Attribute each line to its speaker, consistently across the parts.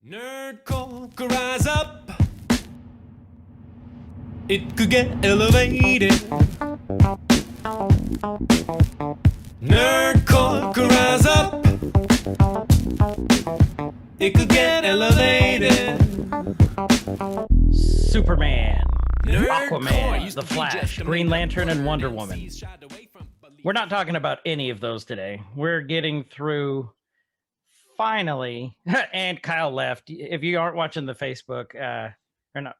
Speaker 1: Nerd could rise up. It could get elevated. Nerd could rise up. It could get elevated.
Speaker 2: Superman,
Speaker 1: Nerdcore
Speaker 2: Aquaman,
Speaker 1: used
Speaker 2: The
Speaker 1: to be
Speaker 2: Flash,
Speaker 1: just a
Speaker 2: Green
Speaker 1: made-up
Speaker 2: Lantern, and
Speaker 1: word
Speaker 2: Wonder
Speaker 1: MCs
Speaker 2: Woman.
Speaker 1: shied away from, believe
Speaker 2: We're not talking about any of those today. We're getting through, finally, and Kyle left. If you aren't watching the Facebook, or not,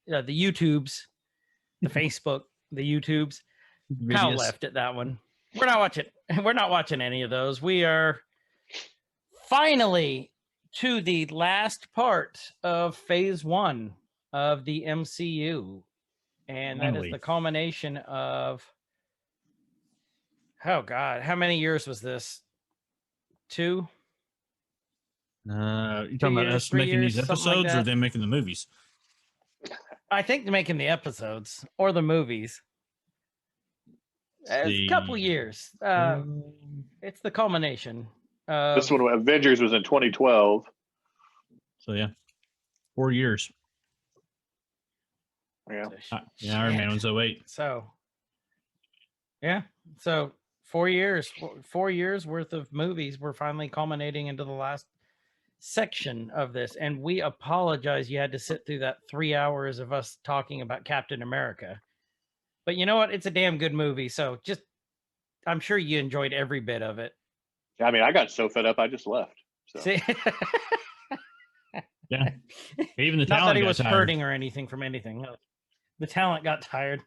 Speaker 2: the YouTubes, the Facebook, the YouTubes, Kyle
Speaker 3: Videos.
Speaker 2: left at that one. We're not watching. We're not watching any of those. We are finally to the last part of Phase 1 of the MCU, and that is
Speaker 3: Finally.
Speaker 2: the culmination of. Oh God, how many years was this? 2?
Speaker 3: You talking about
Speaker 2: years,
Speaker 3: us
Speaker 2: 3
Speaker 3: making these
Speaker 2: years, something like
Speaker 3: episodes or
Speaker 2: that.
Speaker 3: them making the movies?
Speaker 2: I think they're making the episodes or the movies. It's a couple
Speaker 3: See.
Speaker 2: years. It's the culmination.
Speaker 4: This one, Avengers, was in 2012.
Speaker 3: So yeah, 4 years.
Speaker 4: Yeah.
Speaker 3: Yeah, Iron Man was 08.
Speaker 2: So, yeah. So 4 years, 4 years worth of movies. We're finally culminating into the last section of this, and we apologize you had to sit through that 3 hours of us talking about Captain America. But you know what? It's a damn good movie. So just, I'm sure you enjoyed every bit of it.
Speaker 4: I mean, I got so fed up, I just left. So.
Speaker 2: See,
Speaker 3: Yeah, even the
Speaker 2: not that
Speaker 3: talent
Speaker 2: he
Speaker 3: got
Speaker 2: was
Speaker 3: tired.
Speaker 2: hurting or anything from anything. No. The talent got tired.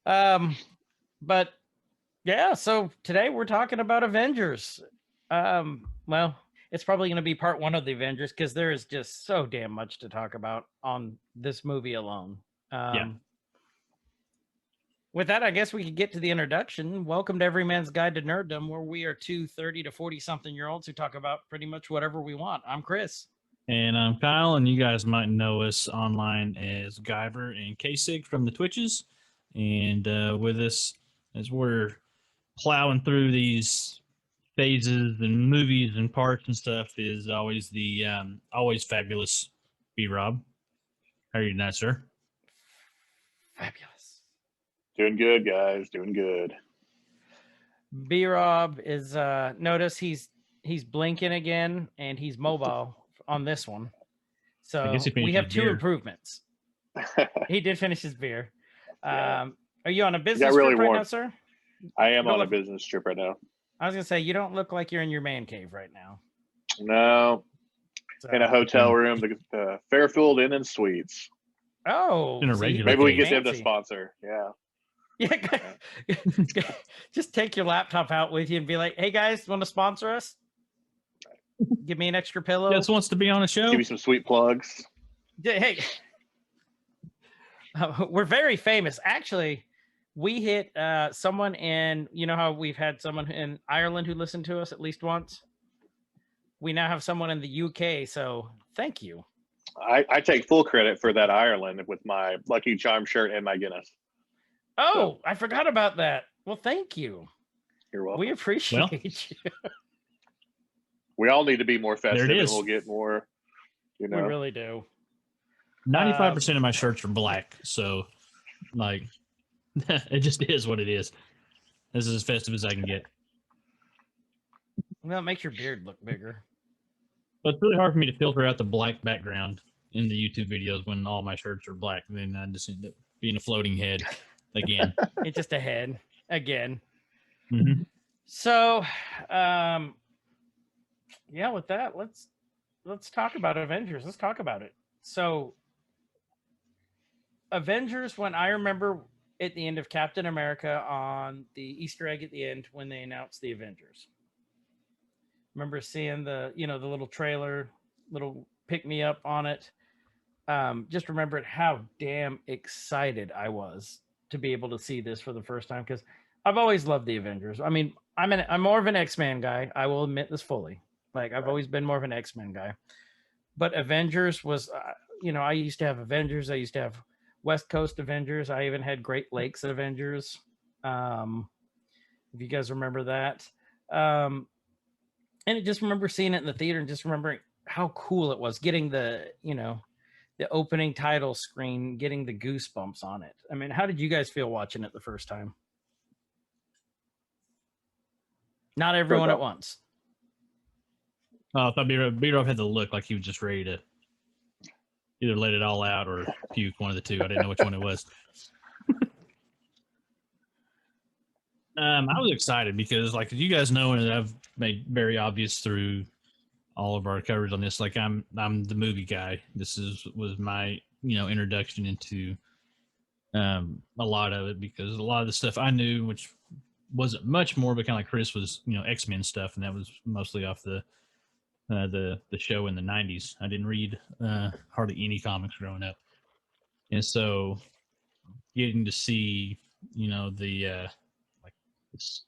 Speaker 2: But yeah, so today we're talking about Avengers. Well, it's probably going to be part 1 of the Avengers because there is just so damn much to talk about on this movie alone.
Speaker 3: Yeah.
Speaker 2: With that, I guess we could get to the introduction. Welcome to Every Man's Guide to Nerddom, where we are two 30 to 40-something-year-olds who talk about pretty much whatever we want. I'm Chris.
Speaker 3: And I'm Kyle, and you guys might know us online as Guyver and Kasich from the Twitches. And with us, as we're plowing through these phases and movies and parts and stuff, is always the always fabulous BRob. How are you tonight, sir?
Speaker 2: Fabulous.
Speaker 4: Doing good, guys. Doing good.
Speaker 2: BRob is notice he's blinking again and he's mobile on this one. So
Speaker 3: guess he
Speaker 2: we
Speaker 3: finished
Speaker 2: have
Speaker 3: his
Speaker 2: 2
Speaker 3: beer.
Speaker 2: improvements. He did finish his beer.
Speaker 4: Yeah.
Speaker 2: Are you on a business
Speaker 4: really
Speaker 2: trip right
Speaker 4: warm.
Speaker 2: now, sir?
Speaker 4: I am
Speaker 2: Don't
Speaker 4: on a
Speaker 2: look-
Speaker 4: business trip right now.
Speaker 2: I was gonna say you don't look like you're in your man cave right now.
Speaker 4: No,
Speaker 2: So,
Speaker 4: in a hotel room, the Fairfield Inn and Suites.
Speaker 2: Oh,
Speaker 3: In a
Speaker 2: see,
Speaker 3: regular
Speaker 4: Maybe we can
Speaker 3: cave.
Speaker 4: get them to
Speaker 2: fancy.
Speaker 4: sponsor. Yeah.
Speaker 2: Yeah, just take your laptop out with you and be like, "Hey guys, want to sponsor us? Give me an extra pillow."
Speaker 3: Just wants to be on a show.
Speaker 4: Give you some sweet plugs.
Speaker 2: Hey, we're very famous. Actually, we hit someone in, you know how we've had someone in Ireland who listened to us at least once? We now have someone in the UK, so thank you.
Speaker 4: I take full credit for that Ireland with my Lucky Charm shirt and my Guinness.
Speaker 2: Oh, I forgot about that. Well, thank you.
Speaker 4: You're welcome.
Speaker 2: We appreciate you.
Speaker 4: We all need to be more festive, and
Speaker 3: is.
Speaker 4: we'll get more. You know,
Speaker 2: We really do.
Speaker 3: 95% of my shirts are black, so like it just is what it is. This is as festive as I can get.
Speaker 2: Well, it makes your beard look bigger.
Speaker 3: But it's really hard for me to filter out the black background in the YouTube videos when all my shirts are black. Then I just end up being a floating head again.
Speaker 2: It's just a head again.
Speaker 3: Mhm.
Speaker 2: So, yeah, with that, let's talk about Avengers. Let's talk about it. So, Avengers, when I remember at the end of Captain America on the Easter egg at the end when they announced the Avengers. Remember seeing the little trailer, little pick me up on it. Just remembered how damn excited I was to be able to see this for the first time, because I've always loved the Avengers. I mean, I'm more of an X-Men guy. I will admit this fully. Like, I've always been more of an X-Men guy. But Avengers was, I used to have Avengers. I used to have West Coast Avengers. I even had Great Lakes Avengers. If you guys remember that. And I just remember seeing it in the theater and just remembering how cool it was getting the, you know, the opening title screen, getting the goosebumps on it. I mean, how did you guys feel watching it the first time? Not everyone at once.
Speaker 3: Oh, I thought BRob had the look like he was just ready to either let it all out or puke, one of the two. I didn't know which one it was. I was excited because, like you guys know, and I've made very obvious through all of our coverage on this, like I'm the movie guy. This was my introduction into a lot of it, because a lot of the stuff I knew, which wasn't much more, but kind of like Chris was, X-Men stuff, and that was mostly off the show in the 90s. I didn't read hardly any comics growing up, and so getting to see the like this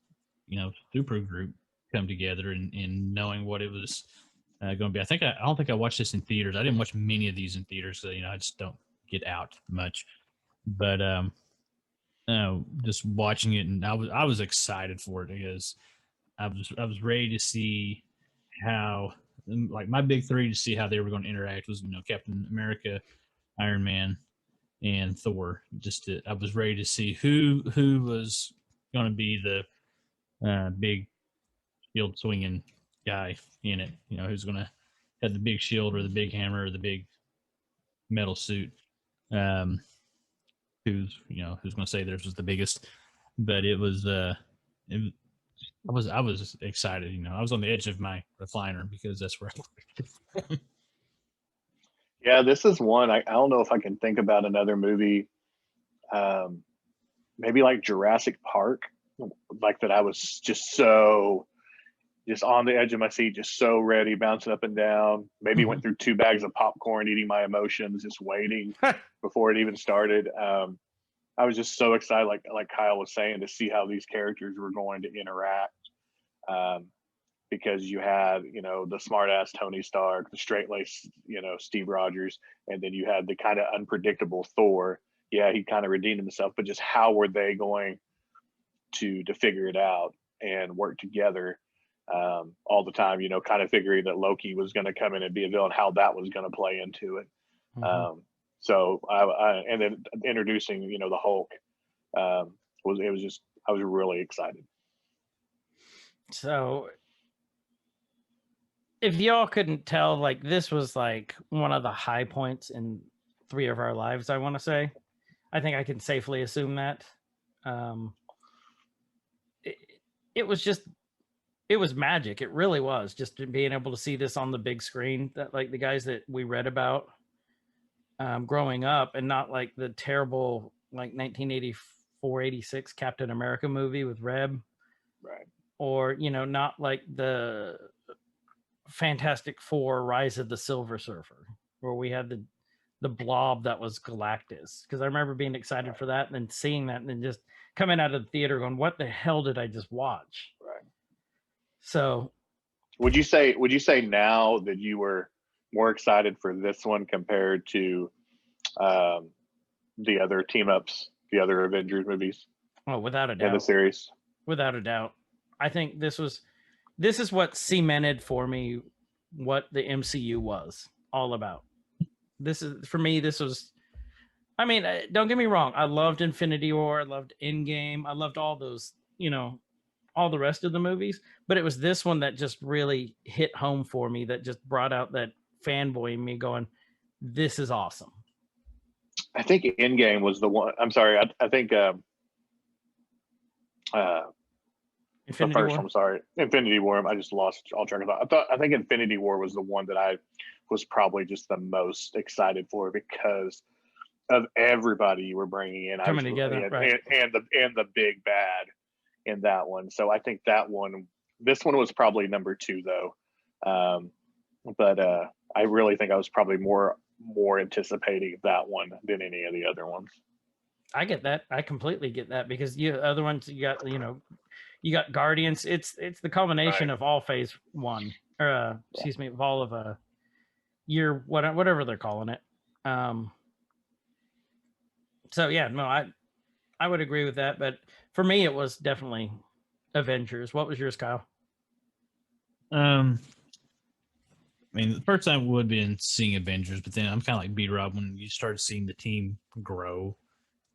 Speaker 3: super group come together, and knowing what it was going to be. I don't think I watched this in theaters. I didn't watch many of these in theaters, so I just don't get out much. But just watching it, and I was excited for it, because I was ready to see how, like, my big three to see how they were going to interact was Captain America, Iron Man, and Thor. I was ready to see who was going to be the big shield swinging guy in it. Who's going to have the big shield or the big hammer or the big metal suit. Who's going to say theirs was the biggest? But it was I was excited. I was on the edge of my recliner because that's where I
Speaker 4: Yeah, this is one. I don't know if I can think about another movie, maybe like Jurassic Park, like that. I was just on the edge of my seat, just so ready, bouncing up and down. Maybe went through 2 bags of popcorn, eating my emotions, just waiting before it even started. I was just so excited, like Kyle was saying, to see how these characters were going to interact. Because you had, the smart ass Tony Stark, the straight laced, Steve Rogers, and then you had the kind of unpredictable Thor. Yeah, he kind of redeemed himself, but just how were they going to figure it out and work together all the time? Kind of figuring that Loki was going to come in and be a villain, how that was going to play into it. So and then introducing, the Hulk I was really excited.
Speaker 2: So if y'all couldn't tell, like, this was like one of the high points in 3 of our lives, I want to say. I think I can safely assume that. It was magic. It really was, just being able to see this on the big screen, that, like, the guys that we read about growing up, and not like the terrible, like, 1984-86 Captain America movie with Reb.
Speaker 4: Right.
Speaker 2: Or, not like the Fantastic Four Rise of the Silver Surfer, where we had the blob that was Galactus. Because I remember being excited for that, and then seeing that, and then just coming out of the theater going, what the hell did I just watch?
Speaker 4: Right.
Speaker 2: So
Speaker 4: would you say now that you were more excited for this one compared to the other team ups, the other Avengers movies?
Speaker 2: Oh, without a doubt.
Speaker 4: In the series?
Speaker 2: Without a doubt. I think this is what cemented for me what the MCU was all about. This was, I mean, don't get me wrong, I loved Infinity War, I loved Endgame, I loved all those, all the rest of the movies, but it was this one that just really hit home for me, that just brought out that fanboy in me going, this is awesome.
Speaker 4: I think Endgame was the one. I'm sorry. I think
Speaker 2: Infinity War?
Speaker 4: I'm sorry. Infinity War. I just lost all track of thought. I think Infinity War was the one that I was probably just the most excited for, because of everybody you were bringing in
Speaker 2: coming together, right?
Speaker 4: And the big bad in that one. So I think this one was probably number 2 though. But I really think I was probably more anticipating that one than any of the other ones.
Speaker 2: I get that. I completely get that, because other ones you got Guardians. It's the culmination of all phase 1, or excuse me, of all of year whatever they're calling it. So yeah, no, I would agree with that, but for me it was definitely Avengers. What was yours, Kyle?
Speaker 3: mean, the first time would have been seeing Avengers, but then I'm kind of like BRob when you start seeing the team grow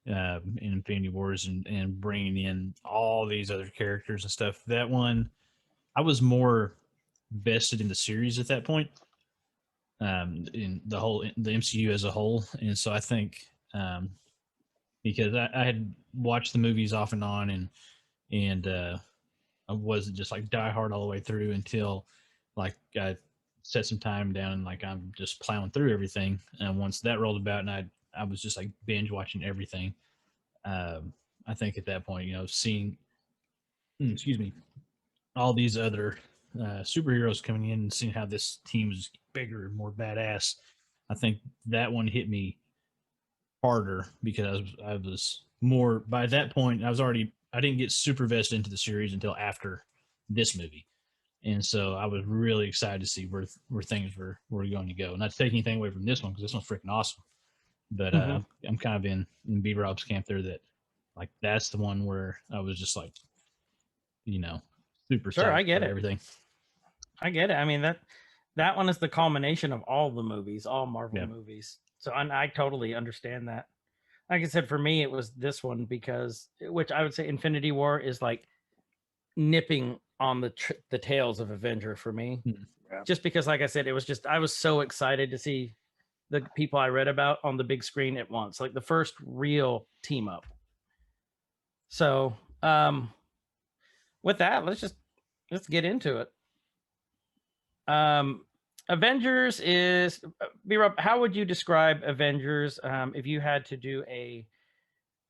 Speaker 3: in Infinity Wars and bringing in all these other characters and stuff. That one, I was more vested in the series at that point, in the MCU as a whole, and so I think because I had watched the movies off and on, and I wasn't just like die hard all the way through until like I set some time down and like I'm just plowing through everything. And once that rolled about, and I was just like binge watching everything. I think at that point, seeing excuse me, all these other superheroes coming in and seeing how this team is bigger and more badass, I think that one hit me harder because I was more by that point. I didn't get super vested into the series until after this movie, and so I was really excited to see where things were going to go. Not to take anything away from this one because this one's freaking awesome, but I'm kind of in B-Rob's camp there that like that's the one where I was just like, super
Speaker 2: Sure, I
Speaker 3: psyched
Speaker 2: get
Speaker 3: for
Speaker 2: it.
Speaker 3: everything.
Speaker 2: I get it. I mean that one is the culmination of all the movies, all Marvel
Speaker 3: Yeah.
Speaker 2: movies. So I totally understand that. Like I said, for me, it was this one because, which I would say, Infinity War is like nipping on the tails of Avenger for me.
Speaker 4: Yeah.
Speaker 2: Just because, like I said, it was just I was so excited to see the people I read about on the big screen at once, like the first real team up. So, with that, let's get into it. Avengers is B-Rob, how would you describe Avengers if you had to do a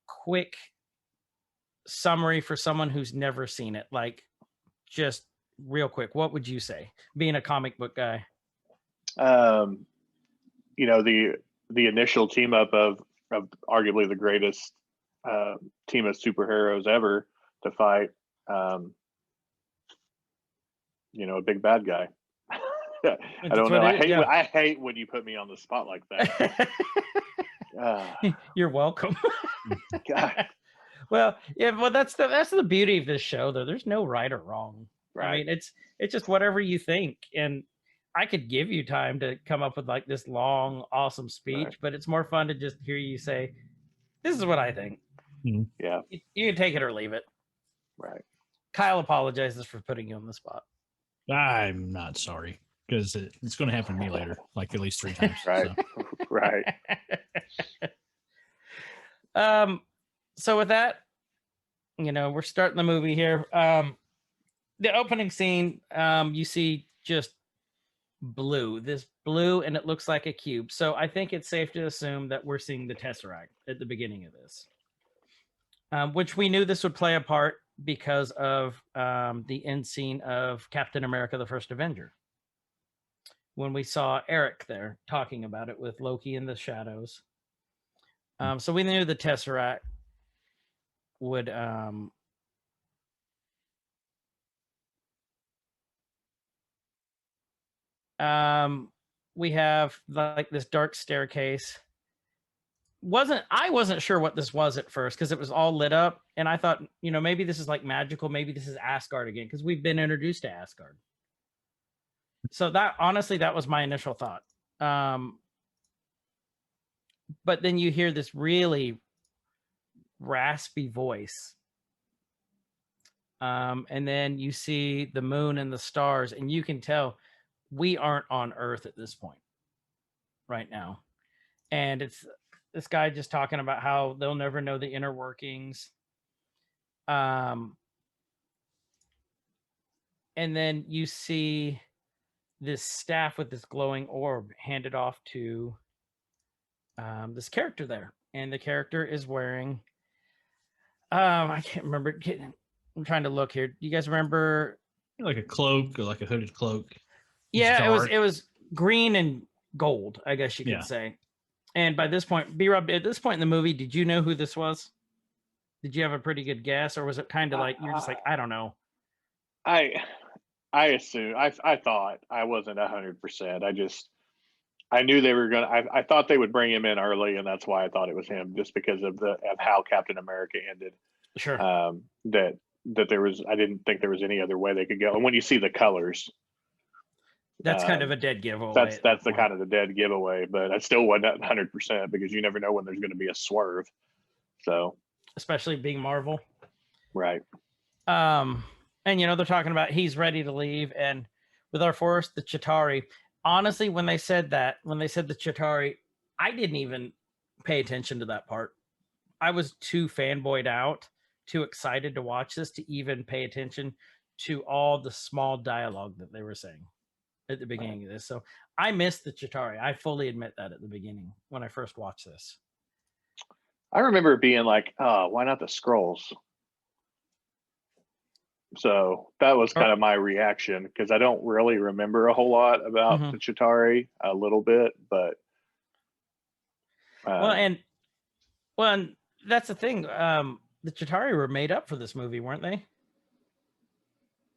Speaker 2: quick summary for someone who's never seen it? Like, just real quick, what would you say, being a comic book guy?
Speaker 4: The initial team up of arguably the greatest team of superheroes ever to fight, a big bad guy. I don't know. I hate when you put me on the spot like that.
Speaker 2: You're welcome.
Speaker 4: God.
Speaker 2: Well, yeah, well, that's the beauty of this show, though. There's no right or wrong.
Speaker 4: Right.
Speaker 2: I mean, it's just whatever you think, and I could give you time to come up with like this long, awesome speech,
Speaker 4: Right.
Speaker 2: but it's more fun to just hear you say, "This is what I think."
Speaker 4: Yeah.
Speaker 2: You can take it or leave it.
Speaker 4: Right.
Speaker 2: Kyle apologizes for putting you on the spot.
Speaker 3: I'm not sorry because it's going to happen to me later, like at least 3 times.
Speaker 4: Right.
Speaker 3: So.
Speaker 4: Right.
Speaker 2: So with that, we're starting the movie here. The opening scene, you see just this blue, and it looks like a cube. So I think it's safe to assume that we're seeing the Tesseract at the beginning of this, which we knew this would play a part because of the end scene of Captain America, the First Avenger, when we saw Eric there talking about it with Loki in the shadows. So we knew the Tesseract would we have like this dark staircase. I wasn't sure what this was at first because it was all lit up, and I thought, maybe this is like magical, maybe this is Asgard again, because we've been introduced to Asgard. So that was my initial thought. But then you hear this really raspy voice. And then you see the moon and the stars, and you can tell we aren't on Earth at this point right now. And it's this guy just talking about how they'll never know the inner workings. And then you see this staff with this glowing orb handed off to this character there. And the character is wearing, I can't remember. I'm trying to look here. Do you guys remember?
Speaker 3: Like a cloak or like a hooded cloak.
Speaker 2: Yeah, it was green and gold, I guess you could say. And by this point, B-Rob, at this point in the movie, did you know who this was? Did you have a pretty good guess, or was it kind of like you're just like, I don't know?
Speaker 4: I assume I thought I wasn't 100%. I knew they were gonna. I thought they would bring him in early, and that's why I thought it was him, just because of how Captain America ended.
Speaker 2: Sure.
Speaker 4: That there was. I didn't think there was any other way they could go. And when you see the colors,
Speaker 2: That's kind of a dead giveaway.
Speaker 4: That's
Speaker 2: at that
Speaker 4: the
Speaker 2: point.
Speaker 4: kind of the dead giveaway, but I still wasn't 100% because you never know when there's going to be a swerve. So,
Speaker 2: especially being Marvel.
Speaker 4: right.
Speaker 2: And you know, they're talking about he's ready to leave, and with our force, the Chitauri. Honestly, when they said the Chitauri, I didn't even pay attention to that part. I was too fanboyed out, too excited to watch this to even pay attention to all the small dialogue that they were saying at the beginning of this. So I missed the Chitauri. I fully admit that at the beginning when I first watched this.
Speaker 4: I remember being like, oh, why not the scrolls? So that was kind of my reaction because I don't really remember a whole lot about the Chitauri, a little bit, but
Speaker 2: well, and that's the thing. The Chitauri were made up for this movie, weren't they?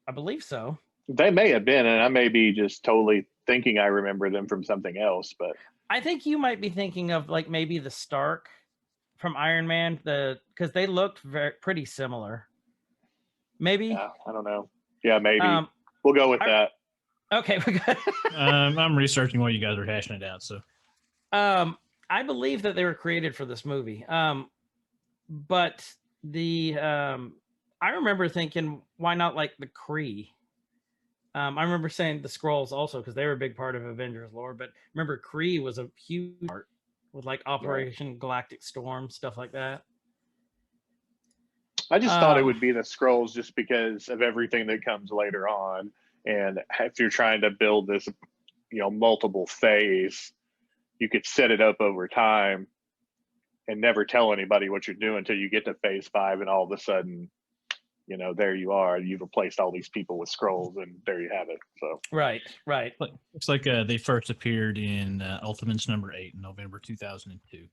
Speaker 2: I believe so.
Speaker 4: They may have been, and I may be just totally thinking I remember them from something else, but
Speaker 2: I think you might be thinking of like maybe the Stark from Iron Man, because they looked pretty similar. Maybe.
Speaker 4: Yeah, I don't know. Yeah, maybe. We'll go with that.
Speaker 2: Okay.
Speaker 3: I'm researching while you guys are hashing it out. So,
Speaker 2: I believe that they were created for this movie. But I remember thinking, why not like the Kree? I remember saying the Skrulls also because they were a big part of Avengers lore. But remember, Kree was a huge part with like Operation Galactic Storm, stuff like that.
Speaker 4: I just thought it would be the Skrulls just because of everything that comes later on. And if you're trying to build this, multiple phase, you could set it up over time and never tell anybody what you're doing until you get to phase 5. And all of a sudden, there you are. You've replaced all these people with Skrulls and there you have it. So
Speaker 2: Right.
Speaker 3: Looks like they first appeared in Ultimates #8 in November 2002.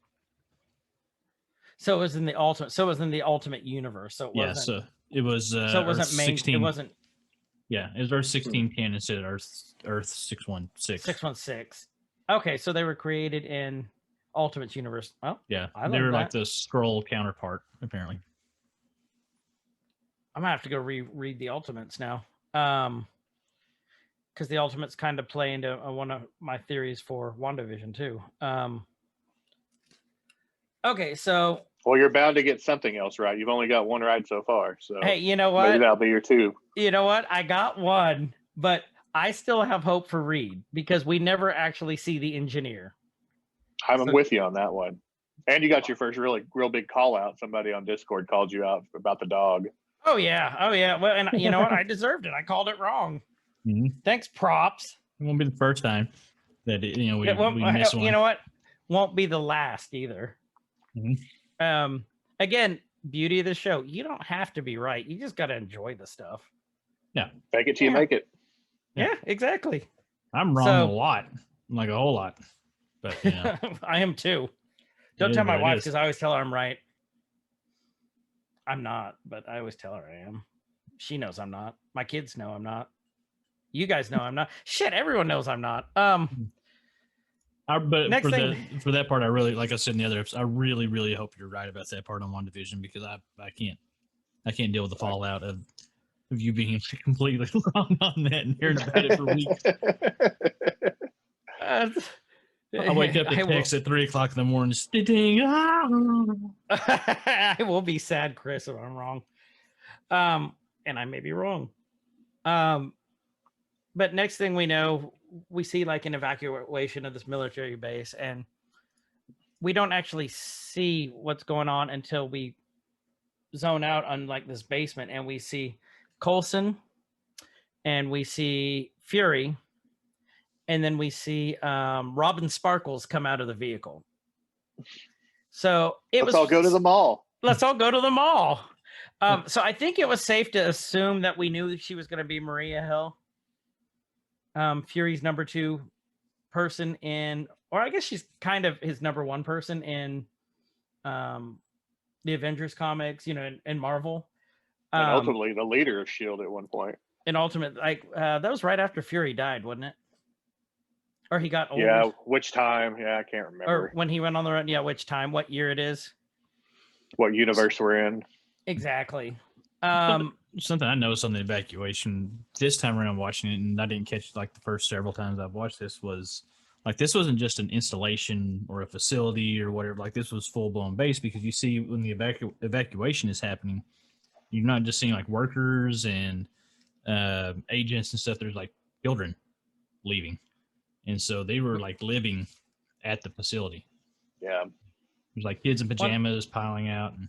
Speaker 2: So it was in the Ultimate. So it was in the Ultimate Universe. So it wasn't.
Speaker 3: Yeah, so it was.
Speaker 2: So it wasn't
Speaker 3: Earth
Speaker 2: main.
Speaker 3: 16,
Speaker 2: It wasn't.
Speaker 3: Yeah, it was Earth 1610 instead of Earth 616.
Speaker 2: 616. Okay, so they were created in Ultimate Universe. Oh,
Speaker 3: yeah,
Speaker 2: they
Speaker 3: were like the Skrull counterpart, apparently.
Speaker 2: I'm gonna have to go reread the Ultimates now, because the Ultimates kind of play into one of my theories for WandaVision too. Okay, so.
Speaker 4: Well, you're bound to get something else right. You've only got one right so far. So
Speaker 2: hey, you know what?
Speaker 4: Maybe that'll be your 2.
Speaker 2: You know what? I got one, but I still have hope for Reed because we never actually see the engineer.
Speaker 4: I'm with you on that one. And you got your first real big call out. Somebody on Discord called you out about the dog.
Speaker 2: Oh yeah. Well, and you know what? I deserved it. I called it wrong.
Speaker 3: Mm-hmm.
Speaker 2: Thanks, props.
Speaker 3: It won't be the first time that we miss one.
Speaker 2: You know what? Won't be the last either.
Speaker 3: Mm-hmm.
Speaker 2: Again, beauty of the show. You don't have to be right. You just got to enjoy the stuff.
Speaker 3: Yeah.
Speaker 4: Fake it till you make it.
Speaker 2: Yeah, exactly.
Speaker 3: I'm wrong a lot, like a whole lot, but
Speaker 2: I am too. Don't tell my wife because I always tell her I'm right. I'm not, but I always tell her I am. She knows I'm not. My kids know I'm not. You guys know I'm not. Shit, everyone knows I'm not.
Speaker 3: But
Speaker 2: next
Speaker 3: for that part, I really, like I said in the other episode, I really, really hope you're right about that part on WandaVision because I can't deal with the fallout of you being completely wrong on that and hearing about it for weeks. I wake up to text at 3:00 in the morning.
Speaker 2: I will be sad, Chris, if I'm wrong. And I may be wrong. But next thing we know, we see like an evacuation of this military base, and we don't actually see what's going on until we zone out on like this basement, and we see Coulson, and we see Fury, and then we see Robin Sparkles come out of the vehicle. So let's all go to the mall. Let's all go to the mall. So I think it was safe to assume that we knew she was going to be Maria Hill, Fury's number 2 person in, or I guess she's kind of his number 1 person in the Avengers comics, in Marvel.
Speaker 4: And ultimately the leader of S.H.I.E.L.D. at one point.
Speaker 2: In Ultimate, that was right after Fury died, wasn't it? Or he got old?
Speaker 4: Yeah, which time? Yeah, I can't remember.
Speaker 2: Or when he went on the run, yeah, which time, what year it is?
Speaker 4: What universe we're in.
Speaker 2: Exactly.
Speaker 3: something I noticed on the evacuation this time around watching it, and I didn't catch like the first several times I've watched this, was like this wasn't just an installation or a facility or whatever. Like this was full blown base, because you see when the evacuation is happening, you're not just seeing like workers and agents and stuff. There's like children leaving, and so they were like living at the facility.
Speaker 4: Yeah.
Speaker 3: There's like kids in pajamas piling out. And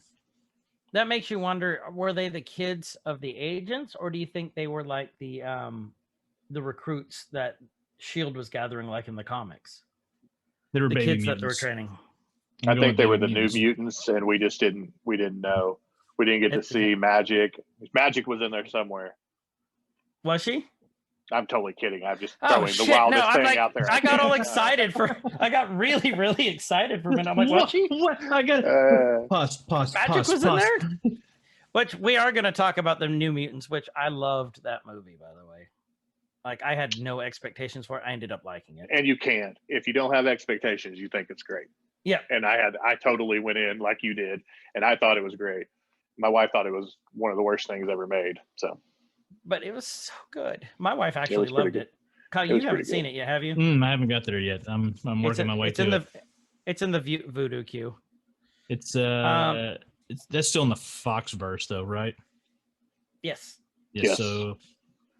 Speaker 2: That makes you wonder, were they the kids of the agents, or do you think they were like the recruits that Shield was gathering, like in the comics?
Speaker 3: they were
Speaker 2: The
Speaker 3: baby
Speaker 2: kids that they were
Speaker 3: mutants.
Speaker 2: training.
Speaker 4: I
Speaker 3: Going
Speaker 4: think they were the
Speaker 3: baby
Speaker 4: new mutants, and we didn't know. We didn't get to see Magic. Magic was in there somewhere.
Speaker 2: Was she?
Speaker 4: I'm totally kidding. I'm just
Speaker 2: Oh
Speaker 4: throwing
Speaker 2: shit!
Speaker 4: the wildest
Speaker 2: I'm
Speaker 4: thing
Speaker 2: like,
Speaker 4: out there.
Speaker 2: I got all excited for. I got really, really excited for a minute. I'm like,
Speaker 3: What?
Speaker 2: was she?
Speaker 3: What? I got pause.
Speaker 2: Magic was in there. Which we are going to talk about the New Mutants, which I loved that movie, by the way. Like, I had no expectations for it. I ended up liking it.
Speaker 4: And you can't. If you don't have expectations, you think it's great.
Speaker 2: Yeah.
Speaker 4: And I totally went in like you did, and I thought it was great. My wife thought it was one of the worst things ever made. So,
Speaker 2: but it was so good. My wife actually
Speaker 4: was pretty
Speaker 2: loved
Speaker 4: good.
Speaker 2: it. Kyle,
Speaker 4: It
Speaker 2: you
Speaker 4: was
Speaker 2: haven't
Speaker 4: pretty
Speaker 2: seen
Speaker 4: good.
Speaker 2: it yet, have you?
Speaker 3: I haven't got there yet. I'm working my way
Speaker 2: it's
Speaker 3: to
Speaker 2: in
Speaker 3: it.
Speaker 2: It's in the voodoo queue.
Speaker 3: It's that's still in the Foxverse though, right?
Speaker 2: Yes.
Speaker 3: Yeah,
Speaker 4: Yes.
Speaker 3: so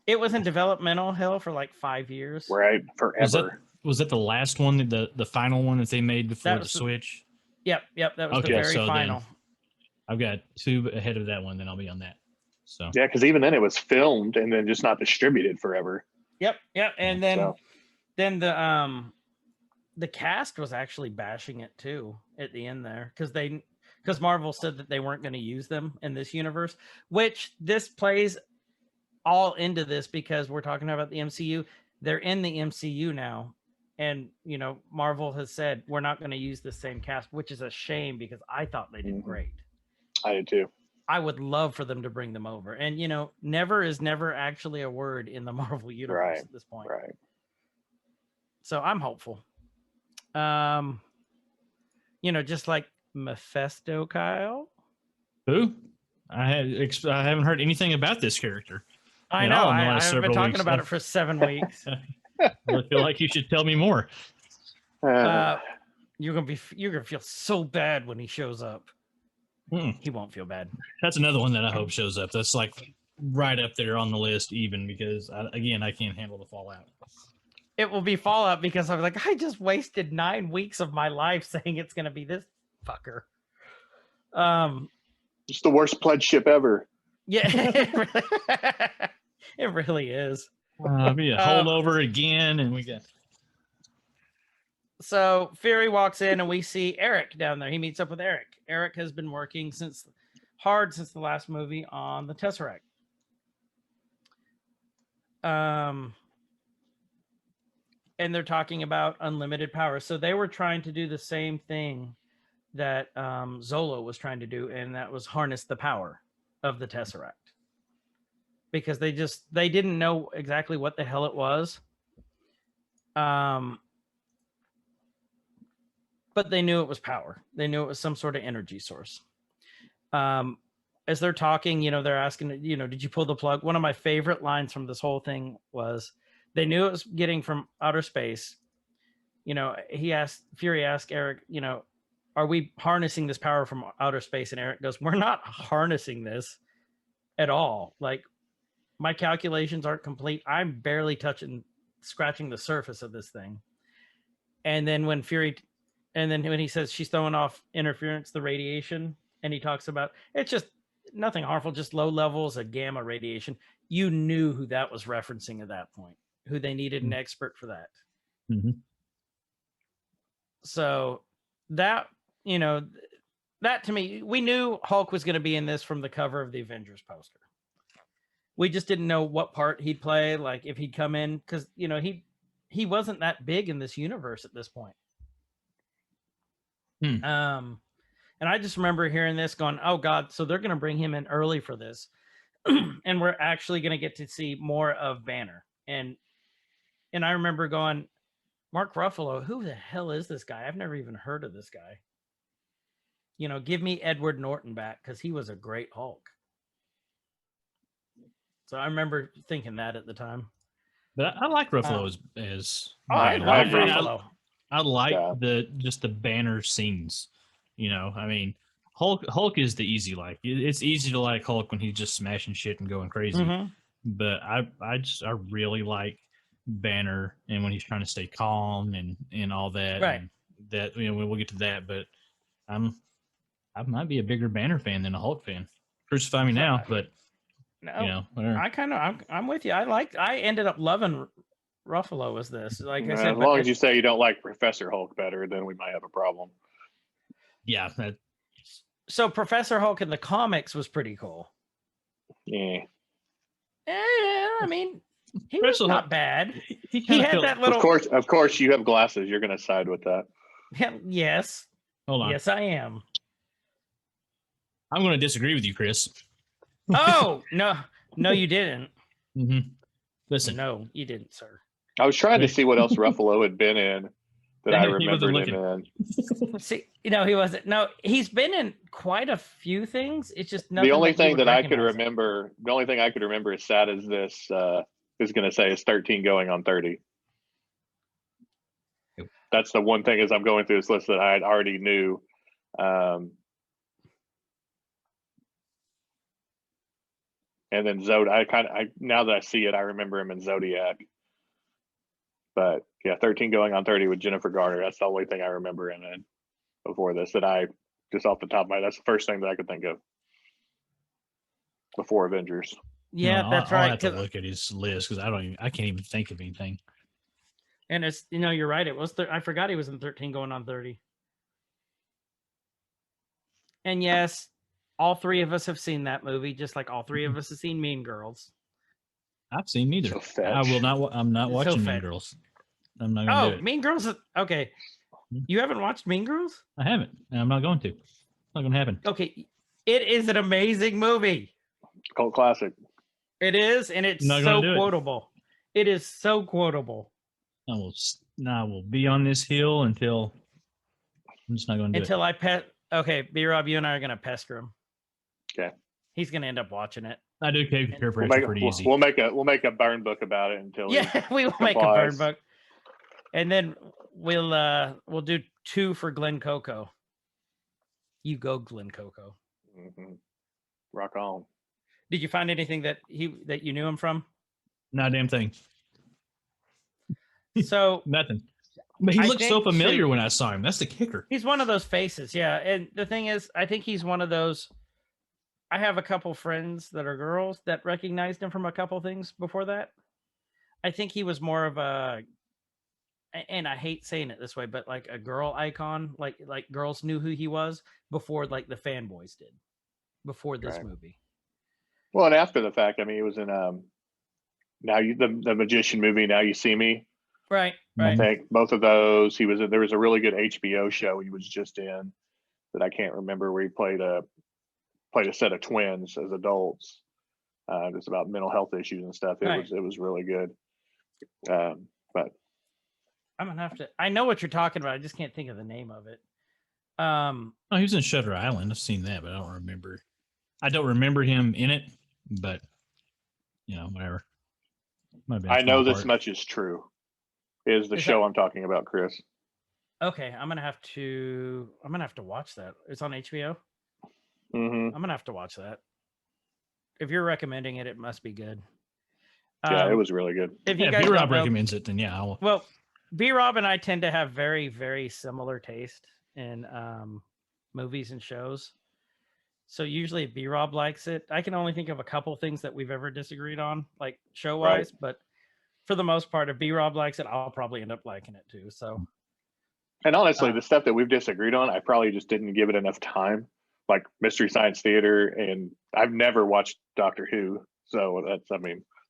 Speaker 2: It was in developmental hell for like 5 years.
Speaker 4: right, forever.
Speaker 3: was that the last one, the final one that they made before
Speaker 2: That
Speaker 3: the
Speaker 2: was
Speaker 3: Switch?
Speaker 2: Yep. That was the
Speaker 3: Okay,
Speaker 2: very
Speaker 3: so then-
Speaker 2: final.
Speaker 3: I've got 2 ahead of that one, then I'll be on that. So
Speaker 4: Yeah, because even then it was filmed and then just not distributed forever.
Speaker 2: Yep. And then
Speaker 4: So-
Speaker 2: then the cast was actually bashing it too at the end there, because Marvel said that they weren't going to use them in this universe, which this plays all into this, because we're talking about the MCU. They're in the MCU now, and Marvel has said we're not going to use the same cast, which is a shame, because I thought they did
Speaker 4: Mhm.
Speaker 2: great.
Speaker 4: I did too.
Speaker 2: I would love for them to bring them over, and never is never actually a word in the Marvel universe
Speaker 4: Right,
Speaker 2: at this point.
Speaker 4: Right.
Speaker 2: So I'm hopeful. Just like Mephisto, Kyle.
Speaker 3: who? I haven't heard anything about this character.
Speaker 2: I
Speaker 3: At
Speaker 2: know.
Speaker 3: all in the
Speaker 2: I
Speaker 3: last
Speaker 2: have been
Speaker 3: several
Speaker 2: talking
Speaker 3: weeks.
Speaker 2: about it for 7 weeks.
Speaker 3: I feel like you should tell me more.
Speaker 2: You're gonna feel so bad when he shows up.
Speaker 3: Hmm.
Speaker 2: He won't feel bad.
Speaker 3: That's another one that I hope shows up. That's like right up there on the list, even because I can't handle the fallout.
Speaker 2: It will be Fallout, because I'm like, I just wasted 9 weeks of my life saying it's gonna be this fucker.
Speaker 4: It's the worst pledge ship ever.
Speaker 2: Yeah, it really is.
Speaker 3: Be a holdover again, and we got.
Speaker 2: So Fury walks in, and we see Eric down there. He meets up with Eric. Eric has been working since the last movie on the Tesseract. And they're talking about unlimited power. So they were trying to do the same thing that Zolo was trying to do, and that was harness the power of the Tesseract. Because they didn't know exactly what the hell it was. But they knew it was power. They knew it was some sort of energy source. As they're talking, they're asking, did you pull the plug? One of my favorite lines from this whole thing was, they knew it was getting from outer space. Fury asked Eric, are we harnessing this power from outer space? And Eric goes, we're not harnessing this at all. Like, my calculations aren't complete. I'm barely scratching the surface of this thing. And then when he says she's throwing off interference, the radiation, and he talks about it's just nothing harmful, just low levels of gamma radiation. You knew who that was referencing at that point, who they needed an expert for that.
Speaker 3: Mm-hmm.
Speaker 2: So that to me, we knew Hulk was going to be in this from the cover of the Avengers poster. We just didn't know what part he'd play, like if he'd come in, because he wasn't that big in this universe at this point. And I just remember hearing this going, oh God, so they're going to bring him in early for this. And we're actually going to get to see more of Banner. And I remember going, Mark Ruffalo, who the hell is this guy? I've never even heard of this guy. Give me Edward Norton back, because he was a great Hulk. So I remember thinking that at the time.
Speaker 3: But I like Ruffalo as
Speaker 2: Oh, I
Speaker 3: Banner.
Speaker 2: love
Speaker 4: agree.
Speaker 2: Ruffalo.
Speaker 3: I like
Speaker 4: Yeah.
Speaker 3: the Banner scenes. You know, I mean, Hulk is the easy like. It's easy to like Hulk when he's just smashing shit and going crazy.
Speaker 2: Mhm.
Speaker 3: But I really like Banner and when he's trying to stay calm and all that.
Speaker 2: Right.
Speaker 3: And that we'll get to that. But I might be a bigger Banner fan than a Hulk fan. Crucify me now, but
Speaker 2: No,
Speaker 3: whatever.
Speaker 2: I'm with you. I ended up loving Ruffalo as this. Like I
Speaker 4: As
Speaker 2: said,
Speaker 4: long as you say you don't like Professor Hulk better, then we might have a problem.
Speaker 3: Yeah,
Speaker 2: so Professor Hulk in the comics was pretty cool.
Speaker 4: Yeah.
Speaker 2: I mean, he was
Speaker 3: Professor
Speaker 2: not
Speaker 3: Hulk-
Speaker 2: bad.
Speaker 3: he
Speaker 2: He
Speaker 3: kind
Speaker 2: had
Speaker 3: of
Speaker 2: that little.
Speaker 4: Of course, you have glasses. You're going to side with that.
Speaker 2: Yes,
Speaker 3: Hold on.
Speaker 2: yes, I am.
Speaker 3: I'm going to disagree with you, Chris.
Speaker 2: Oh no, you didn't.
Speaker 3: Mm-hmm. Listen,
Speaker 2: No, you didn't, sir.
Speaker 4: I was trying to
Speaker 3: Wait.
Speaker 4: see what else Ruffalo had been in that I
Speaker 3: He wasn't
Speaker 4: remembered him in.
Speaker 2: See, he wasn't. No, he's been in quite a few things. It's just nothing.
Speaker 4: The only
Speaker 2: that you
Speaker 4: thing
Speaker 2: would
Speaker 4: that I could
Speaker 2: recognize him.
Speaker 4: remember, the only thing I could remember as sad as this is going to say is 13 going on 30.
Speaker 3: Yep.
Speaker 4: That's the one thing as I'm going through this list that I had already knew. And then now that I see it, I remember him in Zodiac. But yeah, 13 going on 30 with Jennifer Garner. That's the only thing I remember him in before this that I just off the top of my head. That's the first thing that I could think of before Avengers.
Speaker 2: Yeah,
Speaker 3: No,
Speaker 2: that's
Speaker 3: I'll
Speaker 2: right.
Speaker 3: have to look at his list because I can't even think of anything.
Speaker 2: And it's you're right. It was I forgot he was in 13 going on 30. And yes, all three of us have seen that movie, just like all three of us have seen Mean Girls.
Speaker 3: I've seen neither.
Speaker 4: So fetch.
Speaker 3: I will not. I'm not
Speaker 2: So
Speaker 3: watching Mean
Speaker 2: fetch.
Speaker 3: Girls. I'm not going to do
Speaker 2: Oh,
Speaker 3: it.
Speaker 2: Mean Girls. Okay, you haven't watched Mean Girls?
Speaker 3: I haven't, and I'm not going to. It's not going to happen.
Speaker 2: Okay, it is an amazing movie.
Speaker 4: Cult classic.
Speaker 2: It is, and it's
Speaker 3: Not
Speaker 2: so
Speaker 3: gonna do it.
Speaker 2: quotable. It is so quotable.
Speaker 3: I will be on this hill until I'm just not going to do
Speaker 2: Until I pet. Okay, BRob, you and I are gonna pester him.
Speaker 4: Okay.
Speaker 2: He's gonna end up watching it.
Speaker 3: it. I do peer
Speaker 4: We'll
Speaker 3: pressure
Speaker 4: make,
Speaker 3: pretty
Speaker 4: we'll,
Speaker 3: easy.
Speaker 4: we'll make a burn book about it until he
Speaker 2: Yeah, we will make a burn
Speaker 4: complies.
Speaker 2: book, and then we'll do 2 for Glen Coco. You go, Glen Coco.
Speaker 4: Mhm. Rock on.
Speaker 2: Did you find anything that you knew him from?
Speaker 3: Not a damn thing.
Speaker 2: So
Speaker 3: Nothing. But he
Speaker 2: I
Speaker 3: looked so
Speaker 2: think
Speaker 3: familiar
Speaker 2: too-
Speaker 3: when I saw him. That's the kicker.
Speaker 2: he's one of those faces, yeah. And the thing is, I think he's one of those. I have a couple friends that are girls that recognized him from a couple things before that. I think he was more of and I hate saying it this way, but like a girl icon, like girls knew who he was before like the fanboys did, before this
Speaker 4: Right.
Speaker 2: movie.
Speaker 4: Well, and after the fact, I mean, he was in the Magician movie. Now You See Me.
Speaker 2: Right,
Speaker 4: I
Speaker 2: right.
Speaker 4: think both of those. There was a really good HBO show he was just in that I can't remember where he played a set of twins as adults. Just about mental health issues and stuff.
Speaker 2: Right.
Speaker 4: It was really good. But
Speaker 2: I'm gonna have to. I know what you're talking about. I just can't think of the name of it.
Speaker 3: Oh, he was in Shutter Island. I've seen that, but I don't remember. I don't remember him in it, but whatever. Might have been a
Speaker 4: I know
Speaker 3: small
Speaker 4: this
Speaker 3: part.
Speaker 4: much is true. Is the
Speaker 2: Is
Speaker 4: show
Speaker 2: that-
Speaker 4: I'm talking about, Chris?
Speaker 2: Okay, I'm gonna have to watch that. It's on HBO.
Speaker 4: Hmm.
Speaker 2: I'm gonna have to watch that. If you're recommending it, it must be good.
Speaker 4: Yeah, it was really good.
Speaker 2: If you
Speaker 3: Yeah,
Speaker 2: guys
Speaker 3: B-Rob
Speaker 2: don't know,
Speaker 3: recommends it, then yeah, I'll.
Speaker 2: well, BRob and I tend to have very, very similar taste in movies and shows. So usually if BRob likes it. I can only think of a couple things that we've ever disagreed on, like show wise, but for the most part, if BRob likes it, I'll probably end up liking it too. So
Speaker 4: And honestly, the stuff that we've disagreed on, I probably just didn't give it enough time. Like Mystery Science Theater, and I've never watched Doctor Who, so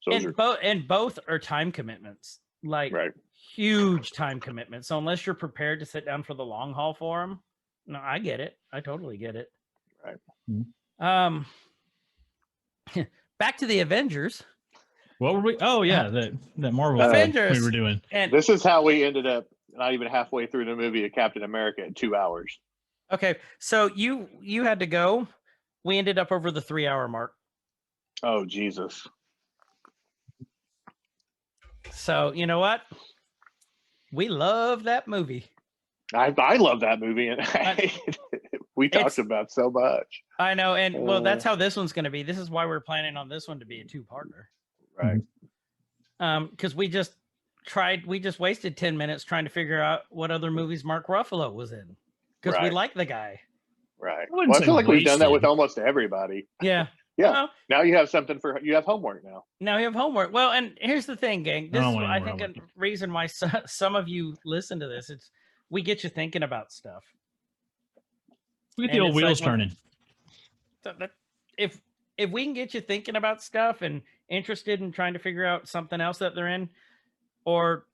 Speaker 4: those are
Speaker 2: and both are time commitments, like
Speaker 4: right.
Speaker 2: huge time commitments. So unless you're prepared to sit down for the long haul for them, no, I get it. I totally get it.
Speaker 4: Right.
Speaker 2: Back to the Avengers.
Speaker 3: What were we? Oh yeah, that Marvel
Speaker 2: Avengers.
Speaker 3: thing we were doing.
Speaker 2: And
Speaker 4: This is how we ended up not even halfway through the movie of Captain America in 2 hours.
Speaker 2: okay, so you had to go. We ended up over the 3-hour mark.
Speaker 4: Oh Jesus!
Speaker 2: So you know what? We love that movie.
Speaker 4: I love that movie, and we talked about so much.
Speaker 2: I know, and well, that's how this one's going to be. This is why we're planning on this one to be a two-parter.
Speaker 4: Right.
Speaker 2: Because we just wasted 10 minutes trying to figure out what other movies Mark Ruffalo was in. Because we
Speaker 4: Right.
Speaker 2: like the guy.
Speaker 4: Right.
Speaker 3: wouldn't
Speaker 4: Well, I
Speaker 3: say
Speaker 4: feel like we've done that with
Speaker 3: wasted.
Speaker 4: almost everybody.
Speaker 2: Yeah.
Speaker 4: Yeah.
Speaker 2: Well,
Speaker 4: Now you have something you have homework now.
Speaker 2: now you have homework. Well, and here's the thing, gang. This
Speaker 3: I don't
Speaker 2: is,
Speaker 3: want
Speaker 2: I
Speaker 3: any more
Speaker 2: think, a
Speaker 3: homework.
Speaker 2: reason why some of you listen to this. It's we get you thinking about stuff.
Speaker 3: We get the
Speaker 2: And
Speaker 3: old
Speaker 2: it's like
Speaker 3: wheels
Speaker 2: when-
Speaker 3: turning.
Speaker 2: If we can get you thinking about stuff and interested in trying to figure out something else that they're in, or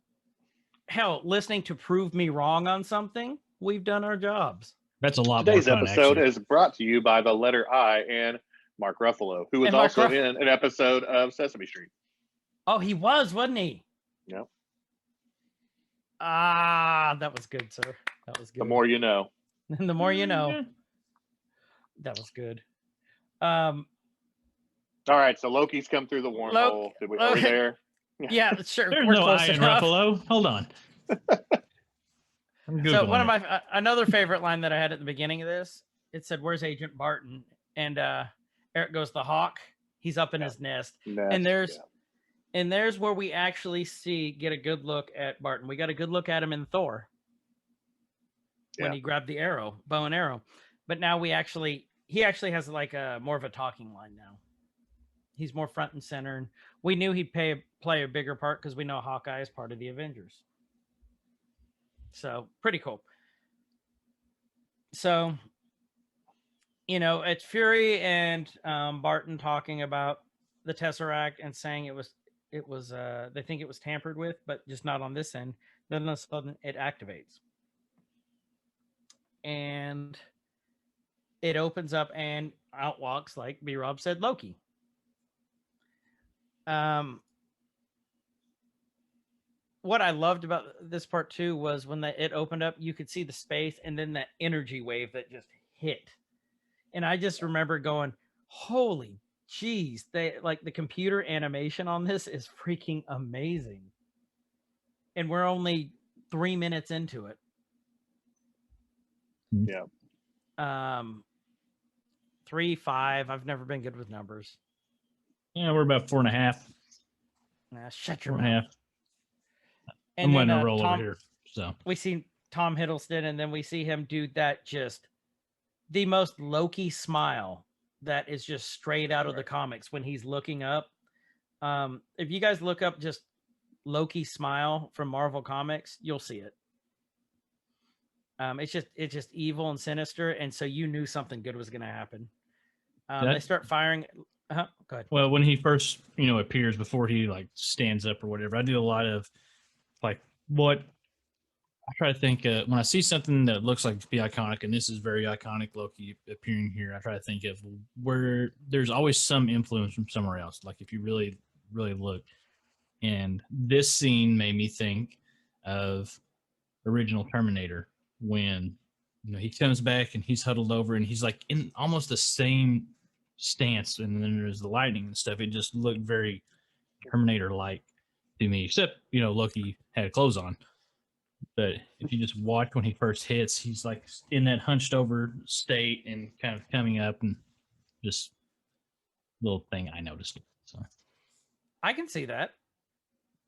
Speaker 2: hell, listening to prove me wrong on something, we've done our jobs.
Speaker 3: That's a lot
Speaker 4: Today's
Speaker 3: more fun,
Speaker 4: episode
Speaker 3: actually.
Speaker 4: is brought to you by the letter I and Mark Ruffalo, who was
Speaker 2: And Mark
Speaker 4: also
Speaker 2: Ruff-
Speaker 4: in an episode of Sesame Street.
Speaker 2: Oh, he was, wasn't he?
Speaker 4: Yep.
Speaker 2: Ah, that was good, sir. That was good.
Speaker 4: The more you know.
Speaker 2: the more you know.
Speaker 3: Yeah.
Speaker 2: That was good.
Speaker 4: All right, so Loki's come through the wormhole. Are we there?
Speaker 2: Yeah, sure.
Speaker 3: There's
Speaker 2: we're
Speaker 3: no
Speaker 2: close
Speaker 3: I in
Speaker 2: enough.
Speaker 3: Ruffalo. Hold on. I'm
Speaker 2: So
Speaker 3: Googling
Speaker 2: one of
Speaker 3: it.
Speaker 2: my another favorite line that I had at the beginning of this, it said, "Where's Agent Barton?" And Eric goes, "The Hawk. He's up in his nest." And there's where we actually get a good look at Barton. We got a good look at him in Thor when he grabbed the bow and arrow. But now he actually has like a more of a talking line now. He's more front and center, and we knew he'd play a bigger part because we know Hawkeye is part of the Avengers. So pretty cool. So, it's Fury and Barton talking about the Tesseract and saying it was they think it was tampered with, but just not on this end. Then all of a sudden it activates. And it opens up and out walks, like BRob said, Loki. What I loved about this part too was when it opened up, you could see the space and then that energy wave that just hit. And I just remember going, holy geez, the computer animation on this is freaking amazing. And we're only 3 minutes into it.
Speaker 4: Yeah.
Speaker 2: 3, 5. I've never been good with numbers.
Speaker 3: Yeah, we're about 4.5.
Speaker 2: Nah, shut your
Speaker 3: 4.5.
Speaker 2: mouth.
Speaker 3: I'm
Speaker 2: And
Speaker 3: letting
Speaker 2: then
Speaker 3: it roll
Speaker 2: Tom,
Speaker 3: over here. So
Speaker 2: we see Tom Hiddleston, and then we see him do that the most Loki smile that is just straight out of the comics when he's looking up. If you guys look up just Loki smile from Marvel Comics, you'll see it. It's just evil and sinister, and so you knew something good was going to happen. They start firing. Go ahead.
Speaker 3: well, when he first appears before he like stands up or whatever, I do a lot of like what I try to think when I see something that looks like to be iconic, and this is very iconic Loki appearing here. I try to think of where there's always some influence from somewhere else. Like if you really look, and this scene made me think of original Terminator when he comes back and he's huddled over and he's like in almost the same stance, and then there's the lightning and stuff. It just looked very Terminator like to me, except Loki had clothes on. But if you just watch when he first hits, he's like in that hunched over state and kind of coming up, and just little thing I noticed. So
Speaker 2: I can see that.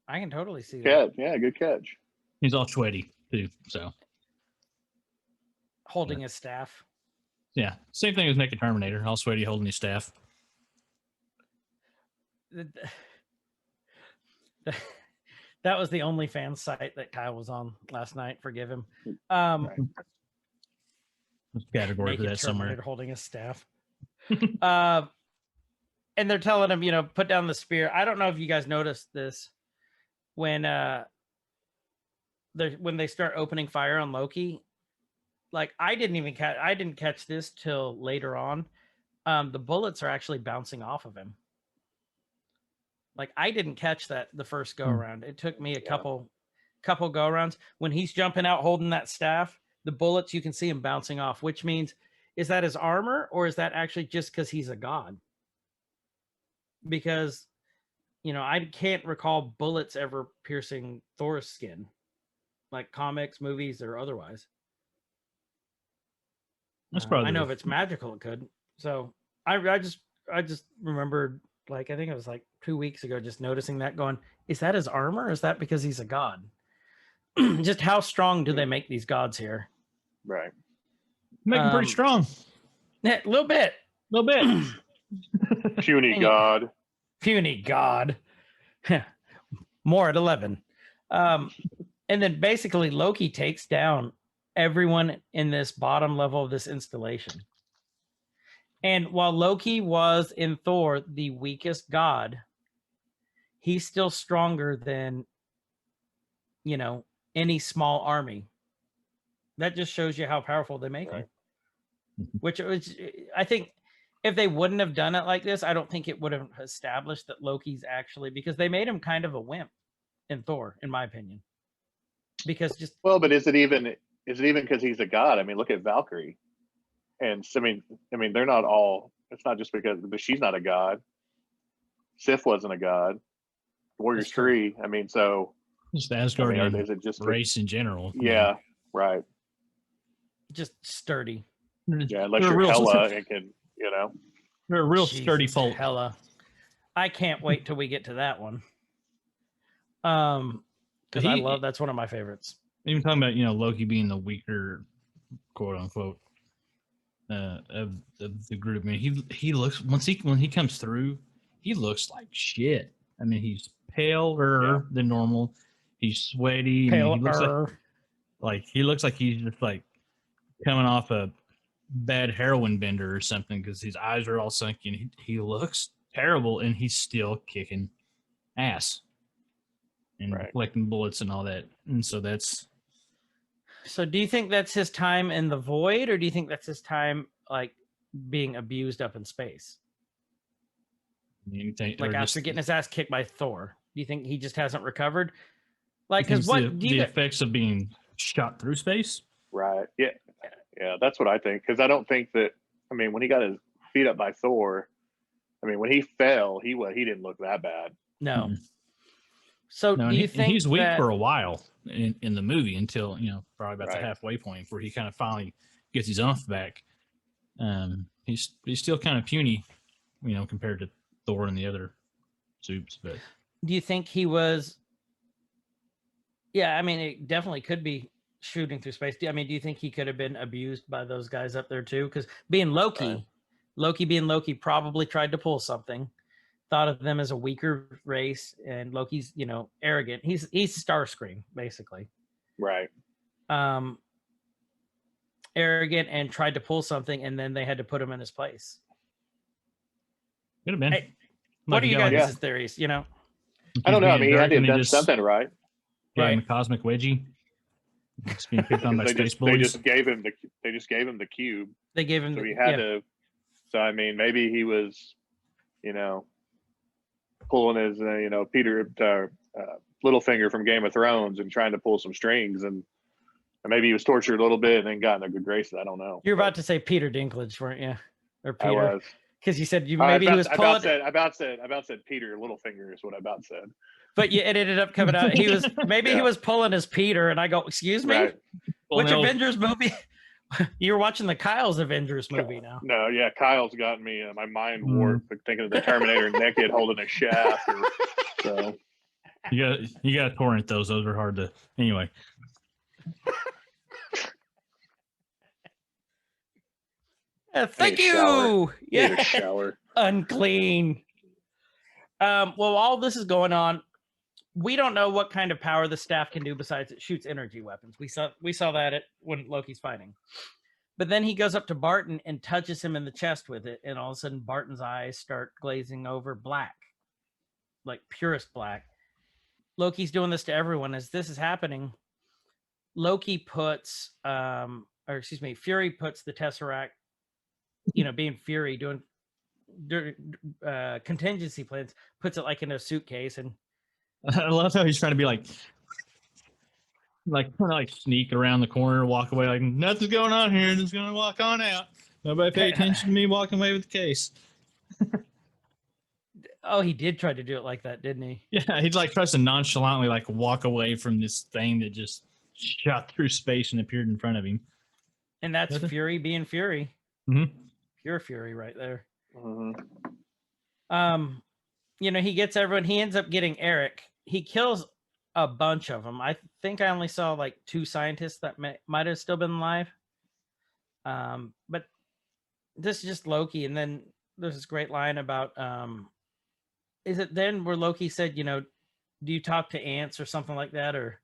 Speaker 2: I can totally see that.
Speaker 4: Yeah, good catch.
Speaker 3: he's all sweaty too. So
Speaker 2: Holding his staff.
Speaker 3: yeah, same thing as Naked Terminator, all sweaty, holding his staff.
Speaker 2: That was the OnlyFans site that Kyle was on last night. Forgive him.
Speaker 3: There's a category for
Speaker 2: Naked
Speaker 3: that somewhere.
Speaker 2: Terminator holding his staff. And they're telling him, put down the spear. I don't know if you guys noticed this when they start opening fire on Loki. Like I didn't catch this till later on. The bullets are actually bouncing off of him. Like I didn't catch that the first go around. It took me a couple go arounds. When he's jumping out holding that staff, the bullets, you can see him bouncing off, which means, is that his armor or is that actually just because he's a god? Because I can't recall bullets ever piercing Thor's skin, like comics, movies, or otherwise.
Speaker 3: That's probably
Speaker 2: I know if it's magical, it could. So I just remembered, like, I think it was like 2 weeks ago, just noticing that, going, is that his armor? Or is that because he's a god? Just how strong do they make these gods here?
Speaker 4: Right.
Speaker 3: make him pretty strong.
Speaker 2: Yeah, a little bit.
Speaker 3: A little bit.
Speaker 4: Puny god.
Speaker 2: Puny god. More at 11. And then basically Loki takes down everyone in this bottom level of this installation. And while Loki was in Thor the weakest god, he's still stronger than, any small army. That just shows you how powerful they make him. Which I think if they wouldn't have done it like this, I don't think it would have established that Loki's actually, because they made him kind of a wimp in Thor, in my opinion. Because
Speaker 4: but is it even because he's a god? I mean, look at Valkyrie. And I mean, they're not all. It's not just because, but she's not a god. Sif wasn't a god. Warriors 3. I mean, so
Speaker 3: just the Asgardian
Speaker 4: is it just
Speaker 3: race in general?
Speaker 4: Yeah, right.
Speaker 2: Just sturdy.
Speaker 4: Yeah, unless you're Hela, it can,
Speaker 3: They're a real
Speaker 2: Jesus,
Speaker 3: sturdy folk.
Speaker 2: Hela. I can't wait till we get to that one. Because I love, that's one of my favorites.
Speaker 3: Even talking about Loki being the weaker, quote unquote, of the group. I mean, he looks when he comes through, he looks like shit. I mean, he's paler than normal. He's sweaty.
Speaker 2: Paler.
Speaker 3: He looks like he's just like coming off a bad heroin bender or something, because his eyes are all sunken. He looks terrible, and he's still kicking ass and collecting bullets and all that. And so that's.
Speaker 2: So do you think that's his time in the void, or do you think that's his time like being abused up in space?
Speaker 3: Anything,
Speaker 2: like after getting his ass kicked by Thor, do you think he just hasn't recovered? Like, because
Speaker 3: the effects of being shot through space?
Speaker 4: Right. Yeah, that's what I think. Because I don't think that. I mean, when he got his beat up by Thor, I mean, when he fell, he didn't look that bad.
Speaker 2: No.
Speaker 3: Mm-hmm.
Speaker 2: So do you think
Speaker 3: he's weak for a while in the movie until probably about the
Speaker 4: Right.
Speaker 3: halfway point where he kind of finally gets his umph back. He's still kind of puny, compared to Thor and the other suits. But
Speaker 2: do you think he was? Yeah, I mean, it definitely could be shooting through space. I mean, do you think he could have been abused by those guys up there too? Because being Loki, Loki being Loki, probably tried to pull something. Thought of them as a weaker race, and Loki's, arrogant. He's Starscream, basically.
Speaker 4: Right.
Speaker 2: Arrogant, and tried to pull something, and then they had to put him in his place.
Speaker 3: could have been.
Speaker 2: Hey, what are you guys' theories?
Speaker 4: I don't know. I mean, he had to have done something right.
Speaker 3: Right. A cosmic wedgie. It's being picked on by space bullies.
Speaker 4: They just gave him the cube.
Speaker 2: They gave him.
Speaker 4: So he had to. So I mean, maybe he was, pulling his, Peter Littlefinger from Game of Thrones and trying to pull some strings, and maybe he was tortured a little bit and then got in a good graces. I don't know.
Speaker 2: You're about to say Peter Dinklage, weren't you? Or Peter?
Speaker 4: I was.
Speaker 2: Because you said maybe he was pulling.
Speaker 4: I about said Peter Littlefinger is what I about said.
Speaker 2: But it ended up coming out. He was he was pulling his Peter, and I go, excuse me,
Speaker 4: Right.
Speaker 2: which Avengers movie? You were watching the Kyle's Avengers movie now.
Speaker 4: No, yeah, Kyle's gotten me my mind warped thinking of the Terminator naked holding a shaft. So
Speaker 3: you got to torrent those. Those are hard to. Anyway.
Speaker 2: Thank you.
Speaker 4: Shower.
Speaker 2: Yeah.
Speaker 4: Shower.
Speaker 2: Unclean. Well, all this is going on. We don't know what kind of power the staff can do besides it shoots energy weapons. We saw that when Loki's fighting. But then he goes up to Barton and touches him in the chest with it, and all of a sudden Barton's eyes start glazing over black, like purest black. Loki's doing this to everyone. As this is happening, Fury puts the Tesseract, being Fury, doing contingency plans, puts it like in a suitcase. And
Speaker 3: I love how he's trying to be like sneak around the corner, walk away like nothing's going on here, just gonna walk on out. Nobody pay attention to me walking away with the case.
Speaker 2: Oh, he did try to do it like that, didn't he?
Speaker 3: Yeah, he like tries to nonchalantly like walk away from this thing that just shot through space and appeared in front of him.
Speaker 2: And that's
Speaker 3: Does it?
Speaker 2: Fury being Fury.
Speaker 3: Mm-hmm.
Speaker 2: Pure Fury right there.
Speaker 4: Mhm.
Speaker 2: He gets everyone. He ends up getting Eric. He kills a bunch of them. I think I only saw like 2 scientists that might have still been alive. But this is just Loki. And then there's this great line about, is it then where Loki said, do you talk to ants or something like that? Or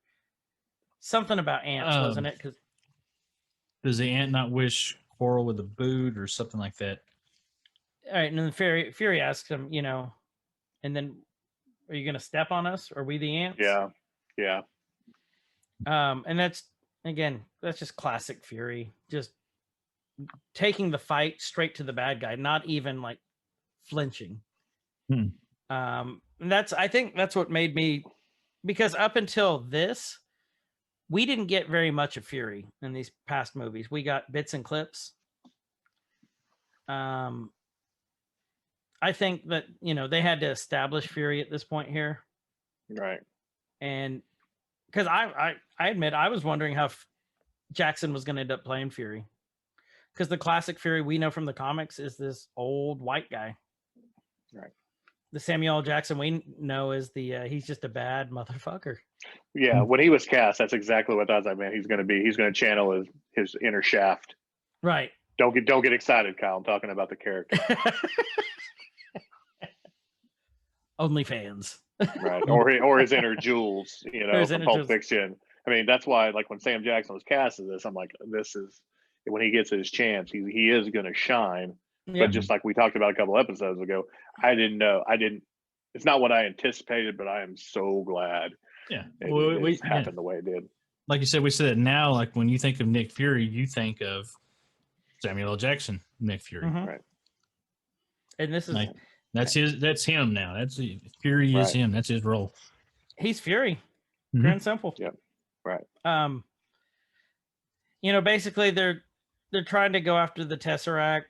Speaker 2: something about ants, wasn't it? 'Cause
Speaker 3: Does the ant not wish Coral with a boot or something like that?
Speaker 2: all right, and then Fury asks him, and then are you gonna step on us? Are we the ants?
Speaker 4: Yeah. Yeah.
Speaker 2: And that's just classic Fury, just taking the fight straight to the bad guy, not even like flinching.
Speaker 3: Hmm.
Speaker 2: And I think that's what made me, because up until this, we didn't get very much of Fury in these past movies. We got bits and clips. I think that they had to establish Fury at this point here,
Speaker 4: Right.
Speaker 2: and because I admit I was wondering how Jackson was going to end up playing Fury, because the classic Fury we know from the comics is this old white guy.
Speaker 4: Right.
Speaker 2: The Samuel L. Jackson we know is he's just a bad motherfucker.
Speaker 4: Yeah. When he was cast, that's exactly what I was like, man, he's going to channel his inner Shaft.
Speaker 2: Right.
Speaker 4: Don't get excited, Kyle. I'm talking about the character.
Speaker 2: OnlyFans.
Speaker 4: Right. Or his inner Jules,
Speaker 2: His
Speaker 4: from
Speaker 2: inner
Speaker 4: Pulp
Speaker 2: Jules.
Speaker 4: Fiction. I mean, that's why, like, when Sam Jackson was cast as this, I'm like, this is when he gets his chance, he is going to shine.
Speaker 2: Yeah.
Speaker 4: But just like we talked about a couple episodes ago, I didn't know. It's not what I anticipated, but I am so glad
Speaker 3: Yeah.
Speaker 4: it happened the way it did.
Speaker 3: Like you said, we said it now. Like when you think of Nick Fury, you think of Samuel L. Jackson, Nick Fury.
Speaker 2: Mhm.
Speaker 4: Right.
Speaker 2: And this is
Speaker 3: Like, that's him now. Fury is
Speaker 4: Right.
Speaker 3: him. That's his role.
Speaker 2: he's Fury.
Speaker 3: Mhm.
Speaker 2: Pure and simple.
Speaker 4: Yep. Right.
Speaker 2: Basically they're trying to go after the Tesseract.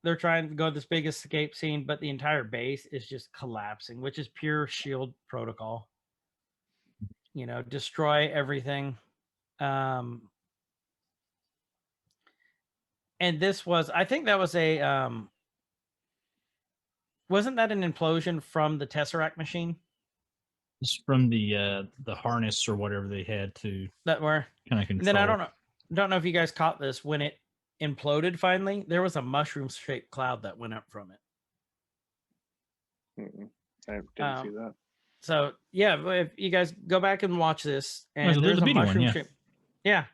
Speaker 2: They're trying to go to this big escape scene, but the entire base is just collapsing, which is pure SHIELD protocol. Destroy everything. And this was, I think that was wasn't that an implosion from the Tesseract machine?
Speaker 3: It's from the harness or whatever they had to
Speaker 2: That were
Speaker 3: kind of control.
Speaker 2: And then I don't know if you guys caught this, when it imploded finally, there was a mushroom shaped cloud that went up from it.
Speaker 4: I didn't see that.
Speaker 2: So yeah, if you guys go back and watch this, and
Speaker 3: There's a video one, yeah.
Speaker 2: shape, yeah,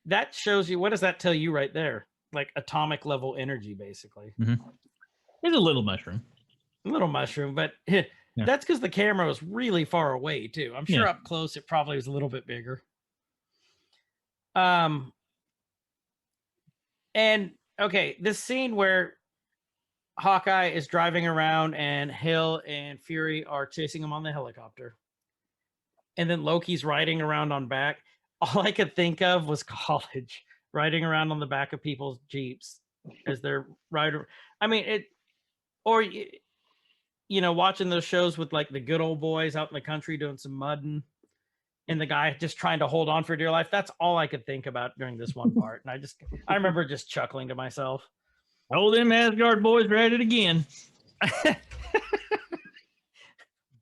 Speaker 2: that shows you. What does that tell you right there? Like atomic level energy, basically.
Speaker 3: It's a little mushroom.
Speaker 2: A little mushroom, but that's because the camera was really far away too. I'm sure up close it probably was a little bit bigger. And okay, this scene where Hawkeye is driving around and Hill and Fury are chasing him on the helicopter, and then Loki's riding around on back. All I could think of was college, riding around on the back of people's Jeeps as they're riding. I mean, watching those shows with like the good old boys out in the country doing some mudding, and the guy just trying to hold on for dear life. That's all I could think about during this one part. And I remember just chuckling to myself.
Speaker 3: Oh, them Asgard boys are at it again.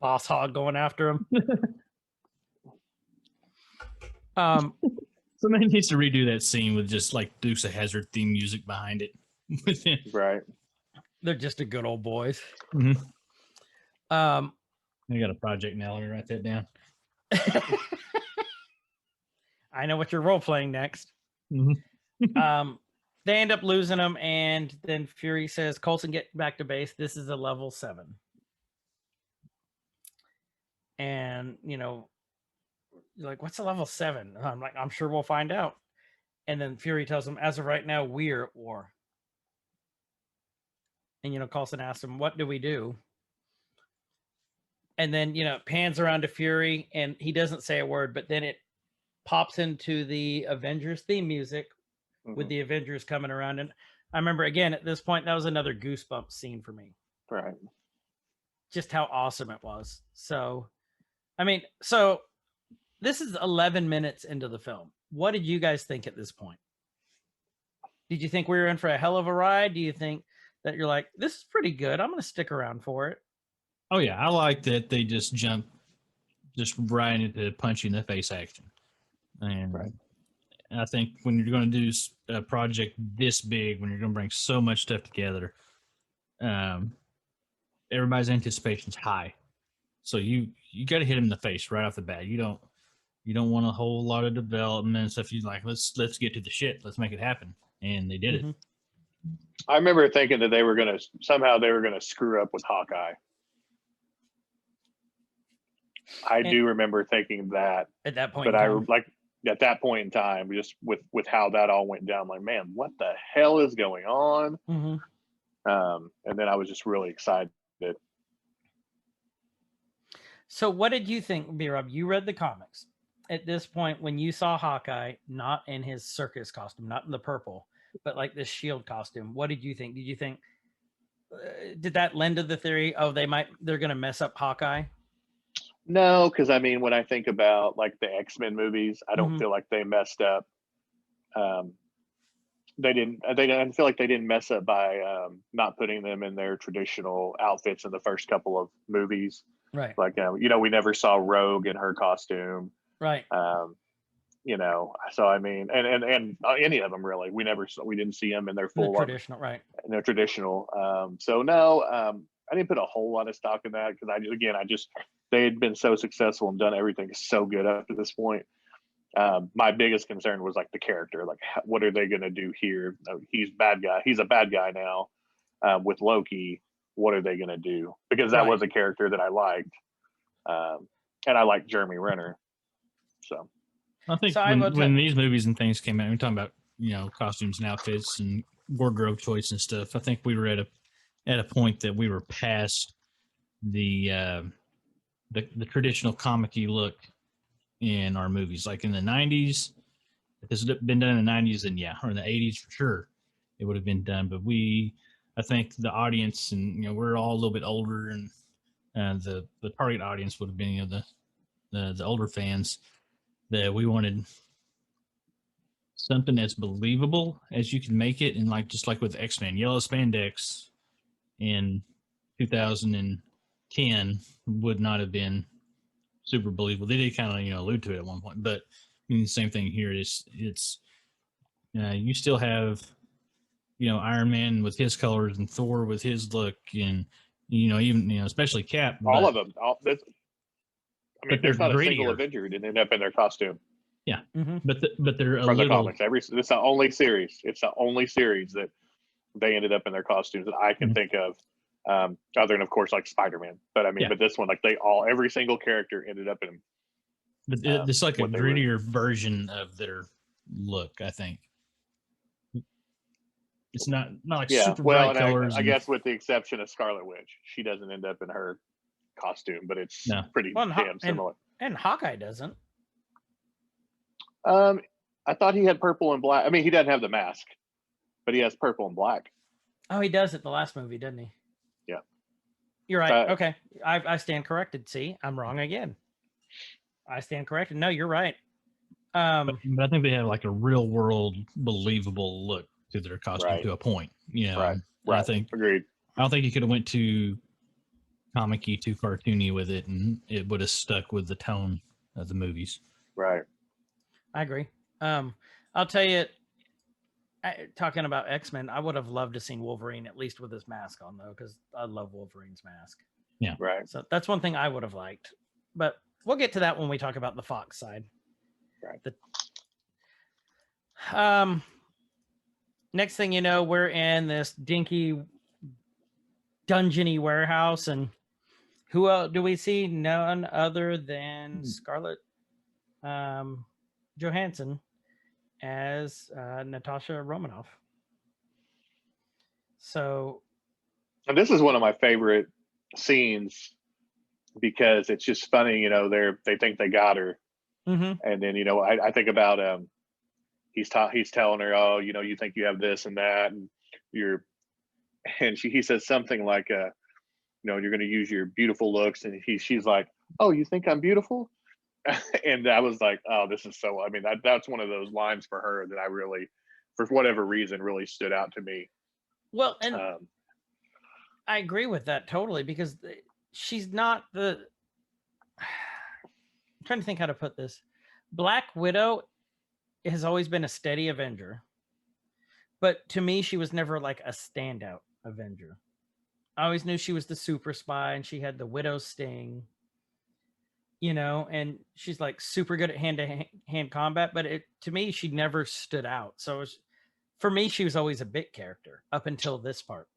Speaker 2: Boss Hog going after him.
Speaker 3: Somebody needs to redo that scene with just like Dukes of Hazzard theme music behind it.
Speaker 4: Right.
Speaker 2: They're just a good old boys.
Speaker 3: I got a project now. Let me write that down.
Speaker 2: I know what you're role playing next. They end up losing him, and then Fury says, "Coulson, get back to base. This is a level 7." And you're like, "What's a level 7?" I'm like, "I'm sure we'll find out." And then Fury tells him, "As of right now, we're at war." And Coulson asks him, "What do we do?" And then pans around to Fury, and he doesn't say a word, but then it pops into the Avengers theme music with the Avengers coming around. And I remember, again, at this point, that was another goosebump scene for me.
Speaker 4: Right.
Speaker 2: just how awesome it was. So, I mean, so this is 11 minutes into the film. What did you guys think at this point? Did you think we were in for a hell of a ride? Do you think that you're like, this is pretty good, I'm going to stick around for it?
Speaker 3: Oh yeah, I like that they just jump just right into punch you in the face action. And
Speaker 4: Right.
Speaker 3: I think when you're going to do a project this big, when you're going to bring so much stuff together, everybody's anticipation's high. So you got to hit him in the face right off the bat. You don't want a whole lot of development and stuff. You like, let's get to the shit. Let's make it happen. And they did it.
Speaker 4: I remember thinking that they were going to screw up with Hawkeye. I do remember thinking that
Speaker 2: At that point,
Speaker 4: but I like at that point in time, just with how that all went down, like, man, what the hell is going on? And then I was just really excited.
Speaker 2: So what did you think, BRob? You read the comics. At this point, when you saw Hawkeye, not in his circus costume, not in the purple, but like this shield costume, what did you think? Did you think, did that lend to the theory, oh, they're going to mess up Hawkeye?
Speaker 4: No, because I mean, when I think about like the X-Men movies, I don't feel like they messed up. They didn't feel like they didn't mess up by not putting them in their traditional outfits in the first couple of movies.
Speaker 2: Right.
Speaker 4: Like, we never saw Rogue in her costume.
Speaker 2: Right.
Speaker 4: So I mean, and any of them really, we didn't see them in their full
Speaker 2: traditional, right?
Speaker 4: In their traditional. So no, I didn't put a whole lot of stock in that because they had been so successful and done everything so good up to this point. My biggest concern was like the character, like what are they going to do here? He's bad guy. He's a bad guy now. With Loki, what are they going to do? Because that was a character that I liked, and I liked Jeremy Renner. So
Speaker 3: I think when these movies and things came out, we're talking about costumes and outfits and wardrobe choice and stuff. I think we were at a point that we were past the traditional comic-y look in our movies. Like in the 90s, if this had been done in the 90s, then or in the 80s for sure, it would have been done. But I think the audience, and we're all a little bit older, and the target audience would have been the older fans, that we wanted something as believable as you can make it. And just like with X-Men, yellow spandex in 2010 would not have been super believable. They did kind of allude to it at one point, but I mean the same thing here. It's you still have Iron Man with his colors and Thor with his look, and even especially Cap.
Speaker 4: All of them. There's not a single
Speaker 3: grittier.
Speaker 4: Avenger who didn't end up in their costume.
Speaker 3: Yeah, but they're
Speaker 4: from the
Speaker 3: little.
Speaker 4: Comics. It's the only series. It's the only series that they ended up in their costumes that I can think of. Other than of course like Spider-Man, but I mean, but this one, like every single character ended up in.
Speaker 3: But it's like a grittier version of their look, I think. It's not like super bright colors.
Speaker 4: I guess with the exception of Scarlet Witch, she doesn't end up in her costume, but it's pretty damn similar.
Speaker 2: And Hawkeye doesn't.
Speaker 4: I thought he had purple and black. I mean, he doesn't have the mask, but he has purple and black.
Speaker 2: Oh, he does at the last movie, didn't he?
Speaker 4: Yeah.
Speaker 2: You're right. Okay. I stand corrected. See, I'm wrong again. I stand corrected. No, you're right.
Speaker 3: But I think they have like a real world believable look to their costume to a point.
Speaker 4: Right.
Speaker 3: I think
Speaker 4: agreed.
Speaker 3: I don't think you could have went too comic-y, too cartoony with it, and it would have stuck with the tone of the movies.
Speaker 4: Right.
Speaker 2: I agree. I'll tell you, talking about X-Men, I would have loved to seen Wolverine at least with his mask on though, because I love Wolverine's mask.
Speaker 3: Yeah.
Speaker 4: Right.
Speaker 2: So that's one thing I would have liked, but we'll get to that when we talk about the Fox side.
Speaker 4: Right.
Speaker 2: Next thing you know, we're in this dinky dungeony warehouse, and who else do we see? None other than Scarlett Johansson as Natasha Romanoff. So,
Speaker 4: and this is one of my favorite scenes because it's just funny. They think they got her, and then I think about he's telling her, oh, you think you have this and that, and he says something like, you're going to use your beautiful looks. And she's like, oh, you think I'm beautiful? And I was like, oh, this is so, I mean, that's one of those lines for her that I really, for whatever reason, really stood out to me.
Speaker 2: Well, and I agree with that totally, because she's not the, I'm trying to think how to put this. Black Widow has always been a steady Avenger, but to me, she was never like a standout Avenger. I always knew she was the super spy, and she had the Widow's sting, and she's like super good at hand-to-hand combat, but to me, she never stood out. So for me, she was always a bit character up until this part.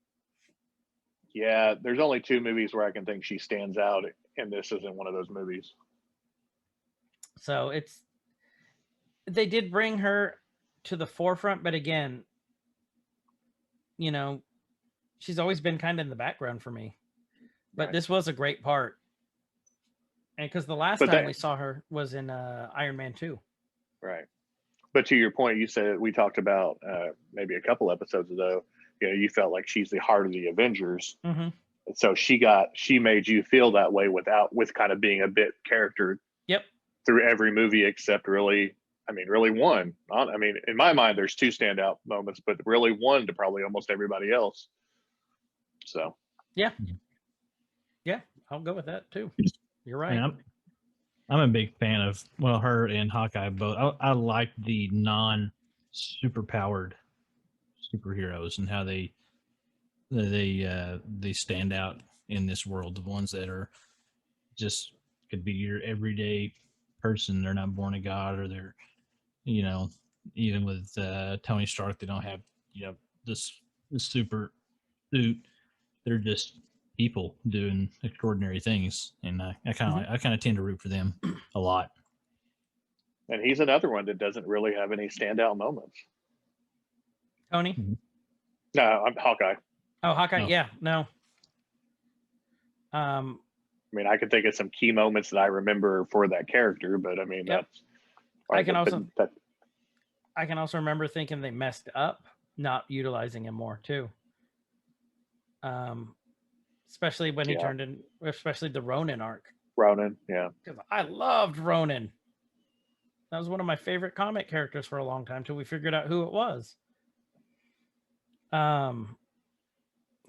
Speaker 4: Yeah, there's only 2 movies where I can think she stands out, and this isn't one of those movies.
Speaker 2: So they did bring her to the forefront, but again, she's always been kind of in the background for me. But
Speaker 4: Right.
Speaker 2: this was a great part. And because the last time we saw her was in Iron Man 2.
Speaker 4: Right. But to your point, you said, we talked about maybe a couple episodes ago, you felt like she's the heart of the Avengers.
Speaker 2: Mm-hmm.
Speaker 4: So she made you feel that way with kind of being a bit character.
Speaker 2: Yep.
Speaker 4: Through every movie except really one. I mean, in my mind, there's 2 standout moments, but really one to probably almost everybody else. So.
Speaker 2: Yeah, I'll go with that too. You're right.
Speaker 3: Man, I'm a big fan of her and Hawkeye both. I like the non-superpowered superheroes and how they stand out in this world. The ones that are just could be your everyday person. They're not born of God, or they're even with Tony Stark, they don't have this super suit. They're just people doing extraordinary things, and I kind of tend to root for them a lot.
Speaker 4: And he's another one that doesn't really have any standout moments.
Speaker 2: Tony?
Speaker 3: Mm-hmm.
Speaker 4: No, I'm Hawkeye.
Speaker 2: Oh, Hawkeye.
Speaker 3: No.
Speaker 2: Yeah, no.
Speaker 4: I mean, I can think of some key moments that I remember for that character, but I mean,
Speaker 2: Yep.
Speaker 4: that's.
Speaker 2: I can also remember thinking they messed up not utilizing him more too. Especially when he turned in, especially the Ronin arc.
Speaker 4: Ronin, yeah.
Speaker 2: Because I loved Ronin. That was one of my favorite comic characters for a long time till we figured out who it was. So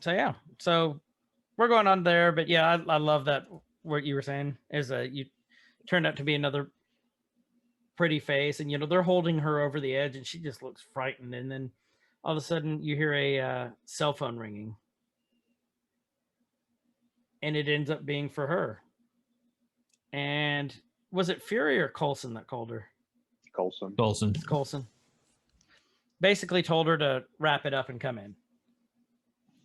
Speaker 2: yeah, so we're going on there, but yeah, I love that. What you were saying is you turned out to be another pretty face, and they're holding her over the edge, and she just looks frightened, and then all of a sudden you hear a cell phone ringing, and it ends up being for her. And was it Fury or Coulson that called her? Coulson. Basically told her to wrap it up and come in.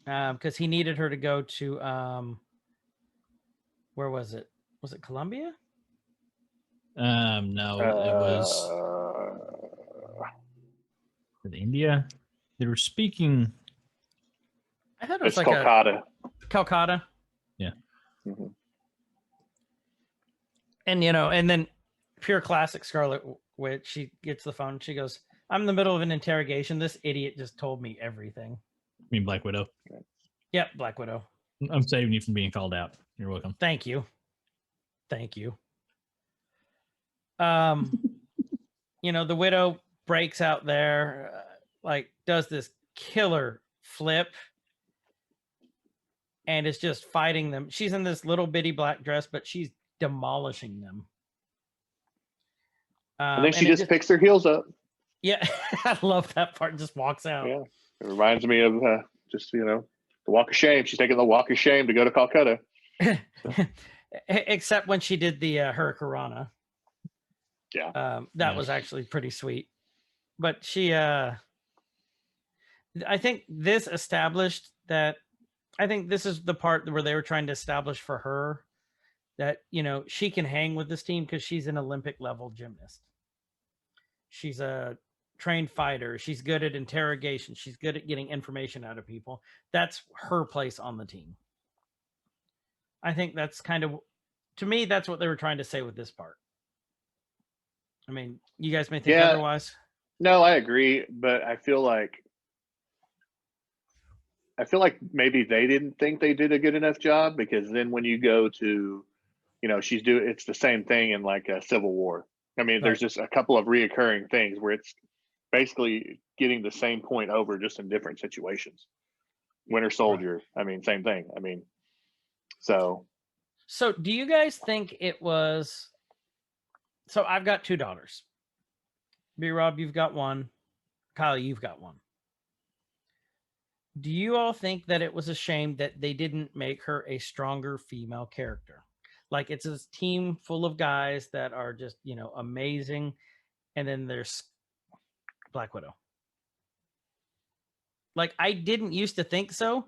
Speaker 2: Because he needed her to go to where was it? Was it Colombia?
Speaker 3: No, it was India. They were speaking.
Speaker 2: I thought it was
Speaker 4: it's
Speaker 2: like
Speaker 4: Kolkata.
Speaker 2: Calcutta.
Speaker 3: Yeah.
Speaker 4: Mm-hmm.
Speaker 2: And and then pure classic Scarlet Witch, she gets the phone. She goes, "I'm in the middle of an interrogation. This idiot just told me everything."
Speaker 3: I mean, Black Widow.
Speaker 2: Yep, Black Widow.
Speaker 3: I'm saving you from being called out. You're welcome.
Speaker 2: Thank you. The Widow breaks out there, does this killer flip, and is just fighting them. She's in this little bitty black dress, but she's demolishing them.
Speaker 4: And then she just picks her heels up.
Speaker 2: Yeah, I love that part. Just walks out.
Speaker 4: Yeah, it reminds me of the walk of shame. She's taking the walk of shame to go to Calcutta.
Speaker 2: Except when she did the Hurricanrana.
Speaker 4: Yeah.
Speaker 2: That was actually pretty sweet. But she, I think this established that, I think this is the part where they were trying to establish for her that, she can hang with this team because she's an Olympic level gymnast. She's a trained fighter. She's good at interrogation. She's good at getting information out of people. That's her place on the team. I think that's to me, that's what they were trying to say with this part. I mean, you guys may think otherwise.
Speaker 4: No, I agree, but I feel like I feel like maybe they didn't think they did a good enough job, because then when you go to, it's the same thing in like a Civil War. I mean, there's
Speaker 2: Right.
Speaker 4: just a couple of reoccurring things where it's basically getting the same point over, just in different situations. Winter Soldier, I mean, same thing. I mean, so
Speaker 2: So, do you guys think it was? So, I've got 2 daughters. BRob, you've got 1. Kyle, you've got 1. Do you all think that it was a shame that they didn't make her a stronger female character? Like, it's a team full of guys that are just, amazing, and then there's Black Widow. Like, I didn't used to think so.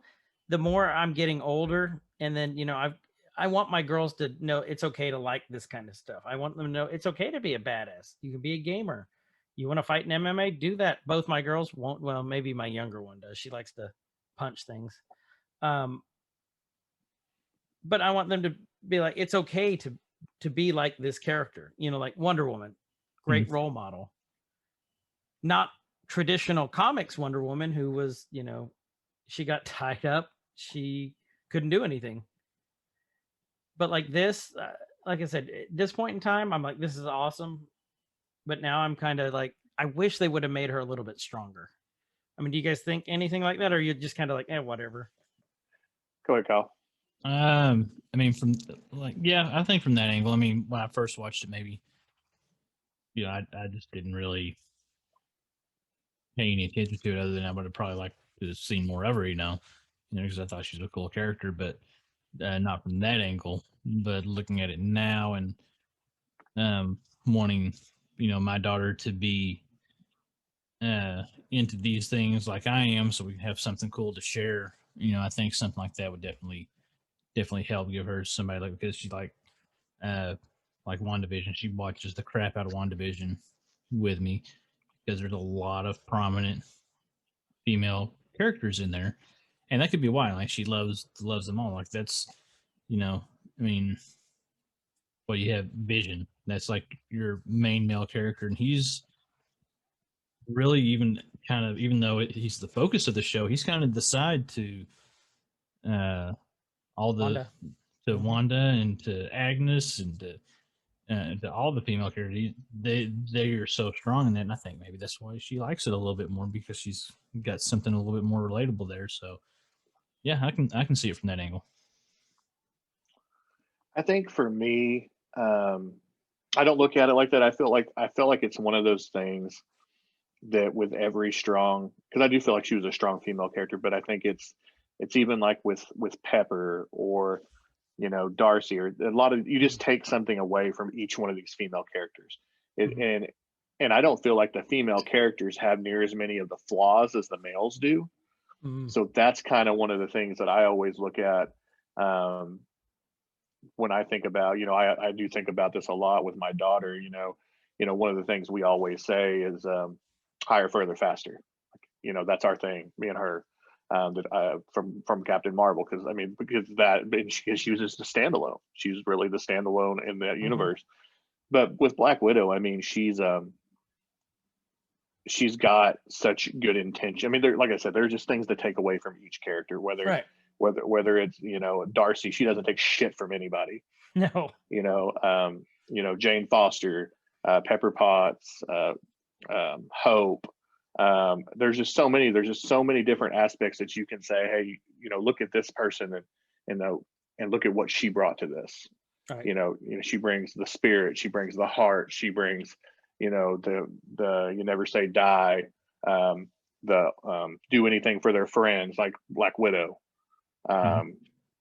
Speaker 2: The more I'm getting older, and then I want my girls to know it's okay to like this kind of stuff. I want them to know it's okay to be a badass. You can be a gamer. You want to fight in MMA? Do that. Both my girls won't. Well, maybe my younger one does. She likes to punch things. But I want them to be like, it's okay to be like this character. Like Wonder Woman, great role model. Not traditional comics Wonder Woman, who was, she got tied up. She couldn't do anything. But like this, like I said, at this point in time, I'm like, this is awesome. But now I'm kind of like, I wish they would have made her a little bit stronger. I mean, do you guys think anything like that, or you're just kind of like, whatever?
Speaker 4: go ahead, Kyle.
Speaker 3: I mean, I think from that angle. I mean, when I first watched it, maybe, I just didn't really pay any attention to it, other than I would have probably liked to have seen more of her, because I thought she was a cool character, but not from that angle. But looking at it now and wanting, my daughter to be into these things like I am, so we can have something cool to share. I think something like that would definitely help give her somebody, like, because she like WandaVision. She watches the crap out of WandaVision with me, because there's a lot of prominent female characters in there, and that could be why, like, she loves them all. Like, that's, I mean, well, you have Vision, that's like your main male character, and he's really, even kind of, even though he's the focus of the show, he's kind of the side to all the
Speaker 2: Wanda.
Speaker 3: to Wanda and to Agnes and to all the female characters. They are so strong in that, and I think maybe that's why she likes it a little bit more, because she's got something a little bit more relatable there. So yeah, I can see it from that angle.
Speaker 4: I think for me, I don't look at it like that. I feel like it's one of those things that with every strong, because I do feel like she was a strong female character, but I think it's even like with Pepper, or Darcy, or a lot of, you just take something away from each one of these female characters. And I don't feel like the female characters have near as many of the flaws as the males do. So that's kind of one of the things that I always look at when I think about, I do think about this a lot with my daughter. One of the things we always say is higher, further, faster. That's our thing, me and her. From Captain Marvel, because she was just a standalone. She's really the standalone in that universe. But with Black Widow, I mean, she's got such good intention. I mean, like I said, there's just things to take away from each character. Whether it's Darcy, she doesn't take shit from anybody.
Speaker 2: No.
Speaker 4: Jane Foster, Pepper Potts, Hope. There's just so many different aspects that you can say, hey, look at this person and look at what she brought to this.
Speaker 2: Right.
Speaker 4: She brings the spirit, she brings the heart, she brings, the you never say die, do anything for their friends, like Black Widow.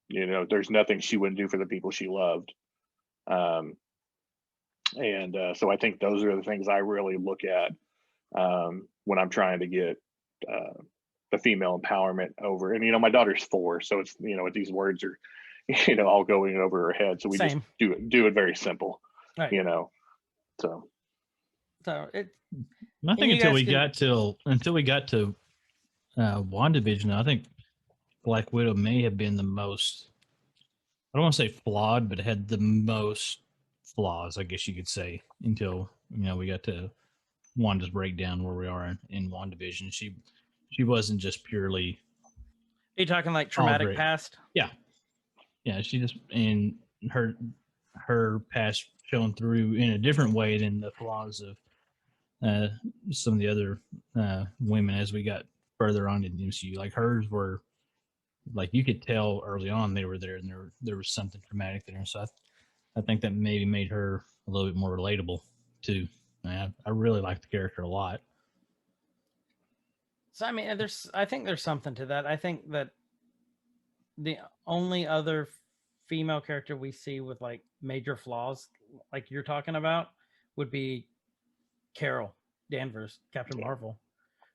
Speaker 4: There's nothing she wouldn't do for the people she loved. So I think those are the things I really look at when I'm trying to get the female empowerment over. And my daughter's 4, so it's these words are all going over her head, so we
Speaker 2: Same.
Speaker 4: just do it very simple.
Speaker 2: Right.
Speaker 4: So
Speaker 3: I
Speaker 2: it
Speaker 3: think
Speaker 2: you
Speaker 3: until
Speaker 2: guys
Speaker 3: we
Speaker 2: can-
Speaker 3: got to WandaVision, I think Black Widow may have been the most, I don't want to say flawed, but it had the most flaws, I guess you could say, until we got to Wanda's breakdown, where we are in WandaVision. She wasn't just purely
Speaker 2: you talking like traumatic
Speaker 3: great.
Speaker 2: past?
Speaker 3: Yeah, she just in her past showing through in a different way than the flaws of some of the other women as we got further on in the MCU. Like hers were, like you could tell early on they were there, and there was something traumatic there. So I think that maybe made her a little bit more relatable too. I really like the character a lot.
Speaker 2: So I mean, I think there's something to that. I think that the only other female character we see with like major flaws, like you're talking about, would be Carol Danvers, Captain Marvel,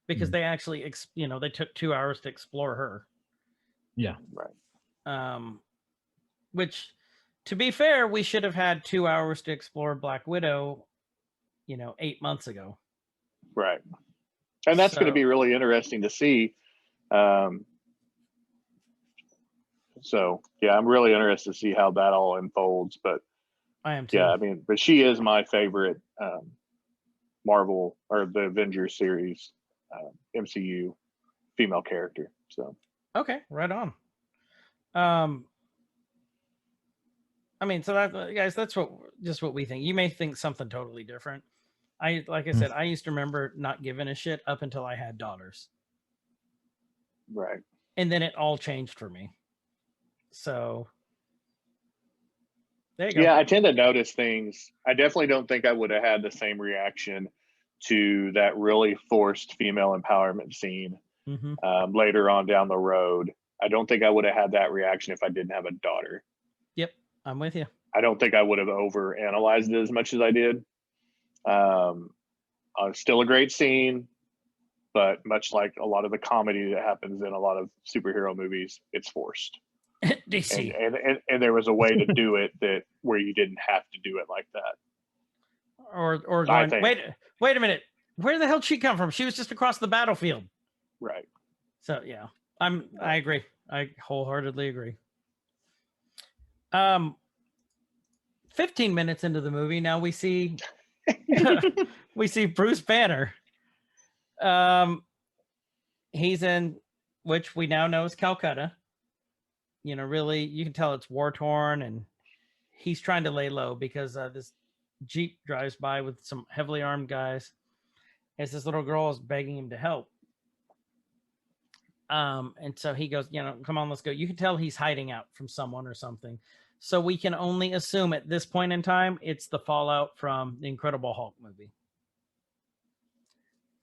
Speaker 2: because they actually, they took 2 hours to explore her.
Speaker 3: Yeah,
Speaker 4: Right.
Speaker 2: Which, to be fair, we should have had 2 hours to explore Black Widow, 8 months ago.
Speaker 4: Right. And that's going to
Speaker 2: So-
Speaker 4: be really interesting to see. So yeah, I'm really interested to see how that all unfolds. But
Speaker 2: I am too.
Speaker 4: yeah, I mean, but she is my favorite Marvel or the Avengers series MCU female character. So
Speaker 2: Okay, right on. I mean, so that, guys, that's what we think. You may think something totally different. Like I said, I used to remember not giving a shit up until I had daughters,
Speaker 4: right.
Speaker 2: and then it all changed for me. So there you go.
Speaker 4: Yeah, I tend to notice things. I definitely don't think I would have had the same reaction to that really forced female empowerment scene later on down the road. I don't think I would have had that reaction if I didn't have a daughter.
Speaker 2: Yep, I'm with you.
Speaker 4: I don't think I would have over analyzed it as much as I did. Still a great scene, but much like a lot of the comedy that happens in a lot of superhero movies, it's forced.
Speaker 2: DC.
Speaker 4: And there was a way to do it that where you didn't have to do it like that.
Speaker 2: Or going, wait a minute, where the hell did she come from? She was just across the battlefield.
Speaker 4: Right.
Speaker 2: So yeah, I agree. I wholeheartedly agree. 15 minutes into the movie, now we see we see Bruce Banner. He's in, which we now know is Calcutta. Really, you can tell it's war torn, and he's trying to lay low because this Jeep drives by with some heavily armed guys as this little girl is begging him to help. And so he goes, come on, let's go. You can tell he's hiding out from someone or something. So we can only assume at this point in time, it's the fallout from the Incredible Hulk movie.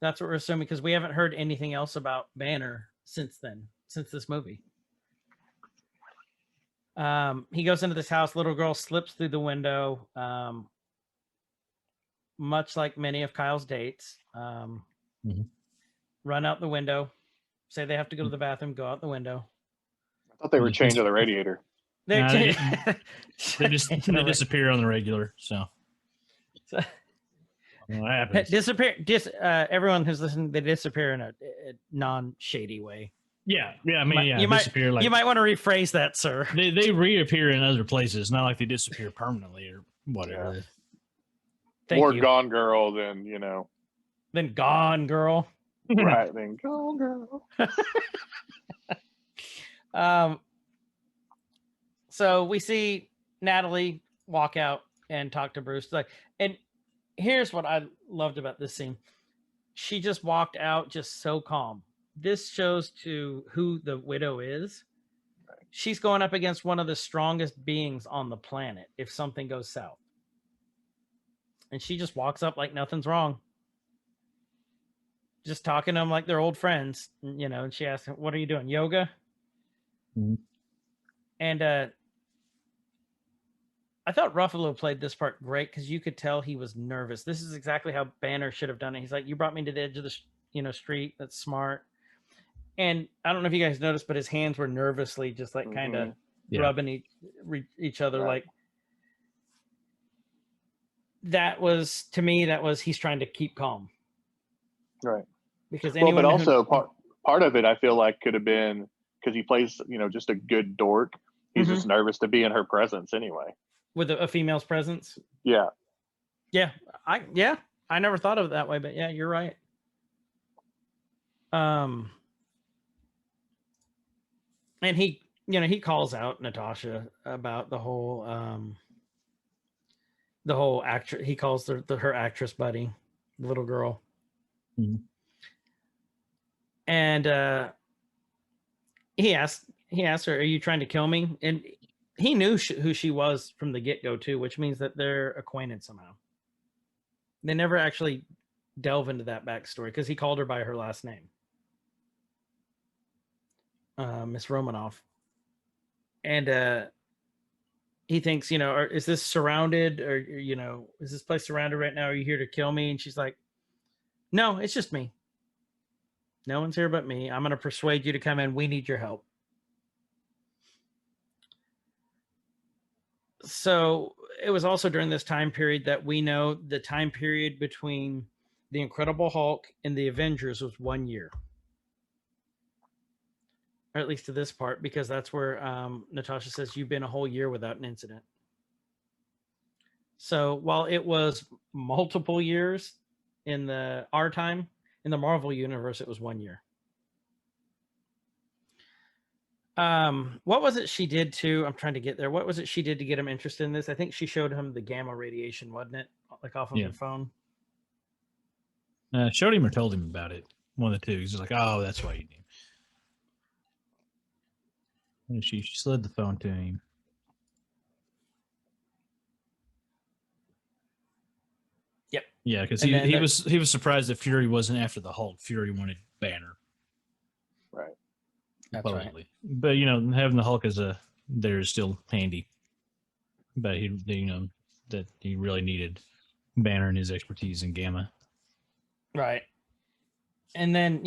Speaker 2: That's what we're assuming, because we haven't heard anything else about Banner since this movie. He goes into this house, little girl slips through the window, much like many of Kyle's dates. Run out the window, say they have to go to the bathroom, go out the window.
Speaker 4: I thought they were chained to the radiator.
Speaker 3: They disappear on the regular. So what happens?
Speaker 2: Everyone who's listening, they disappear in a non-shady way.
Speaker 3: Yeah. I mean,
Speaker 2: you
Speaker 3: disappear.
Speaker 2: You might want to rephrase that, sir.
Speaker 3: They reappear in other places, not like they disappear permanently or whatever.
Speaker 4: Yeah. More Gone Girl than
Speaker 2: Than Gone Girl.
Speaker 4: Right, then Gone Girl.
Speaker 2: So we see Natalie walk out and talk to Bruce. And here's what I loved about this scene. She just walked out just so calm. This shows to who the widow is. She's going up against one of the strongest beings on the planet if something goes south. And she just walks up like nothing's wrong. Just talking to them like they're old friends, and she asks him, "What are you doing? Yoga?" And I thought Ruffalo played this part great because you could tell he was nervous. This is exactly how Banner should have done it. He's like, "You brought me to the edge of the street. That's smart." And I don't know if you guys noticed, but his hands were nervously just like kind of rubbing each other.
Speaker 4: Right.
Speaker 2: Like that was, to me, he's trying to keep calm.
Speaker 4: Right.
Speaker 2: Because
Speaker 4: but also part of it, I feel like could have been because he plays, just a good dork. He's just nervous to be in her presence anyway.
Speaker 2: With a female's presence.
Speaker 4: Yeah.
Speaker 2: Yeah. I never thought of it that way, but yeah, you're right. And he, he calls out Natasha about the whole actress. He calls her actress buddy, the little girl.
Speaker 3: Mhm.
Speaker 2: And he asked her, "Are you trying to kill me?" And he knew who she was from the get-go too, which means that they're acquainted somehow. They never actually delve into that backstory because he called her by her last name, Miss Romanoff. And he thinks, is this surrounded, or is this place surrounded right now? Are you here to kill me? And she's like, "No, it's just me. No one's here but me. I'm going to persuade you to come in. We need your help." So it was also during this time period that we know the time period between the Incredible Hulk and the Avengers was 1 year. Or at least to this part, because that's where Natasha says, "You've been a whole year without an incident." So while it was multiple years in our time, in the Marvel universe, it was 1 year. What was it she did to? I'm trying to get there. What was it she did to get him interested in this? I think she showed him the gamma radiation, wasn't it? Like off of her phone.
Speaker 3: Showed him or told him about it. One of the two. He's just like, "Oh, that's why you knew." And she slid the phone to him.
Speaker 2: Yep.
Speaker 3: Yeah, because he was surprised that Fury wasn't after the Hulk. Fury wanted Banner.
Speaker 4: Right.
Speaker 2: That's
Speaker 3: supposedly.
Speaker 2: right.
Speaker 3: But having the Hulk as there is still handy. But that he really needed Banner and his expertise in gamma.
Speaker 2: Right. And then,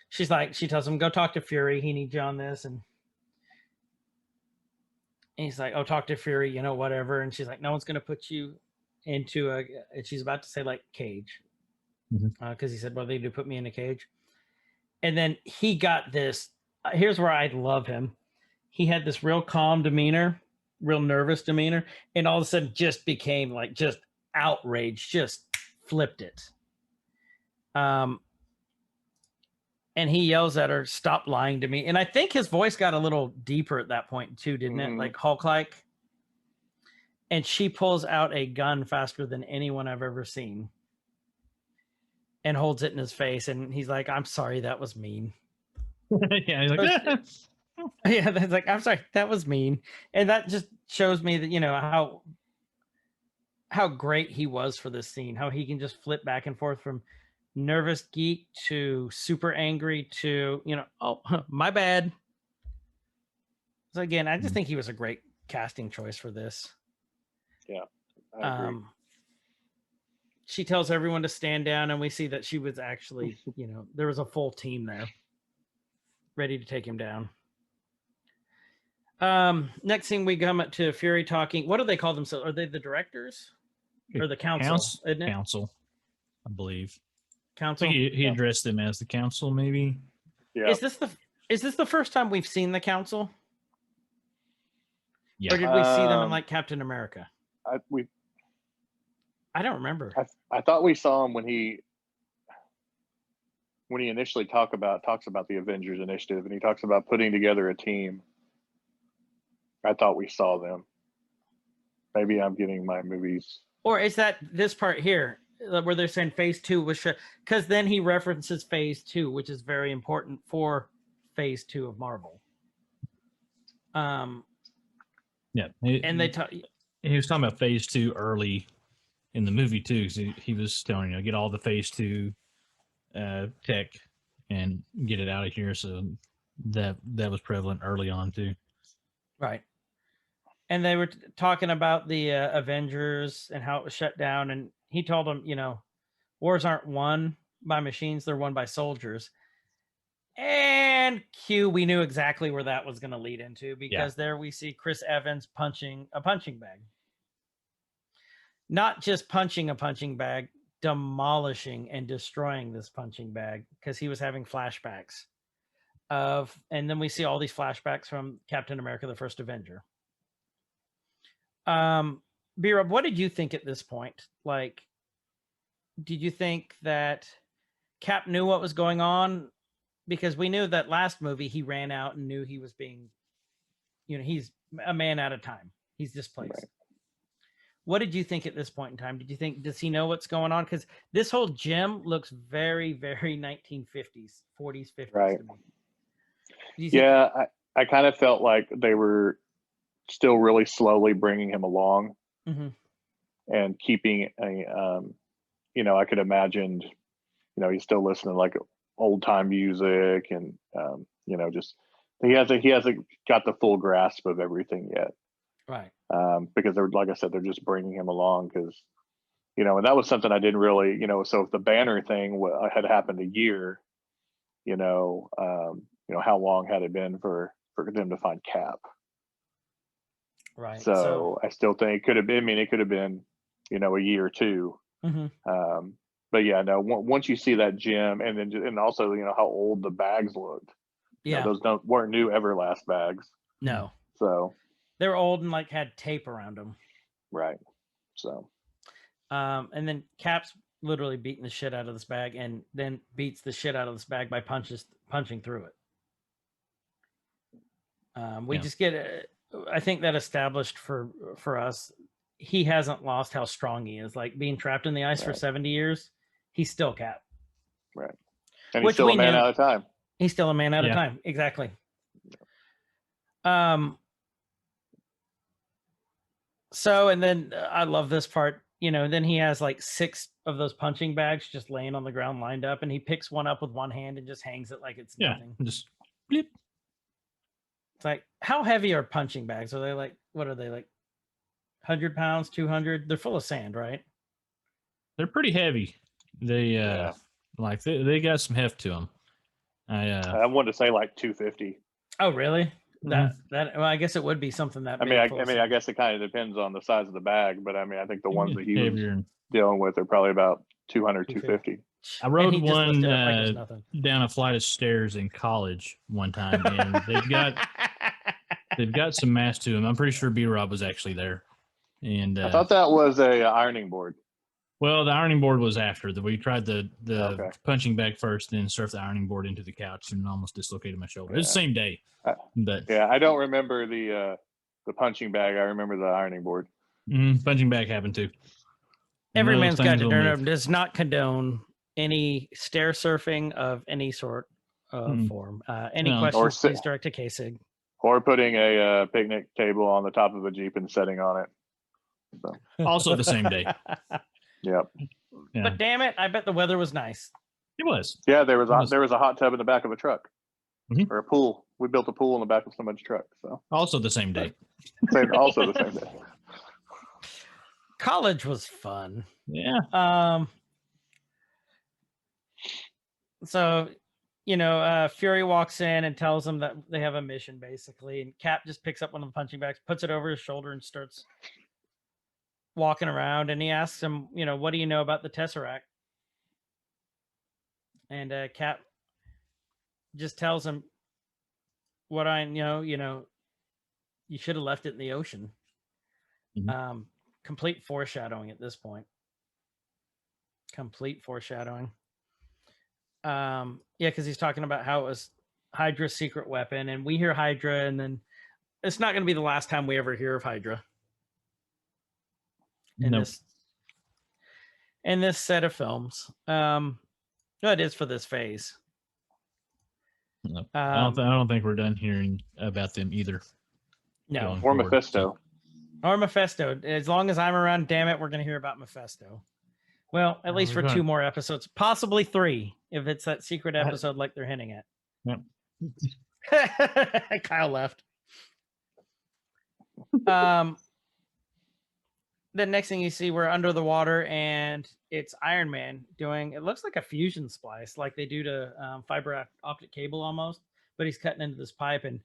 Speaker 2: she tells him, "Go talk to Fury. He needs you on this." And he's like, "Oh, talk to Fury, whatever." And she's like, "No one's going to put you into and she's about to say like cage. Because he said, "Well, they do put me in a cage." And then he got this. Here's where I love him. He had this real calm demeanor, real nervous demeanor, and all of a sudden just became like just outraged, just flipped it. And he yells at her, "Stop lying to me." And I think his voice got a little deeper at that point too, didn't it? Like Hulk-like. And she pulls out a gun faster than anyone I've ever seen and holds it in his face. And he's like, "I'm sorry, that was mean."
Speaker 3: Yeah, he's like,
Speaker 2: yeah, that's like, "I'm sorry, that was mean." And that just shows me that, how great he was for this scene, how he can just flip back and forth from nervous geek to super angry to, "Oh, my bad." So again, I just think he was a great casting choice for this.
Speaker 4: Yeah, I agree.
Speaker 2: She tells everyone to stand down, and we see that she was actually, there was a full team there ready to take him down. Next thing we come up to Fury talking. What do they call themselves? Are they the directors or the council? Isn't it?
Speaker 3: Council, I believe.
Speaker 2: Council.
Speaker 3: I think he addressed them as the council, maybe.
Speaker 4: Yeah.
Speaker 2: Is this the first time we've seen the council?
Speaker 3: Yeah.
Speaker 2: Or did we see them in like Captain America? I don't remember.
Speaker 4: I thought we saw him when he initially talks about the Avengers initiative, and he talks about putting together a team. I thought we saw them. Maybe I'm getting my movies.
Speaker 2: Or is that this part here where they're saying phase 2 was, because then he references phase 2, which is very important for phase 2 of Marvel.
Speaker 3: Yeah.
Speaker 2: And
Speaker 3: he was talking about phase 2 early in the movie too, because he was telling get all the phase 2 tech and get it out of here. So that was prevalent early on too.
Speaker 2: Right. And they were talking about the Avengers and how it was shut down. And he told them, wars aren't won by machines, they're won by soldiers. And we knew exactly where that was going to lead into, because there we see Chris Evans punching a punching bag. Not just punching a punching bag, demolishing and destroying this punching bag, because he was having flashbacks and then we see all these flashbacks from Captain America, the First Avenger. BRob, what did you think at this point? Like, did you think that Cap knew what was going on, because we knew that last movie he ran out and knew he was being, he's a man at a time. He's displaced.
Speaker 4: Right.
Speaker 2: What did you think at this point in time? Did you think, does he know what's going on? Because this whole gym looks very, very 1950s, 40s, 50s
Speaker 4: Right.
Speaker 2: to me. Do you think
Speaker 4: Yeah, I kind of felt like they were still really slowly bringing him along
Speaker 2: Mhm.
Speaker 4: and keeping a, I could imagine, he's still listening to like old time music and, just he hasn't got the full grasp of everything yet.
Speaker 2: Right.
Speaker 4: Because they're, like I said, they're just bringing him along because, and that was something I didn't really, so if the Banner thing had happened a year, how long had it been for them to find Cap?
Speaker 2: Right.
Speaker 4: So I still think it could have been. I mean, it could have been, a year or two.
Speaker 2: Mhm.
Speaker 4: But yeah, no. Once you see that gym, and also, how old the bags looked.
Speaker 2: Yeah.
Speaker 4: Those weren't new Everlast bags.
Speaker 2: No.
Speaker 4: So
Speaker 2: They were old and like had tape around them.
Speaker 4: right. So.
Speaker 2: And then Cap's literally beating the shit out of this bag, and then beats the shit out of this bag by punching through it. We just get, I think that established for us. He hasn't lost how strong he is. Like being trapped in the ice for 70 years, he's still Cap.
Speaker 4: Right. And
Speaker 2: Which
Speaker 4: he's still
Speaker 2: we
Speaker 4: a man
Speaker 2: knew.
Speaker 4: at a time.
Speaker 2: He's still a man at a time. Exactly. So, and then I love this part, then he has like 6 of those punching bags just laying on the ground lined up, and he picks one up with one hand and just hangs it like it's nothing.
Speaker 3: Just bleep.
Speaker 2: It's like, how heavy are punching bags? Are they like, what are they like? 100 pounds, 200? They're full of sand, right?
Speaker 3: They're pretty heavy. They they got some heft to them.
Speaker 4: I wanted to say like 250.
Speaker 2: Oh, really? That well, I guess it would be something that.
Speaker 4: I guess it kind of depends on the size of the bag, but I mean, I think the ones that he was dealing with are probably about 200, 250.
Speaker 3: I rode one down a flight of stairs in college one time, and they've got some mass to them. I'm pretty sure BRob was actually there, and
Speaker 4: I thought that was a ironing board.
Speaker 3: Well, the ironing board was after that. We tried the punching bag first, then surfed the ironing board into the couch and almost dislocated my shoulder. It's the same day. But
Speaker 4: I don't remember the punching bag. I remember the ironing board.
Speaker 3: Punching bag happened too.
Speaker 2: Every man's got to learn. Does not condone any stair surfing of any sort of form. Any questions, please direct to K-Sig.
Speaker 4: Or putting a picnic table on the top of a Jeep and sitting on it. So.
Speaker 3: Also the same day.
Speaker 4: Yep.
Speaker 3: Yeah.
Speaker 2: But damn it, I bet the weather was nice.
Speaker 3: It was.
Speaker 4: Yeah, there was a hot tub in the back of a truck. Or a pool. We built a pool in the back of somebody's truck. So
Speaker 3: also the same day.
Speaker 4: Also the same day.
Speaker 2: College was fun.
Speaker 3: Yeah.
Speaker 2: So, Fury walks in and tells them that they have a mission, basically, and Cap just picks up one of the punching bags, puts it over his shoulder, and starts walking around. And he asks him, what do you know about the Tesseract? And Cap just tells him, what I know, you should have left it in the ocean. Complete foreshadowing at this point. Complete foreshadowing. Because he's talking about how it was Hydra's secret weapon, and we hear Hydra, and then it's not going to be the last time we ever hear of Hydra in this set of films. No, it is for this phase.
Speaker 3: No, I don't think we're done hearing about them either.
Speaker 2: No,
Speaker 4: or Mephisto.
Speaker 2: Or Mephisto. As long as I'm around, damn it, we're going to hear about Mephisto. Well, at least for 2 more episodes, possibly 3, if it's that secret episode like they're hinting at.
Speaker 3: Yep.
Speaker 2: Kyle left. The next thing you see, we're under the water, and it's Iron Man doing, it looks like a fusion splice, like they do to fiber optic cable almost, but he's cutting into this pipe, and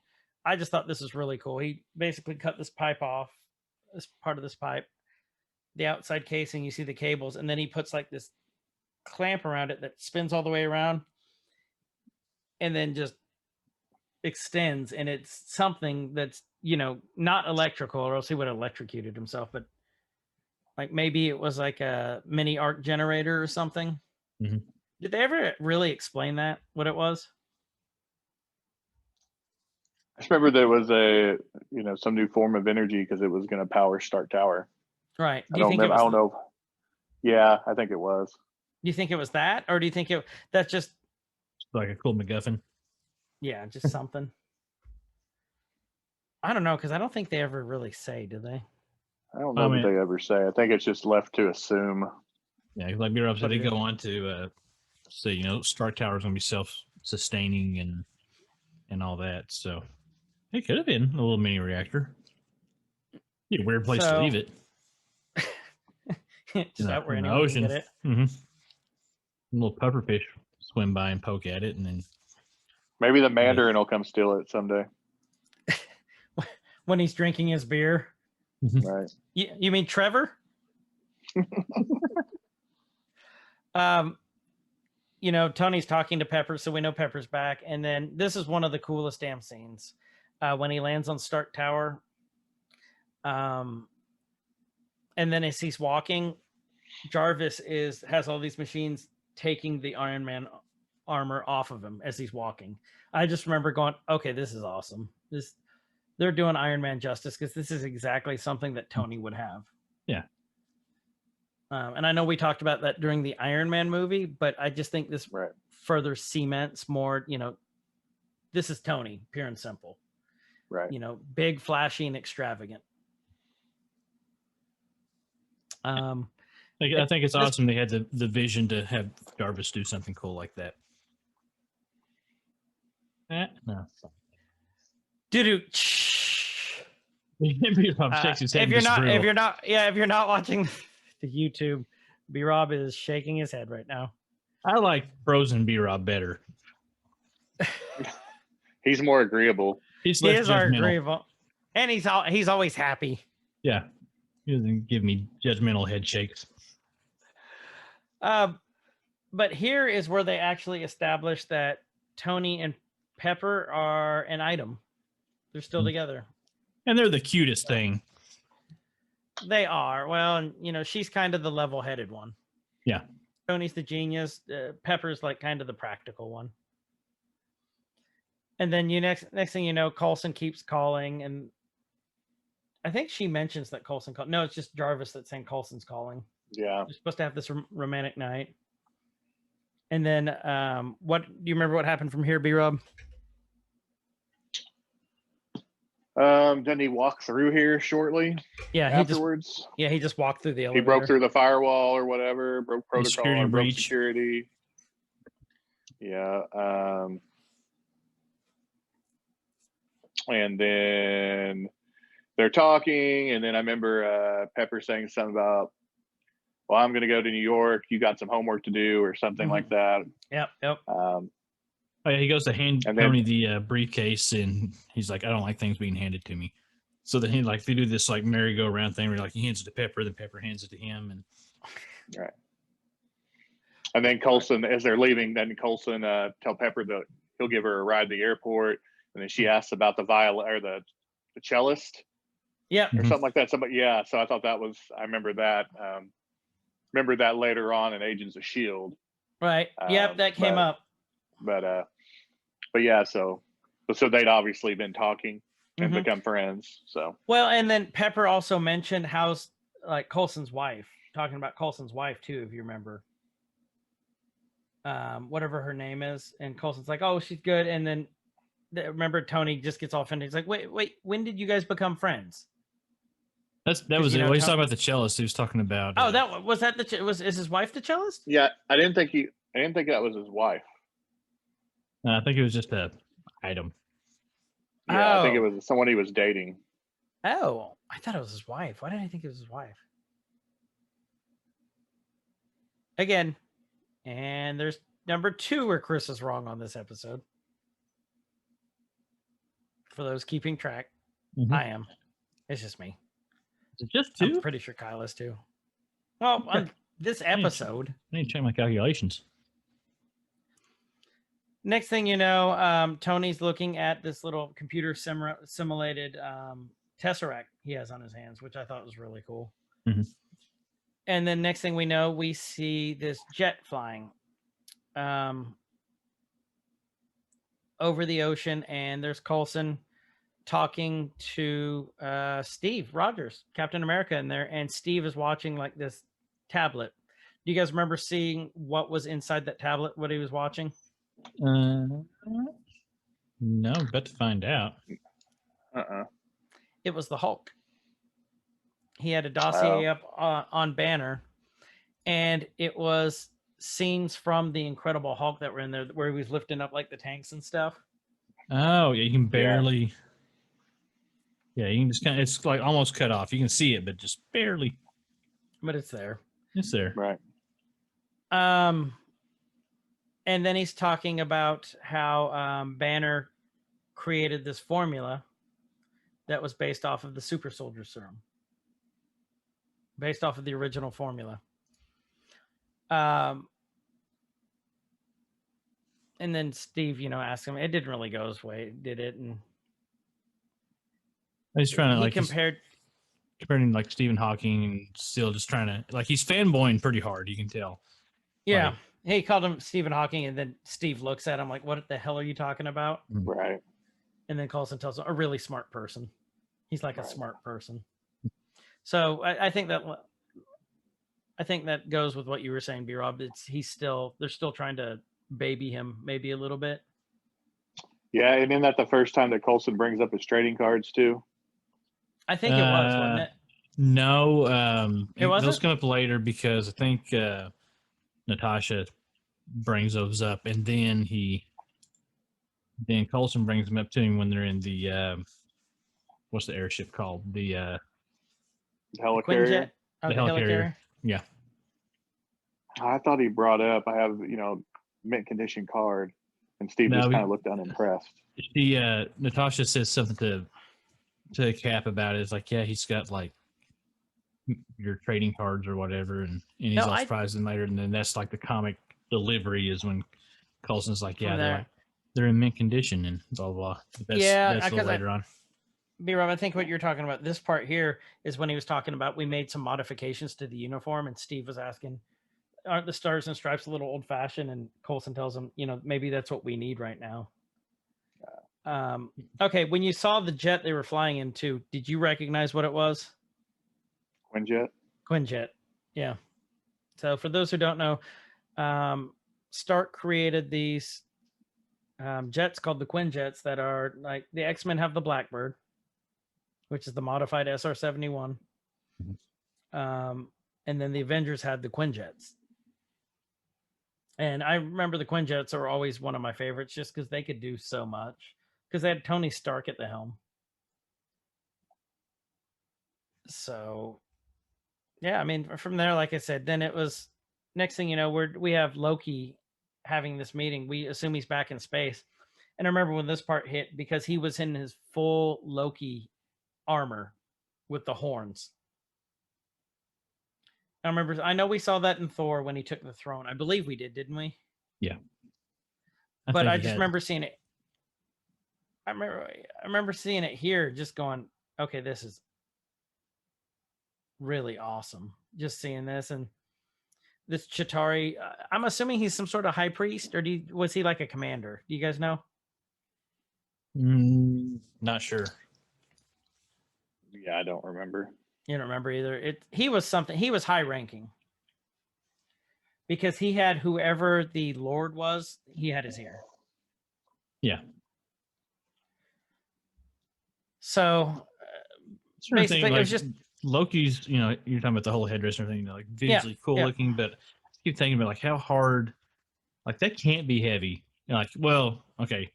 Speaker 2: I just thought this was really cool. He basically cut this pipe off, this part of this pipe, the outside casing, you see the cables, and then he puts like this clamp around it that spins all the way around and then just extends, and it's something that's, not electrical, or else he would have electrocuted himself, but like maybe it was like a mini arc generator or something. Did they ever really explain that, what it was?
Speaker 4: I just remember there was some new form of energy because it was going to power Stark Tower.
Speaker 2: Right.
Speaker 4: I don't remember. I don't know. Yeah, I think it was.
Speaker 2: Do you think it was that, or do you think that's just
Speaker 3: Like a cool MacGuffin.
Speaker 2: Yeah, just something? I don't know, because I don't think they ever really say, do they?
Speaker 4: I don't know that they ever say. I think it's just left to assume.
Speaker 3: Yeah, like BRob said, they go on to say, Stark Tower is going to be self-sustaining and all that. So it could have been a little mini reactor. Be a weird place to leave it.
Speaker 2: Just out where anyone can get it.
Speaker 3: Mm-hmm. A little pufferfish swim by and poke at it, and then
Speaker 4: maybe the Mandarin will come steal it someday.
Speaker 2: When he's drinking his beer.
Speaker 4: Right.
Speaker 2: You mean Trevor? Tony's talking to Pepper, so we know Pepper's back. And then this is one of the coolest damn scenes when he lands on Stark Tower. And then as he's walking, Jarvis has all these machines taking the Iron Man armor off of him as he's walking. I just remember going, okay, this is awesome. They're doing Iron Man justice, because this is exactly something that Tony would have.
Speaker 3: Yeah.
Speaker 2: And I know we talked about that during the Iron Man movie, but I just think this further cements more, this is Tony, pure and simple.
Speaker 4: Right.
Speaker 2: Big, flashy, and extravagant.
Speaker 3: I think it's awesome they had the vision to have Jarvis do something cool like that. No.
Speaker 2: Doo-doo. If you're not watching the YouTube, BRob is shaking his head right now.
Speaker 3: I like frozen BRob better.
Speaker 4: He's more agreeable.
Speaker 2: He is more agreeable, and he's always happy.
Speaker 3: Yeah, he doesn't give me judgmental head shakes.
Speaker 2: But here is where they actually establish that Tony and Pepper are an item. They're still together.
Speaker 3: And they're the cutest thing.
Speaker 2: They are. Well, and, she's kind of the level-headed one.
Speaker 3: Yeah.
Speaker 2: Tony's the genius. Pepper's like kind of the practical one. And then next thing you know, Coulson keeps calling, and I think she mentions that Coulson called. No, it's just Jarvis that's saying Coulson's calling.
Speaker 4: Yeah.
Speaker 2: They're supposed to have this romantic night. And then what do you remember what happened from here, BRob?
Speaker 4: Didn't he walk through here shortly?
Speaker 2: Yeah,
Speaker 4: afterwards.
Speaker 2: He just walked through the elevator.
Speaker 4: He broke through the firewall or whatever, broke protocol, or broke security. Yeah. And then they're talking, and then I remember Pepper saying something about, well, I'm going to go to New York. You got some homework to do, or something like that.
Speaker 2: Yep.
Speaker 3: He goes to hand Tony the briefcase, and he's like, I don't like things being handed to me. So then they do this like merry-go-round thing where he hands it to Pepper, then Pepper hands it to him.
Speaker 4: Right. And then Coulson, as they're leaving, Coulson tell Pepper that he'll give her a ride to the airport. And then she asks about the violin or the cellist.
Speaker 2: Yeah.
Speaker 4: Or something like that. So I thought I remember that. Remember that later on in Agents of S.H.I.E.L.D.
Speaker 2: Right. Yep, that came up.
Speaker 4: But yeah, so they'd obviously been talking and become friends. So
Speaker 2: well, and then Pepper also mentioned how's like Coulson's wife, talking about Coulson's wife too, if you remember. Whatever her name is, and Coulson's like, oh, she's good. And then remember Tony just gets off and he's like, wait, when did you guys become friends?
Speaker 3: That was it. Well, he's talking about the cellist. He was talking about.
Speaker 2: Oh, is his wife the cellist?
Speaker 4: Yeah, I didn't think that was his wife.
Speaker 3: I think it was just an item.
Speaker 4: Yeah, I think it was someone he was dating.
Speaker 2: Oh, I thought it was his wife. Why did I think it was his wife? Again, and there's number 2 where Chris is wrong on this episode. For those keeping track, I am. It's just me.
Speaker 3: Is it just 2?
Speaker 2: I'm pretty sure Kyle is too. Well, on this episode.
Speaker 3: I need to check my calculations.
Speaker 2: Next thing you know, Tony's looking at this little computer simulated tesseract he has on his hands, which I thought was really cool.
Speaker 3: Mm-hmm.
Speaker 2: And then next thing we know, we see this jet flying over the ocean, and there's Coulson talking to Steve Rogers, Captain America, in there, and Steve is watching like this tablet. Do you guys remember seeing what was inside that tablet? What he was watching?
Speaker 3: No, but to find out.
Speaker 2: It was the Hulk. He had a dossier up on Banner, and it was scenes from the Incredible Hulk that were in there, where he was lifting up like the tanks and stuff.
Speaker 3: Oh, yeah, you can barely. Yeah, you can just kind of. It's like almost cut off. You can see it, but just barely.
Speaker 2: But it's there.
Speaker 3: It's there.
Speaker 4: Right.
Speaker 2: And then he's talking about how Banner created this formula that was based off of the super soldier serum, based off of the original formula. And then Steve, asked him, it didn't really go his way, did it? And
Speaker 3: he's trying to comparing like Stephen Hawking, and still just trying to he's fanboying pretty hard. You can tell.
Speaker 2: Yeah. He called him Stephen Hawking, and then Steve looks at him like, what the hell are you talking about?
Speaker 4: Right.
Speaker 2: And then Coulson tells him, a really smart person. He's like a smart person. So I think that goes with what you were saying, BRob. They're still trying to baby him maybe a little bit.
Speaker 4: Yeah, and isn't that the first time that Coulson brings up his trading cards too?
Speaker 2: I think it was, wasn't it?
Speaker 3: No,
Speaker 2: it wasn't.
Speaker 3: Those come up later because I think Natasha brings those up, and then Coulson brings them up to him when they're in the what's the airship called? The
Speaker 4: helicarrier.
Speaker 2: Oh,
Speaker 3: the helicarrier. Yeah.
Speaker 4: I thought he brought up, I have, mint condition card, and Steve just kind of looked unimpressed.
Speaker 3: Natasha says something to Cap about it. It's like, yeah, he's got like your trading cards or whatever, and he's all surprised and later, and then that's like the comic delivery is when Coulson's like, yeah, they're in mint condition and blah blah. That's a little later on.
Speaker 2: BRob, I think what you're talking about, this part here is when he was talking about we made some modifications to the uniform, and Steve was asking, aren't the stars and stripes a little old fashioned? And Coulson tells him, maybe that's what we need right now. Okay, when you saw the jet they were flying into, did you recognize what it was?
Speaker 4: Quinjet.
Speaker 2: Quinjet, yeah. So for those who don't know, Stark created these jets called the Quinjets that are like the X-Men have the Blackbird, which is the modified SR-71. And then the Avengers had the Quinjets. And I remember the Quinjets are always one of my favorites just because they could do so much. Because they had Tony Stark at the helm. So, yeah, I mean, from there, like I said, then it was next thing you know, we have Loki having this meeting. We assume he's back in space. And I remember when this part hit, because he was in his full Loki armor with the horns. I know we saw that in Thor when he took the throne. I believe we did, didn't we?
Speaker 3: Yeah.
Speaker 2: But I just remember seeing it. I remember seeing it here, just going, okay, this is really awesome. Just seeing this, and this Chitauri. I'm assuming he's some sort of high priest, or was he like a commander? Do you guys know?
Speaker 3: Not sure.
Speaker 4: Yeah, I don't remember.
Speaker 2: You don't remember either. He was something. He was high ranking because he had whoever the Lord was. He had his ear.
Speaker 3: Yeah.
Speaker 2: So basically, it was just
Speaker 3: Loki's. You're talking about the whole headdress and everything. Like visually cool looking, but I keep thinking about like how hard. Like that can't be heavy. Okay,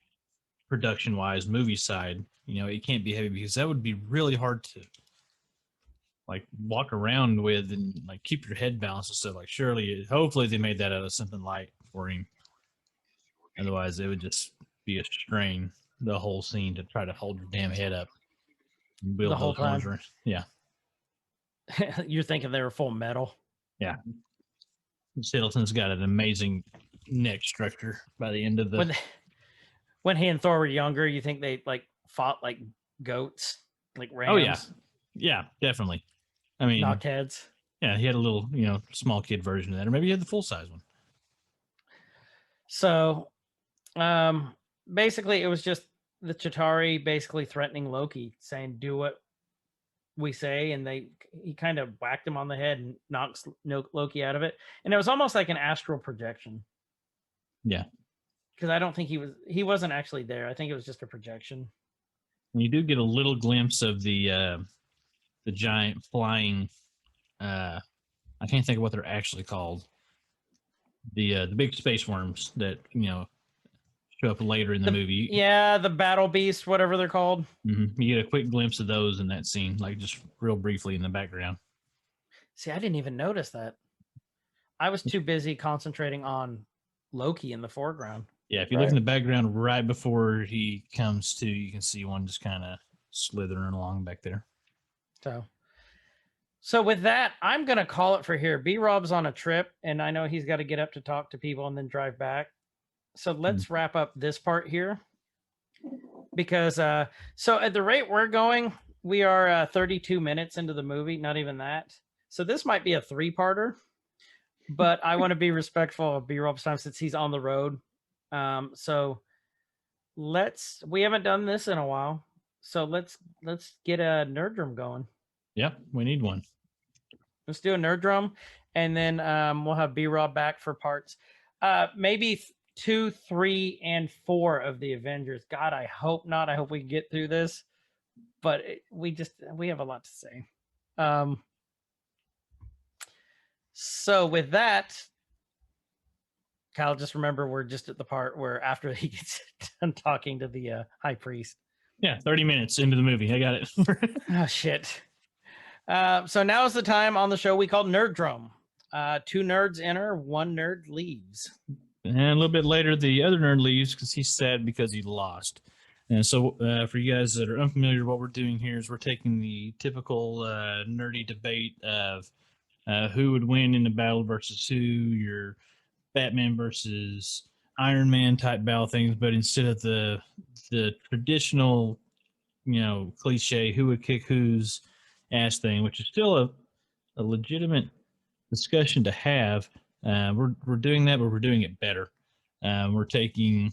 Speaker 3: production wise, movie side, it can't be heavy because that would be really hard to like walk around with and like keep your head balanced and stuff. Like hopefully they made that out of something light for him. Otherwise it would just be a strain, the whole scene, to try to hold your damn head up and build
Speaker 2: the whole time.
Speaker 3: Yeah.
Speaker 2: You're thinking they were full metal.
Speaker 3: Yeah. Hiddleston's got an amazing neck structure by the end of the
Speaker 2: when he and Thor were younger, you think they like fought like goats, like rams?
Speaker 3: Oh yeah. Yeah, definitely. I mean,
Speaker 2: knockheads.
Speaker 3: Yeah, he had a little, small kid version of that, or maybe he had the full size one.
Speaker 2: So, basically, it was just the Chitauri basically threatening Loki, saying, "Do what we say," and he kind of whacked him on the head and knocks Loki out of it. And it was almost like an astral projection.
Speaker 3: Yeah.
Speaker 2: Because I don't think he wasn't actually there. I think it was just a projection.
Speaker 3: And you do get a little glimpse of the giant flying. I can't think of what they're actually called. The big space worms that show up later in the movie.
Speaker 2: Yeah, the battle beast, whatever they're called.
Speaker 3: Mm-hmm. You get a quick glimpse of those in that scene, like just real briefly in the background.
Speaker 2: See, I didn't even notice that. I was too busy concentrating on Loki in the foreground.
Speaker 3: Yeah, if you look in the background right before he comes to, you can see one just kind of slithering along back there.
Speaker 2: So with that, I'm going to call it for here. BRob's on a trip, and I know he's got to get up to talk to people and then drive back. So let's wrap up this part here. Because, so at the rate we're going, we are 32 minutes into the movie, not even that. So this might be a 3-parter, but I want to be respectful of BRob's time since he's on the road. So we haven't done this in a while. So let's get a nerd drum going.
Speaker 3: Yep, we need one.
Speaker 2: Let's do a nerd drum, and then we'll have BRob back for parts. Maybe 2, 3, and 4 of the Avengers. God, I hope not. I hope we can get through this, but we have a lot to say. So with that, Kyle, just remember we're just at the part where after he gets done talking to the high priest.
Speaker 3: Yeah, 30 minutes into the movie. I got it.
Speaker 2: Oh, shit. So now is the time on the show we call Nerd Drum. 2 nerds enter, 1 nerd leaves.
Speaker 3: And a little bit later, the other nerd leaves because he's sad because he lost. And so for you guys that are unfamiliar, what we're doing here is we're taking the typical nerdy debate of who would win in the battle versus who, your Batman versus Iron Man type battle things, but instead of the traditional, cliche who would kick whose ass thing, which is still a legitimate discussion to have. We're doing that, but we're doing it better. We're taking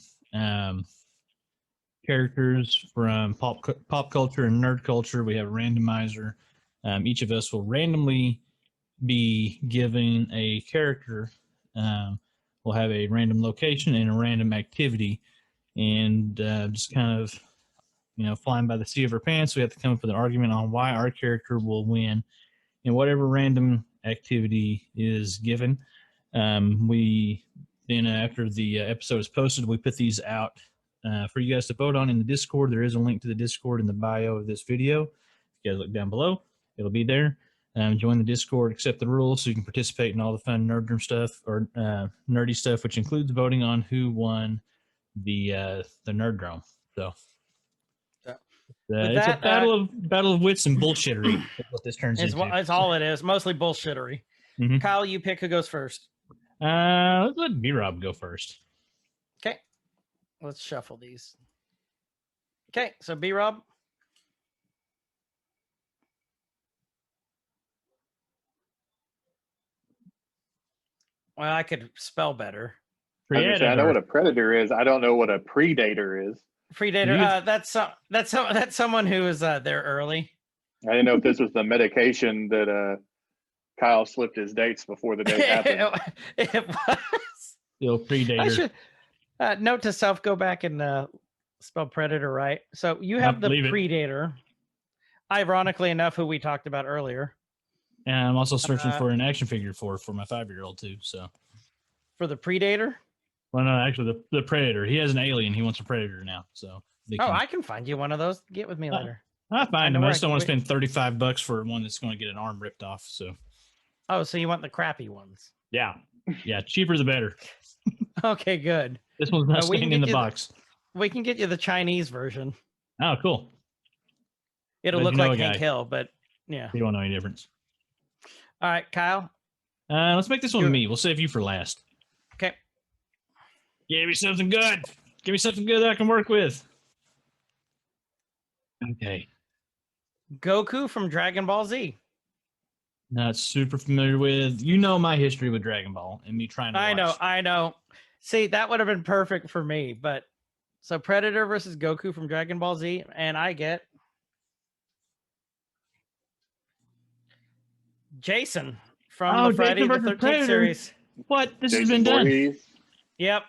Speaker 3: characters from pop culture and nerd culture. We have a randomizer. Each of us will randomly be given a character. We'll have a random location and a random activity, and just kind of flying by the seat of our pants. We have to come up with an argument on why our character will win in whatever random activity is given. We then, after the episode is posted, we put these out for you guys to vote on in the Discord. There is a link to the Discord in the bio of this video. If you guys look down below, it'll be there. Join the Discord, accept the rules so you can participate in all the fun nerdroom stuff or nerdy stuff, which includes voting on who won the nerd drum. So it's a battle of wits and bullshittery. Is what this turns into.
Speaker 2: It's all it is. Mostly bullshittery.
Speaker 3: Mm-hmm.
Speaker 2: Kyle, you pick who goes first.
Speaker 3: Let's let BRob go first.
Speaker 2: Okay. Let's shuffle these. Okay, so BRob. Well, I could spell better.
Speaker 4: I know what a predator is. I don't know what a predator is.
Speaker 2: Predator. That's someone who is there early.
Speaker 4: I didn't know if this was the medication that Kyle slipped his dates before the date happened.
Speaker 2: It was.
Speaker 3: Still predator.
Speaker 2: I should note to self: go back and spell predator right. So you have the predator. Ironically enough, who we talked about earlier.
Speaker 3: And I'm also searching for an action figure for my 5-year-old too. So
Speaker 2: for the predator.
Speaker 3: Well, no, actually, the predator. He has an alien. He wants a predator now. So
Speaker 2: I can find you one of those. Get with me later.
Speaker 3: I find him. I just don't want to spend $35 for one that's going to get an arm ripped off. So.
Speaker 2: Oh, so you want the crappy ones?
Speaker 3: Yeah, cheaper the better.
Speaker 2: Okay, good.
Speaker 3: This one's not staying in the box.
Speaker 2: We can get you the Chinese version.
Speaker 3: Oh, cool.
Speaker 2: It'll look like Hank Hill, but yeah.
Speaker 3: You don't know any difference.
Speaker 2: All right, Kyle.
Speaker 3: Let's make this one me. We'll save you for last.
Speaker 2: Okay.
Speaker 3: Give me something good. Give me something good that I can work with. Okay.
Speaker 2: Goku from Dragon Ball Z.
Speaker 3: Not super familiar with. My history with Dragon Ball and me trying to watch.
Speaker 2: I know. See, that would have been perfect for me, but So Predator versus Goku from Dragon Ball Z, and I get Jason from the Friday
Speaker 3: Jason
Speaker 2: the
Speaker 3: versus
Speaker 2: 13th
Speaker 3: Predator.
Speaker 2: series.
Speaker 3: What? This has
Speaker 4: Jason
Speaker 3: been done.
Speaker 4: Voorhees.
Speaker 2: Yep.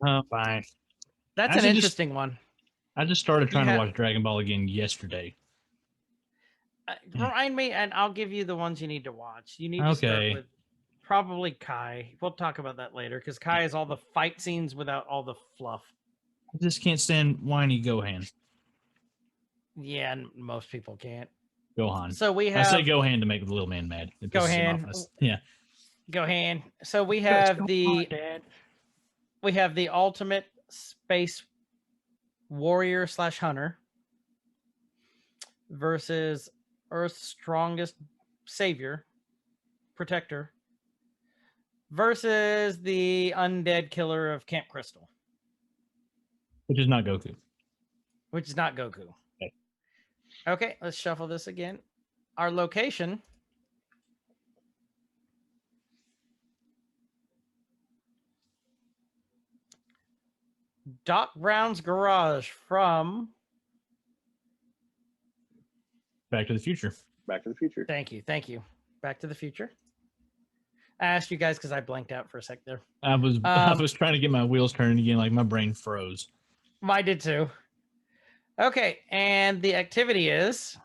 Speaker 3: Oh, fine.
Speaker 2: That's
Speaker 3: I
Speaker 2: an
Speaker 3: should
Speaker 2: interesting one.
Speaker 3: I just started trying
Speaker 2: You
Speaker 3: to
Speaker 2: have-
Speaker 3: watch Dragon Ball again yesterday.
Speaker 2: Remind me, and I'll give you the ones you need to watch. You need to start
Speaker 3: Okay.
Speaker 2: with probably Kai. We'll talk about that later because Kai is all the fight scenes without all the fluff.
Speaker 3: I just can't stand whiny Gohan.
Speaker 2: Yeah, and most people can't.
Speaker 3: Gohan.
Speaker 2: So we
Speaker 3: I say
Speaker 2: have
Speaker 3: Gohan to make the little man mad. It pisses him
Speaker 2: Gohan.
Speaker 3: off. Yeah.
Speaker 2: Gohan. So we
Speaker 3: Yes,
Speaker 2: have
Speaker 3: go
Speaker 2: the
Speaker 3: on, Dad.
Speaker 2: we have the ultimate space warrior / hunter versus Earth's strongest savior, protector, versus the undead killer of Camp Crystal,
Speaker 3: Which is not Goku.
Speaker 2: which is not Goku.
Speaker 3: Okay.
Speaker 2: Okay, let's shuffle this again. Our location. Doc Brown's garage from
Speaker 3: Back to the Future.
Speaker 4: Back to the Future.
Speaker 2: Thank you. Back to the Future. I asked you guys because I blanked out for a sec there.
Speaker 3: I was trying to get my wheels turning again, like my brain froze.
Speaker 2: Mine did too. Okay, and the activity is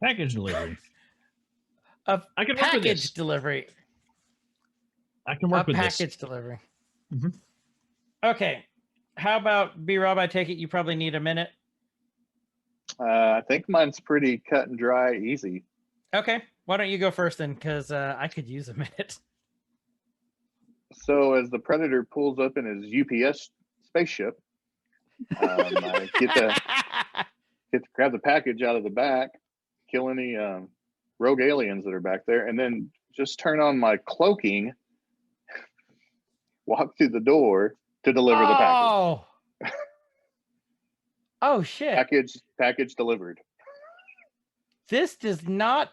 Speaker 3: Package delivery.
Speaker 2: a
Speaker 3: I can work with
Speaker 2: package
Speaker 3: this.
Speaker 2: delivery.
Speaker 3: I can
Speaker 2: A
Speaker 3: work with
Speaker 2: package
Speaker 3: this.
Speaker 2: delivery.
Speaker 3: Mhm.
Speaker 2: Okay. How about BRob? I take it you probably need a minute.
Speaker 4: I think mine's pretty cut and dry, easy.
Speaker 2: Okay. Why don't you go first then? Because I could use a minute.
Speaker 4: So as the Predator pulls up in his UPS spaceship, I get to grab the package out of the back, kill any rogue aliens that are back there, and then just turn on my cloaking, walk through the door to deliver the package.
Speaker 2: Oh. Oh shit.
Speaker 4: Package delivered.
Speaker 2: This does not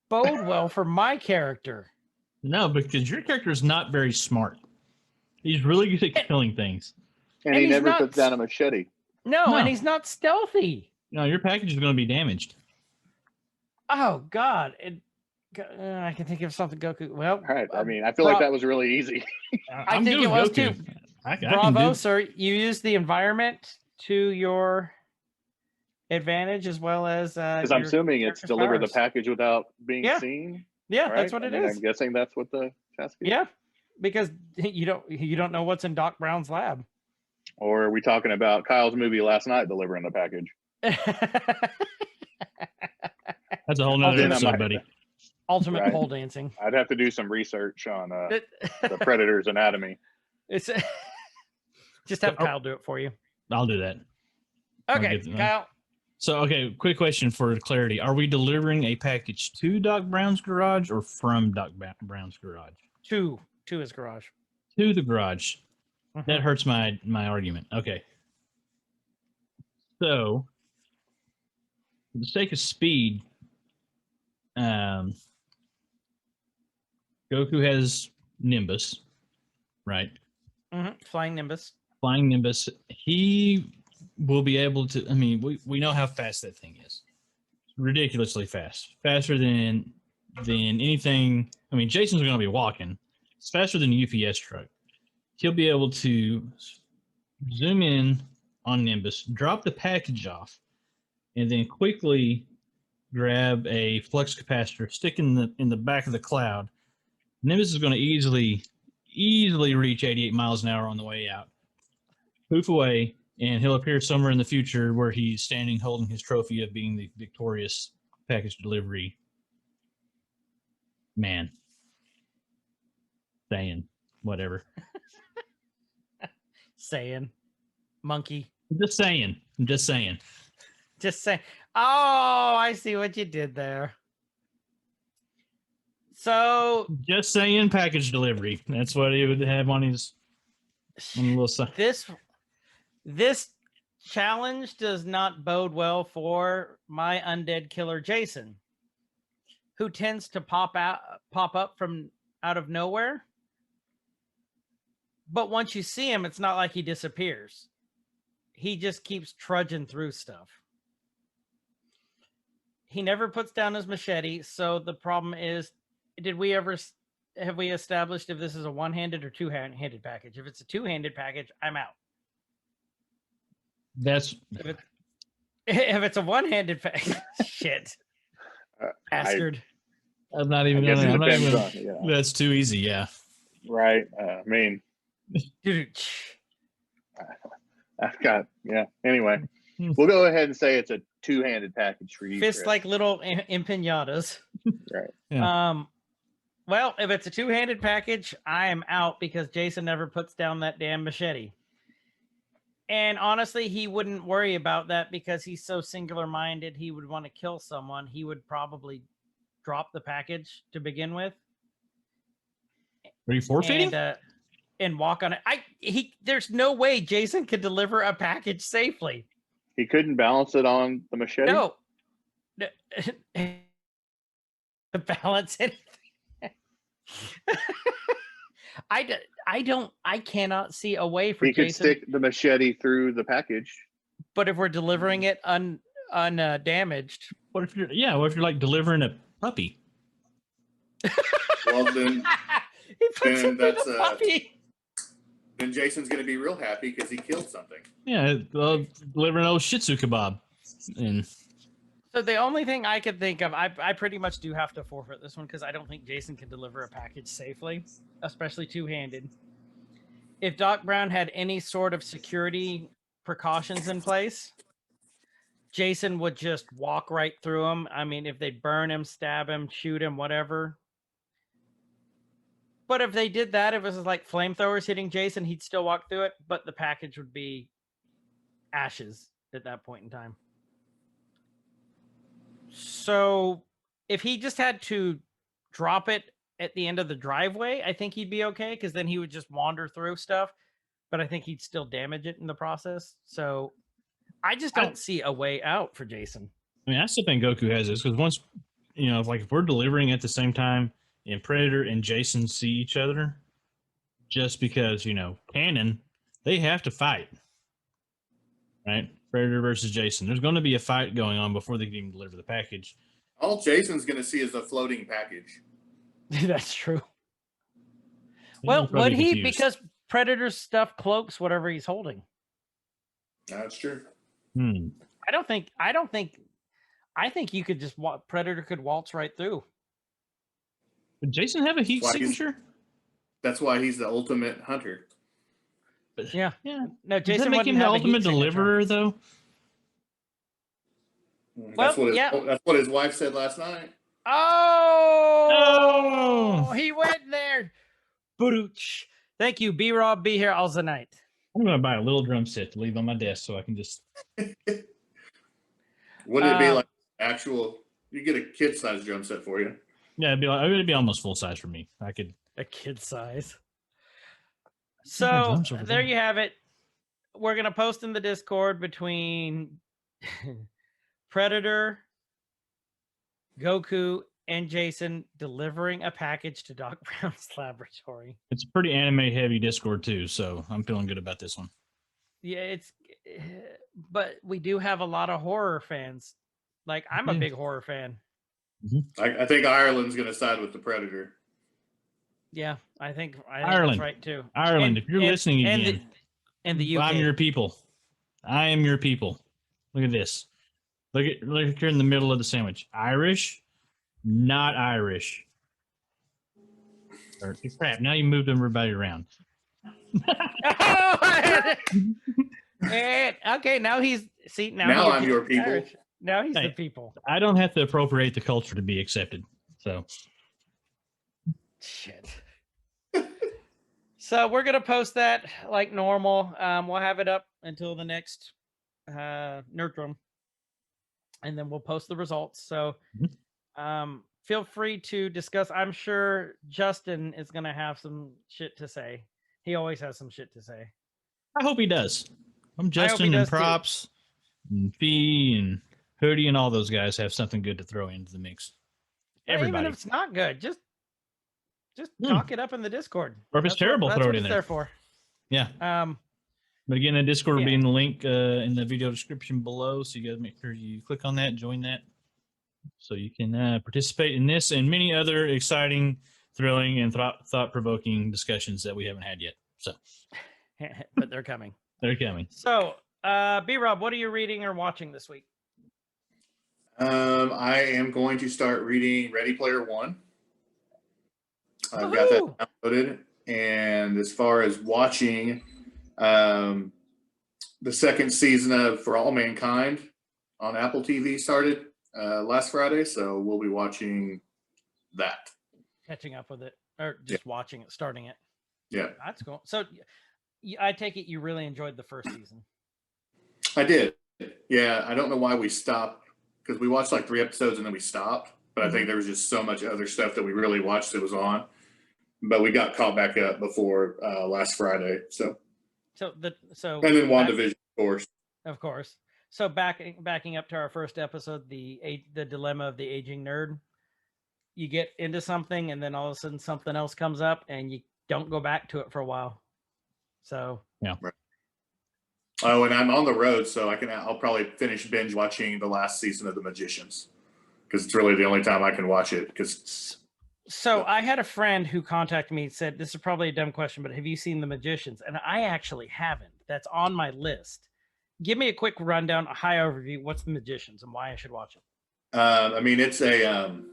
Speaker 2: bode well for my character.
Speaker 3: No, because your character is not very smart. He's really good at killing things.
Speaker 4: And
Speaker 2: And
Speaker 4: he
Speaker 2: he's
Speaker 4: never
Speaker 2: not-
Speaker 4: puts down a machete.
Speaker 2: No,
Speaker 3: No.
Speaker 2: and he's not stealthy.
Speaker 3: No, your package is going to be damaged.
Speaker 2: Oh God. I can think of something Goku. Well,
Speaker 4: All right. I mean, I feel like that was really easy.
Speaker 2: I
Speaker 3: I'm
Speaker 2: think
Speaker 3: good
Speaker 2: it
Speaker 3: with
Speaker 2: was
Speaker 3: Goku.
Speaker 2: too.
Speaker 3: I can
Speaker 2: Bravo,
Speaker 3: do-
Speaker 2: sir. You use the environment to your advantage as well as
Speaker 4: Because I'm assuming it's deliver the package without being
Speaker 2: Yeah.
Speaker 4: seen.
Speaker 2: Yeah,
Speaker 4: right?
Speaker 2: that's what it is.
Speaker 4: I'm guessing that's what the task is.
Speaker 2: Yeah, because you don't know what's in Doc Brown's lab.
Speaker 4: Or are we talking about Kyle's movie last night delivering the package?
Speaker 3: That's a whole nother
Speaker 4: Then I
Speaker 3: episode,
Speaker 4: might-
Speaker 3: buddy.
Speaker 2: Ultimate
Speaker 4: Right.
Speaker 2: pole dancing.
Speaker 4: I'd have to do some research on the Predator's anatomy.
Speaker 2: It's just have
Speaker 3: Oh.
Speaker 2: Kyle do it for you.
Speaker 3: I'll do that. I'll
Speaker 2: Okay,
Speaker 3: get-
Speaker 2: Kyle.
Speaker 3: So, okay, quick question for clarity. Are we delivering a package to Doc Brown's garage or from Doc Brown's garage?
Speaker 2: To his garage.
Speaker 3: To the garage.
Speaker 2: Mhm.
Speaker 3: That hurts my argument. Okay. So, for the sake of speed, Goku has Nimbus, right?
Speaker 2: Flying Nimbus.
Speaker 3: Flying Nimbus. He will be able to. I mean, we know how fast that thing is. Ridiculously fast. Faster than anything. I mean, Jason's going to be walking. It's faster than a UPS truck. He'll be able to zoom in on Nimbus, drop the package off, and then quickly grab a flux capacitor, stick in the back of the cloud. Nimbus is going to easily reach 88 miles an hour on the way out. Poof away, and he'll appear somewhere in the future where he's standing holding his trophy of being the victorious package delivery man. Saying whatever.
Speaker 2: Saying. Monkey.
Speaker 3: I'm just saying.
Speaker 2: Just say. Oh, I see what you did there. So
Speaker 3: Just saying package delivery. That's what he would have on his little side.
Speaker 2: this challenge does not bode well for my undead killer Jason, who tends to pop up from out of nowhere But once you see him, it's not like he disappears. He just keeps trudging through stuff. He never puts down his machete. So the problem is, have we established if this is a one-handed or two-handed package? If it's a two-handed package, I'm out.
Speaker 3: That's
Speaker 2: If it's a one-handed package, shit, bastard.
Speaker 3: I'm not even
Speaker 4: I guess
Speaker 3: gonna.
Speaker 4: it
Speaker 3: I'm not
Speaker 4: depends
Speaker 3: even,
Speaker 4: on, you know.
Speaker 3: That's too easy. Yeah.
Speaker 4: Right. I mean,
Speaker 2: Dude,
Speaker 4: I've got, yeah. Anyway, we'll go ahead and say it's a two-handed package for you.
Speaker 2: fists
Speaker 4: Chris.
Speaker 2: like little empanadas.
Speaker 4: Right.
Speaker 3: Yeah.
Speaker 2: Well, if it's a two-handed package, I am out because Jason never puts down that damn machete. And honestly, he wouldn't worry about that because he's so singular-minded. He would want to kill someone. He would probably drop the package to begin with.
Speaker 3: Are you forfeiting?
Speaker 2: And walk on it. There's no way Jason could deliver a package safely.
Speaker 4: He couldn't balance it on the machete?
Speaker 2: No. To balance anything. I cannot see a way for
Speaker 4: He could
Speaker 2: Jason.
Speaker 4: stick the machete through the package.
Speaker 2: But if we're delivering it undamaged,
Speaker 3: What if you're like delivering a puppy?
Speaker 5: Well, then,
Speaker 2: he puts
Speaker 5: then
Speaker 2: it in
Speaker 5: that's
Speaker 2: the puppy.
Speaker 5: then Jason's going to be real happy because he killed something.
Speaker 3: Yeah, delivering old Shih Tzu kebab. And
Speaker 2: So the only thing I could think of, I pretty much do have to forfeit this one because I don't think Jason can deliver a package safely, especially two-handed. If Doc Brown had any sort of security precautions in place, Jason would just walk right through him. I mean, if they burn him, stab him, shoot him, whatever. But if they did that, if it was like flamethrowers hitting Jason, he'd still walk through it, but the package would be ashes at that point in time. So if he just had to drop it at the end of the driveway, I think he'd be okay because then he would just wander through stuff, but I think he'd still damage it in the process. So I just don't see a way out for Jason.
Speaker 3: I mean, I still think Goku has this because once, if we're delivering at the same time and Predator and Jason see each other, just because, canon, they have to fight. Right? Predator versus Jason. There's going to be a fight going on before they can even deliver the package.
Speaker 5: All Jason's going to see is a floating package.
Speaker 2: That's true.
Speaker 3: He's
Speaker 2: Well,
Speaker 3: probably
Speaker 2: would he?
Speaker 3: confused.
Speaker 2: Because Predator's stuff cloaks whatever he's holding.
Speaker 5: That's true.
Speaker 2: I think you could just Predator could waltz right through.
Speaker 3: Would Jason have a heat
Speaker 5: Why he's-
Speaker 3: signature?
Speaker 5: That's why he's the ultimate hunter.
Speaker 2: Yeah.
Speaker 3: Yeah.
Speaker 2: No,
Speaker 3: Does
Speaker 2: Jason
Speaker 3: that make
Speaker 2: wouldn't
Speaker 3: him the
Speaker 2: have a heat
Speaker 3: ultimate
Speaker 2: signature.
Speaker 3: deliverer, though?
Speaker 5: That's
Speaker 2: yeah.
Speaker 5: That's what his wife said last night.
Speaker 2: Oh,
Speaker 3: No!
Speaker 2: he went there. Booch. Thank you, BRob. Be here all the night.
Speaker 3: I'm going to buy a little drum set to leave on my desk so I can just...
Speaker 5: Would it be like actual? You get a kid-sized drum set for you.
Speaker 3: Yeah, it'd be almost full size for me. I could...
Speaker 2: A kid size.
Speaker 3: Yeah,
Speaker 2: So
Speaker 3: drums over
Speaker 2: there
Speaker 3: there.
Speaker 2: you have it. We're gonna post in the Discord between Predator, Goku, and Jason delivering a package to Doc Brown's laboratory.
Speaker 3: It's a pretty anime-heavy Discord, too, so I'm feeling good about this one.
Speaker 2: Yeah, but we do have a lot of horror fans. Like, I'm a
Speaker 3: Yeah.
Speaker 2: big horror fan.
Speaker 5: I think Ireland's going to side with the Predator.
Speaker 2: Yeah, I think
Speaker 3: Ireland.
Speaker 2: that's right too.
Speaker 3: Ireland, if you're listening again,
Speaker 2: and the UK.
Speaker 3: I'm your people. I am your people. Look at this. Look here in the middle of the sandwich. Irish, not Irish. Or, crap, now you moved everybody around.
Speaker 2: And, okay, now he's
Speaker 5: Now I'm your people.
Speaker 2: Irish. Now he's
Speaker 3: Hey.
Speaker 2: the people.
Speaker 3: I don't have to appropriate the culture to be accepted. So
Speaker 2: Shit. So we're gonna post that like normal. We'll have it up until the next Nerd Room, and then we'll post the results. So feel free to discuss. I'm sure Justin is gonna have some shit to say. He always has some shit to say.
Speaker 3: I hope he does. I'm
Speaker 2: he
Speaker 3: Justin and
Speaker 2: does, too.
Speaker 3: Props and Fee and Hoodie and all those guys have something good to throw into the mix.
Speaker 2: Or even
Speaker 3: Everybody.
Speaker 2: if it's not good, just
Speaker 3: Hmm.
Speaker 2: talk it up in the Discord.
Speaker 3: Or if it's
Speaker 2: That's
Speaker 3: terrible,
Speaker 2: what,
Speaker 3: throw
Speaker 2: that's
Speaker 3: it
Speaker 2: what
Speaker 3: in
Speaker 2: it's
Speaker 3: there.
Speaker 2: for.
Speaker 3: Yeah.
Speaker 2: Um,
Speaker 3: But again, the Discord will be
Speaker 2: Yeah.
Speaker 3: in the link in the video description below. So you guys make sure you click on that, join that, so you can participate in this and many other exciting, thrilling, and thought-provoking discussions that we haven't had yet. So
Speaker 2: but they're coming.
Speaker 3: they're coming.
Speaker 2: So, BRob, what are you reading or watching this week?
Speaker 5: I am going to start reading Ready Player One. I've got that downloaded. And as far as watching, the second season of For All Mankind on Apple TV started last Friday, so we'll be watching that.
Speaker 2: Catching up with it, or just watching it, starting it.
Speaker 5: Yeah,
Speaker 2: That's cool. So, I take it you really enjoyed the first season.
Speaker 5: I did. Yeah, I don't know why we stopped, because we watched like 3 episodes and then we stopped. But I think there was just so much other stuff that we really watched that was on. But we got caught back up before last Friday. So
Speaker 2: and then
Speaker 5: WandaVision, of course.
Speaker 2: Of course. So backing up to our first episode, the dilemma of the aging nerd. You get into something, and then all of a sudden something else comes up, and you don't go back to it for a while. So
Speaker 3: yeah.
Speaker 5: Right. Oh, and I'm on the road, so I'll probably finish binge watching the last season of The Magicians, because it's really the only time I can watch it.
Speaker 2: So I had a friend who contacted me and said, this is probably a dumb question, but have you seen The Magicians? And I actually haven't. That's on my list. Give me a quick rundown, a high overview. What's The Magicians and why I should watch it?
Speaker 5: I mean, it's an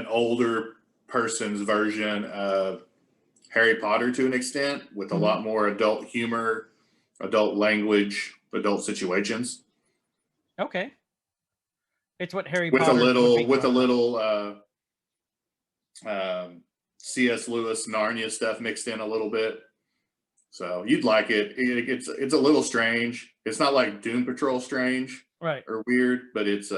Speaker 5: older person's version of Harry Potter to an extent, with a lot more adult humor, adult language, adult situations.
Speaker 2: Okay. It's what Harry
Speaker 5: With
Speaker 2: Potter
Speaker 5: a little C.S. Lewis Narnia stuff mixed in a little bit. So you'd like it. It's a little strange. It's not like Doom Patrol strange,
Speaker 2: right,
Speaker 5: or weird, but it's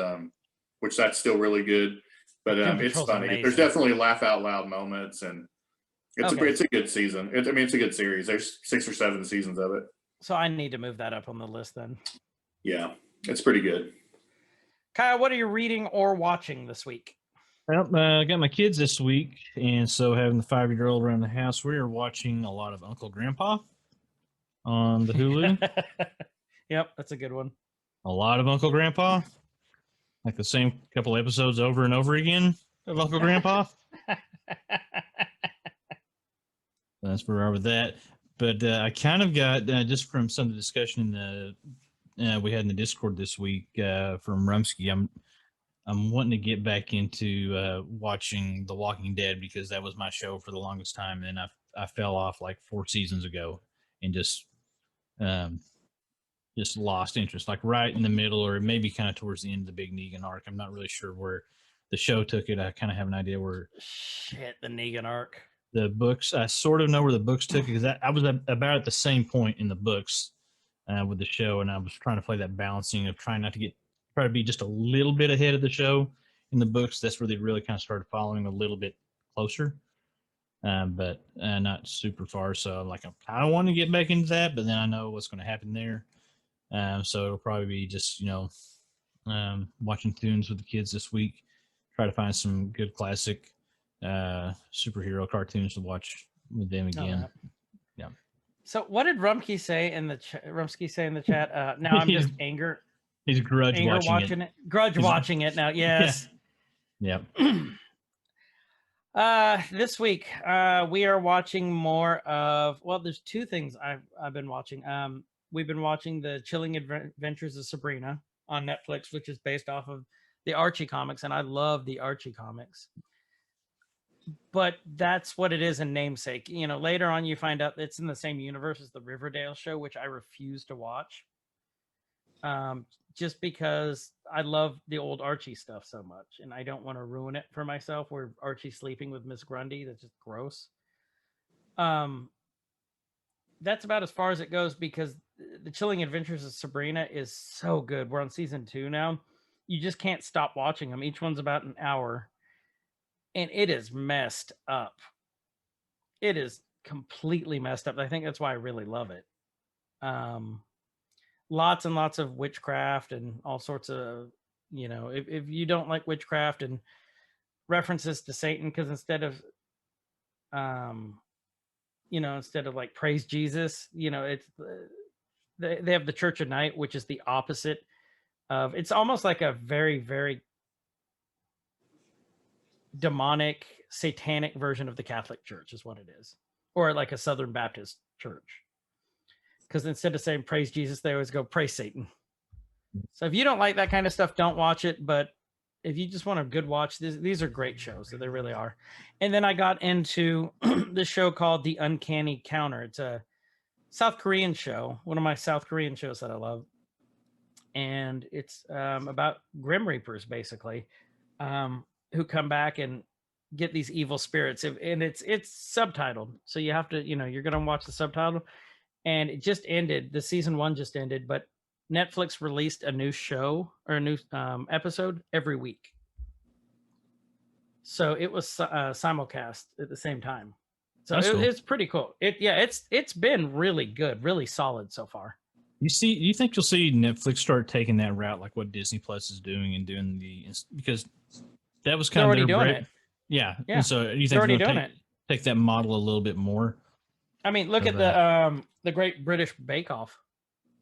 Speaker 5: which that's still really good. But it's funny.
Speaker 2: amazing.
Speaker 5: There's definitely laugh out loud moments, and it's a good season. It's a good series. There's 6 or 7 seasons of it.
Speaker 2: So I need to move that up on the list then.
Speaker 5: Yeah, it's pretty good.
Speaker 2: Kyle, what are you reading or watching this week?
Speaker 3: Well, I got my kids this week, and so having the 5-year-old around the house, we are watching a lot of Uncle Grandpa on the Hulu.
Speaker 2: Yep, that's a good one.
Speaker 3: A lot of Uncle Grandpa, like the same couple episodes over and over again of Uncle Grandpa. That's where we are with that. But I kind of got, just from some of the discussion we had in the Discord this week from Rumsky, I'm wanting to get back into watching The Walking Dead, because that was my show for the longest time, and I fell off like 4 seasons ago and just lost interest, like right in the middle, or maybe kind of towards the end of the big Negan arc. I'm not really sure where the show took it. I kind of have an idea where
Speaker 2: the Negan arc.
Speaker 3: The books, I sort of know where the books took it, because I was about at the same point in the books with the show, and I was trying to play that balancing of trying not to try to be just a little bit ahead of the show in the books. That's where they really kind of started following a little bit closer, but not super far. So I'm like, I kind of want to get back into that, but then I know what's going to happen there. So it'll probably be just, watching tunes with the kids this week. Try to find some good classic superhero cartoons to watch with them again. Yeah.
Speaker 2: So what did Rumsky say in the chat? Now I'm just
Speaker 3: He's grudge watching it.
Speaker 2: Grudge watching it now. Yes.
Speaker 3: Yeah.
Speaker 2: This week we are watching more of. Well, there's 2 things I've been watching. We've been watching the Chilling Adventures of Sabrina on Netflix, which is based off of the Archie comics, and I love the Archie comics. But that's what it is in namesake. Later on you find out it's in the same universe as the Riverdale show, which I refuse to watch. Just because I love the old Archie stuff so much, and I don't want to ruin it for myself, where Archie's sleeping with Miss Grundy. That's just gross. That's about as far as it goes, because the Chilling Adventures of Sabrina is so good. We're on season 2 now. You just can't stop watching them. Each one's about an hour, and it is messed up. It is completely messed up. I think that's why I really love it. Lots and lots of witchcraft and all sorts of, if you don't like witchcraft and references to Satan, because instead of instead of like praise Jesus, it's they have the Church of Night, which is the opposite of. It's almost like a very, very demonic, satanic version of the Catholic Church, is what it is, or like a Southern Baptist church. Because instead of saying praise Jesus, they always go praise Satan. So if you don't like that kind of stuff, don't watch it. But if you just want a good watch, these are great shows. So they really are. And then I got into this show called The Uncanny Counter. It's a South Korean show, one of my South Korean shows that I love. And it's about Grim Reapers, basically, who come back and get these evil spirits. And it's subtitled. So you have to, you're going to watch the subtitle. And it just ended. The season 1 just ended, but Netflix released a new show or a new episode every week. So it was simulcast at the same time. So
Speaker 3: Cool.
Speaker 2: It's pretty cool. It's been really good, really solid so far.
Speaker 3: You think you'll see Netflix start taking that route, like what Disney Plus is doing and doing because that was kind
Speaker 2: They're
Speaker 3: of
Speaker 2: already
Speaker 3: their
Speaker 2: doing
Speaker 3: bread.
Speaker 2: it.
Speaker 3: Yeah.
Speaker 2: Yeah.
Speaker 3: And so you think
Speaker 2: They're already
Speaker 3: they're
Speaker 2: doing
Speaker 3: gonna
Speaker 2: it.
Speaker 3: take that model a little bit more?
Speaker 2: I mean, look at the Great British Bake Off.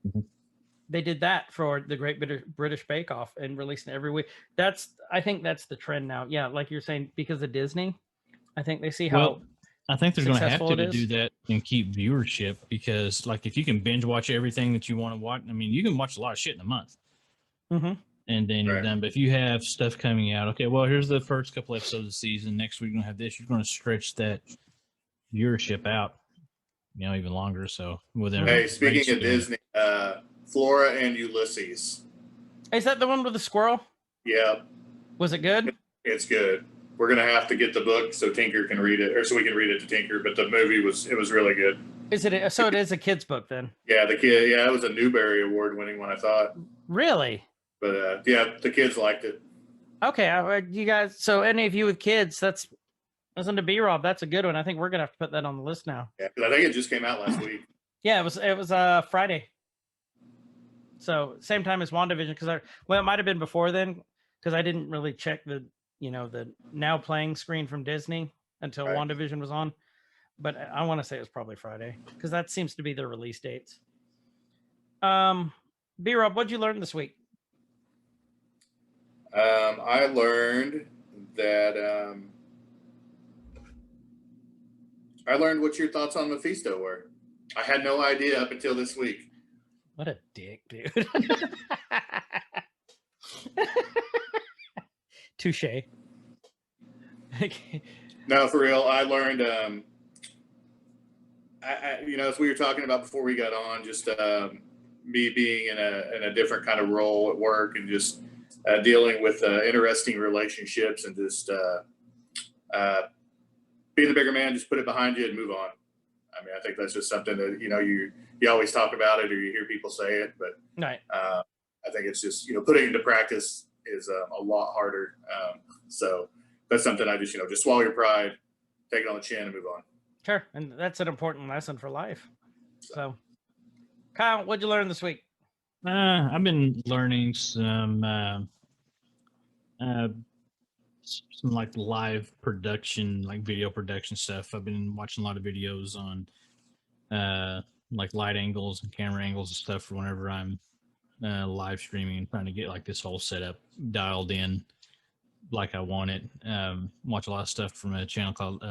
Speaker 3: Mhm.
Speaker 2: They did that for the Great British Bake Off and released it every week. I think that's the trend now. Yeah, like you're saying, because of Disney, I think they see how
Speaker 3: I think they're going to have
Speaker 2: successful
Speaker 3: to
Speaker 2: it
Speaker 3: do
Speaker 2: is.
Speaker 3: that and keep viewership, because like if you can binge watch everything that you want to watch, I mean, you can watch a lot of shit in a month.
Speaker 2: Mhm.
Speaker 3: And then you're
Speaker 5: Right.
Speaker 3: done. But if you have stuff coming out, okay, well, here's the first couple episodes of the season. Next week, you're going to have this. You're going to stretch that viewership out, even longer. So within
Speaker 5: Hey,
Speaker 3: a
Speaker 5: speaking
Speaker 3: race
Speaker 5: of
Speaker 3: span.
Speaker 5: Disney, Flora and Ulysses.
Speaker 2: Is that the one with the squirrel?
Speaker 5: Yeah,
Speaker 2: Was it good?
Speaker 5: it's good. We're gonna have to get the book so Tinker can read it, or so we can read it to Tinker. But the movie was really good.
Speaker 2: Is it so? It is a kid's book then.
Speaker 5: Yeah, it was a Newbery Award winning one, I thought.
Speaker 2: Really?
Speaker 5: But yeah, the kids liked it.
Speaker 2: Okay, you guys. So any of you with kids, that's listen to BRob. That's a good one. I think we're gonna have to put that on the list now.
Speaker 5: Yeah, 'cause I think it just came out last week.
Speaker 2: Yeah, it was Friday. So same time as WandaVision, because it might have been before then, because I didn't really check the now playing screen from Disney until
Speaker 5: Right.
Speaker 2: WandaVision was on. But I want to say it was probably Friday, because that seems to be their release dates. BRob, what'd you learn this week?
Speaker 5: I learned that I learned what your thoughts on Mephisto were. I had no idea up until this week.
Speaker 2: What a dick, dude. Touche.
Speaker 5: No, for real. I learned, as we were talking about before we got on, just me being in a different kind of role at work and just dealing with interesting relationships and just being the bigger man, just put it behind you and move on. I mean, I think that's just something that, you always talk about it or you hear people say it, but
Speaker 2: Right.
Speaker 5: I think it's just, putting it into practice is a lot harder. So that's something I just, just swallow your pride, take it on the chin and move on.
Speaker 2: Sure. And that's an important lesson for life. So, Kyle, what'd you learn this week?
Speaker 3: I've been learning some like live production, like video production stuff. I've been watching a lot of videos on like light angles and camera angles and stuff for whenever I'm live streaming and trying to get like this whole setup dialed in like I want it. Watch a lot of stuff from a channel called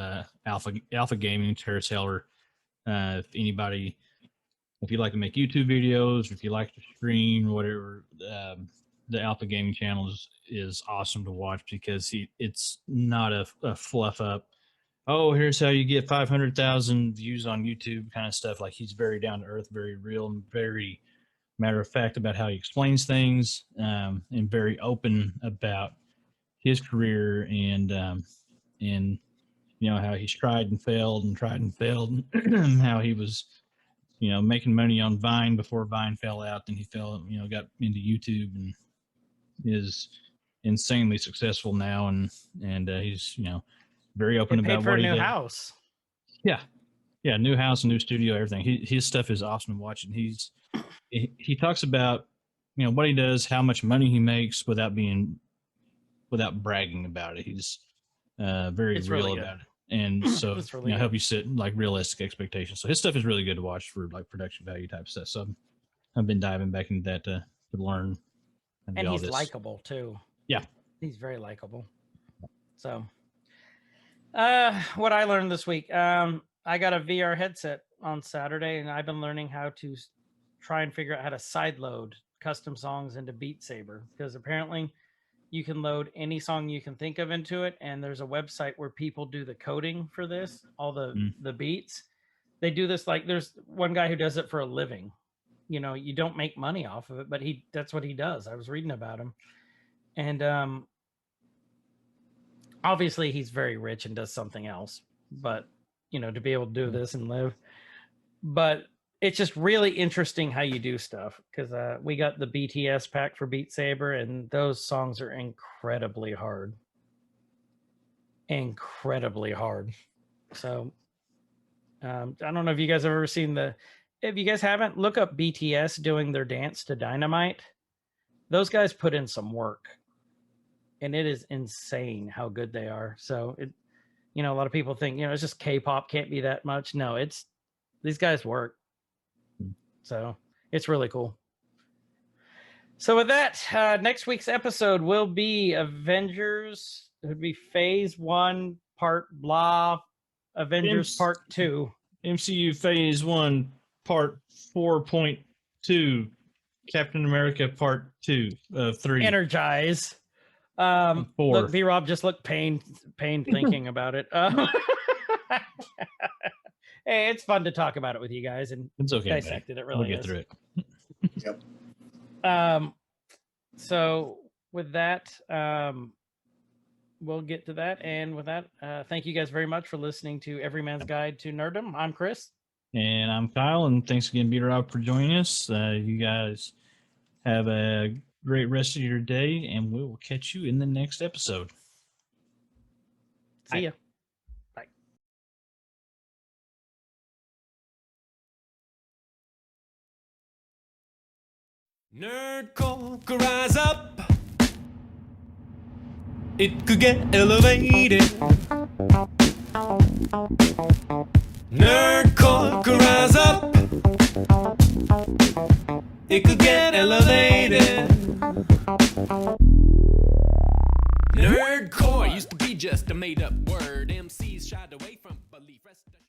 Speaker 3: Alpha Gaming, Terrace Heller. If you like to make YouTube videos, if you like to stream, whatever, the Alpha Gaming channel is awesome to watch, because it's not a fluff up, oh, here's how you get 500,000 views on YouTube kind of stuff. Like, he's very down to earth, very real, and very matter of fact about how he explains things, and very open about his career and how he's tried and failed, how he was making money on Vine before Vine fell out. Then he got into YouTube and is insanely successful now. And he's, very open
Speaker 2: Paid
Speaker 3: about
Speaker 2: for
Speaker 3: what
Speaker 2: a
Speaker 3: he
Speaker 2: new
Speaker 3: does.
Speaker 2: house.
Speaker 3: Yeah. New house, new studio, everything. His stuff is awesome to watch. And he talks about, what he does, how much money he makes without bragging about it. He's very
Speaker 2: It's
Speaker 3: real
Speaker 2: really good.
Speaker 3: about it. And so
Speaker 2: That's really
Speaker 3: help you set like realistic expectations. So his stuff is really good to watch for like production value type stuff. So I've been diving back into that to learn
Speaker 2: and
Speaker 3: do all
Speaker 2: he's
Speaker 3: this.
Speaker 2: likable too.
Speaker 3: Yeah.
Speaker 2: He's very likable. So what I learned this week, I got a VR headset on Saturday, and I've been learning how to try and figure out how to sideload custom songs into Beat Saber, because apparently you can load any song you can think of into it, and there's a website where people do the coding for this, all the beats. They do this, like there's one guy who does it for a living. You don't make money off of it, but that's what he does. I was reading about him. And obviously he's very rich and does something else, but to be able to do this and live. But it's just really interesting how you do stuff, because we got the BTS pack for Beat Saber, and those songs are incredibly hard. So I don't know if you guys have ever seen if you guys haven't, look up BTS doing their dance to Dynamite. Those guys put in some work, and it is insane how good they are. So a lot of people think, it's just K-pop, can't be that much. No, these guys work. So it's really cool. So with that, next week's episode will be Avengers. It would be Phase 1, Part blah, Avengers Part 2.
Speaker 3: MCU Phase 1, Part 4.2, Captain America Part 2 of 3.
Speaker 2: Energize.
Speaker 3: 4.
Speaker 2: Look, BRob just looked pain thinking about it. Hey, it's fun to talk about it with you guys and
Speaker 3: it's okay,
Speaker 2: dissect it. It really
Speaker 3: we'll get
Speaker 2: is.
Speaker 3: through it.
Speaker 5: Yep.
Speaker 2: So with that, we'll get to that. And with that, thank you guys very much for listening to Every Man's Guide to Nerddom. I'm Chris.
Speaker 3: And I'm Kyle, and thanks again, BRob, for joining us. You guys have a great rest of your day, and we will catch you in the next episode.
Speaker 2: See ya.
Speaker 1: Nerdcore could rise up. It could get elevated. Nerdcore could rise up. It could get elevated. Nerdcore used to be just a made up word. MCs shied away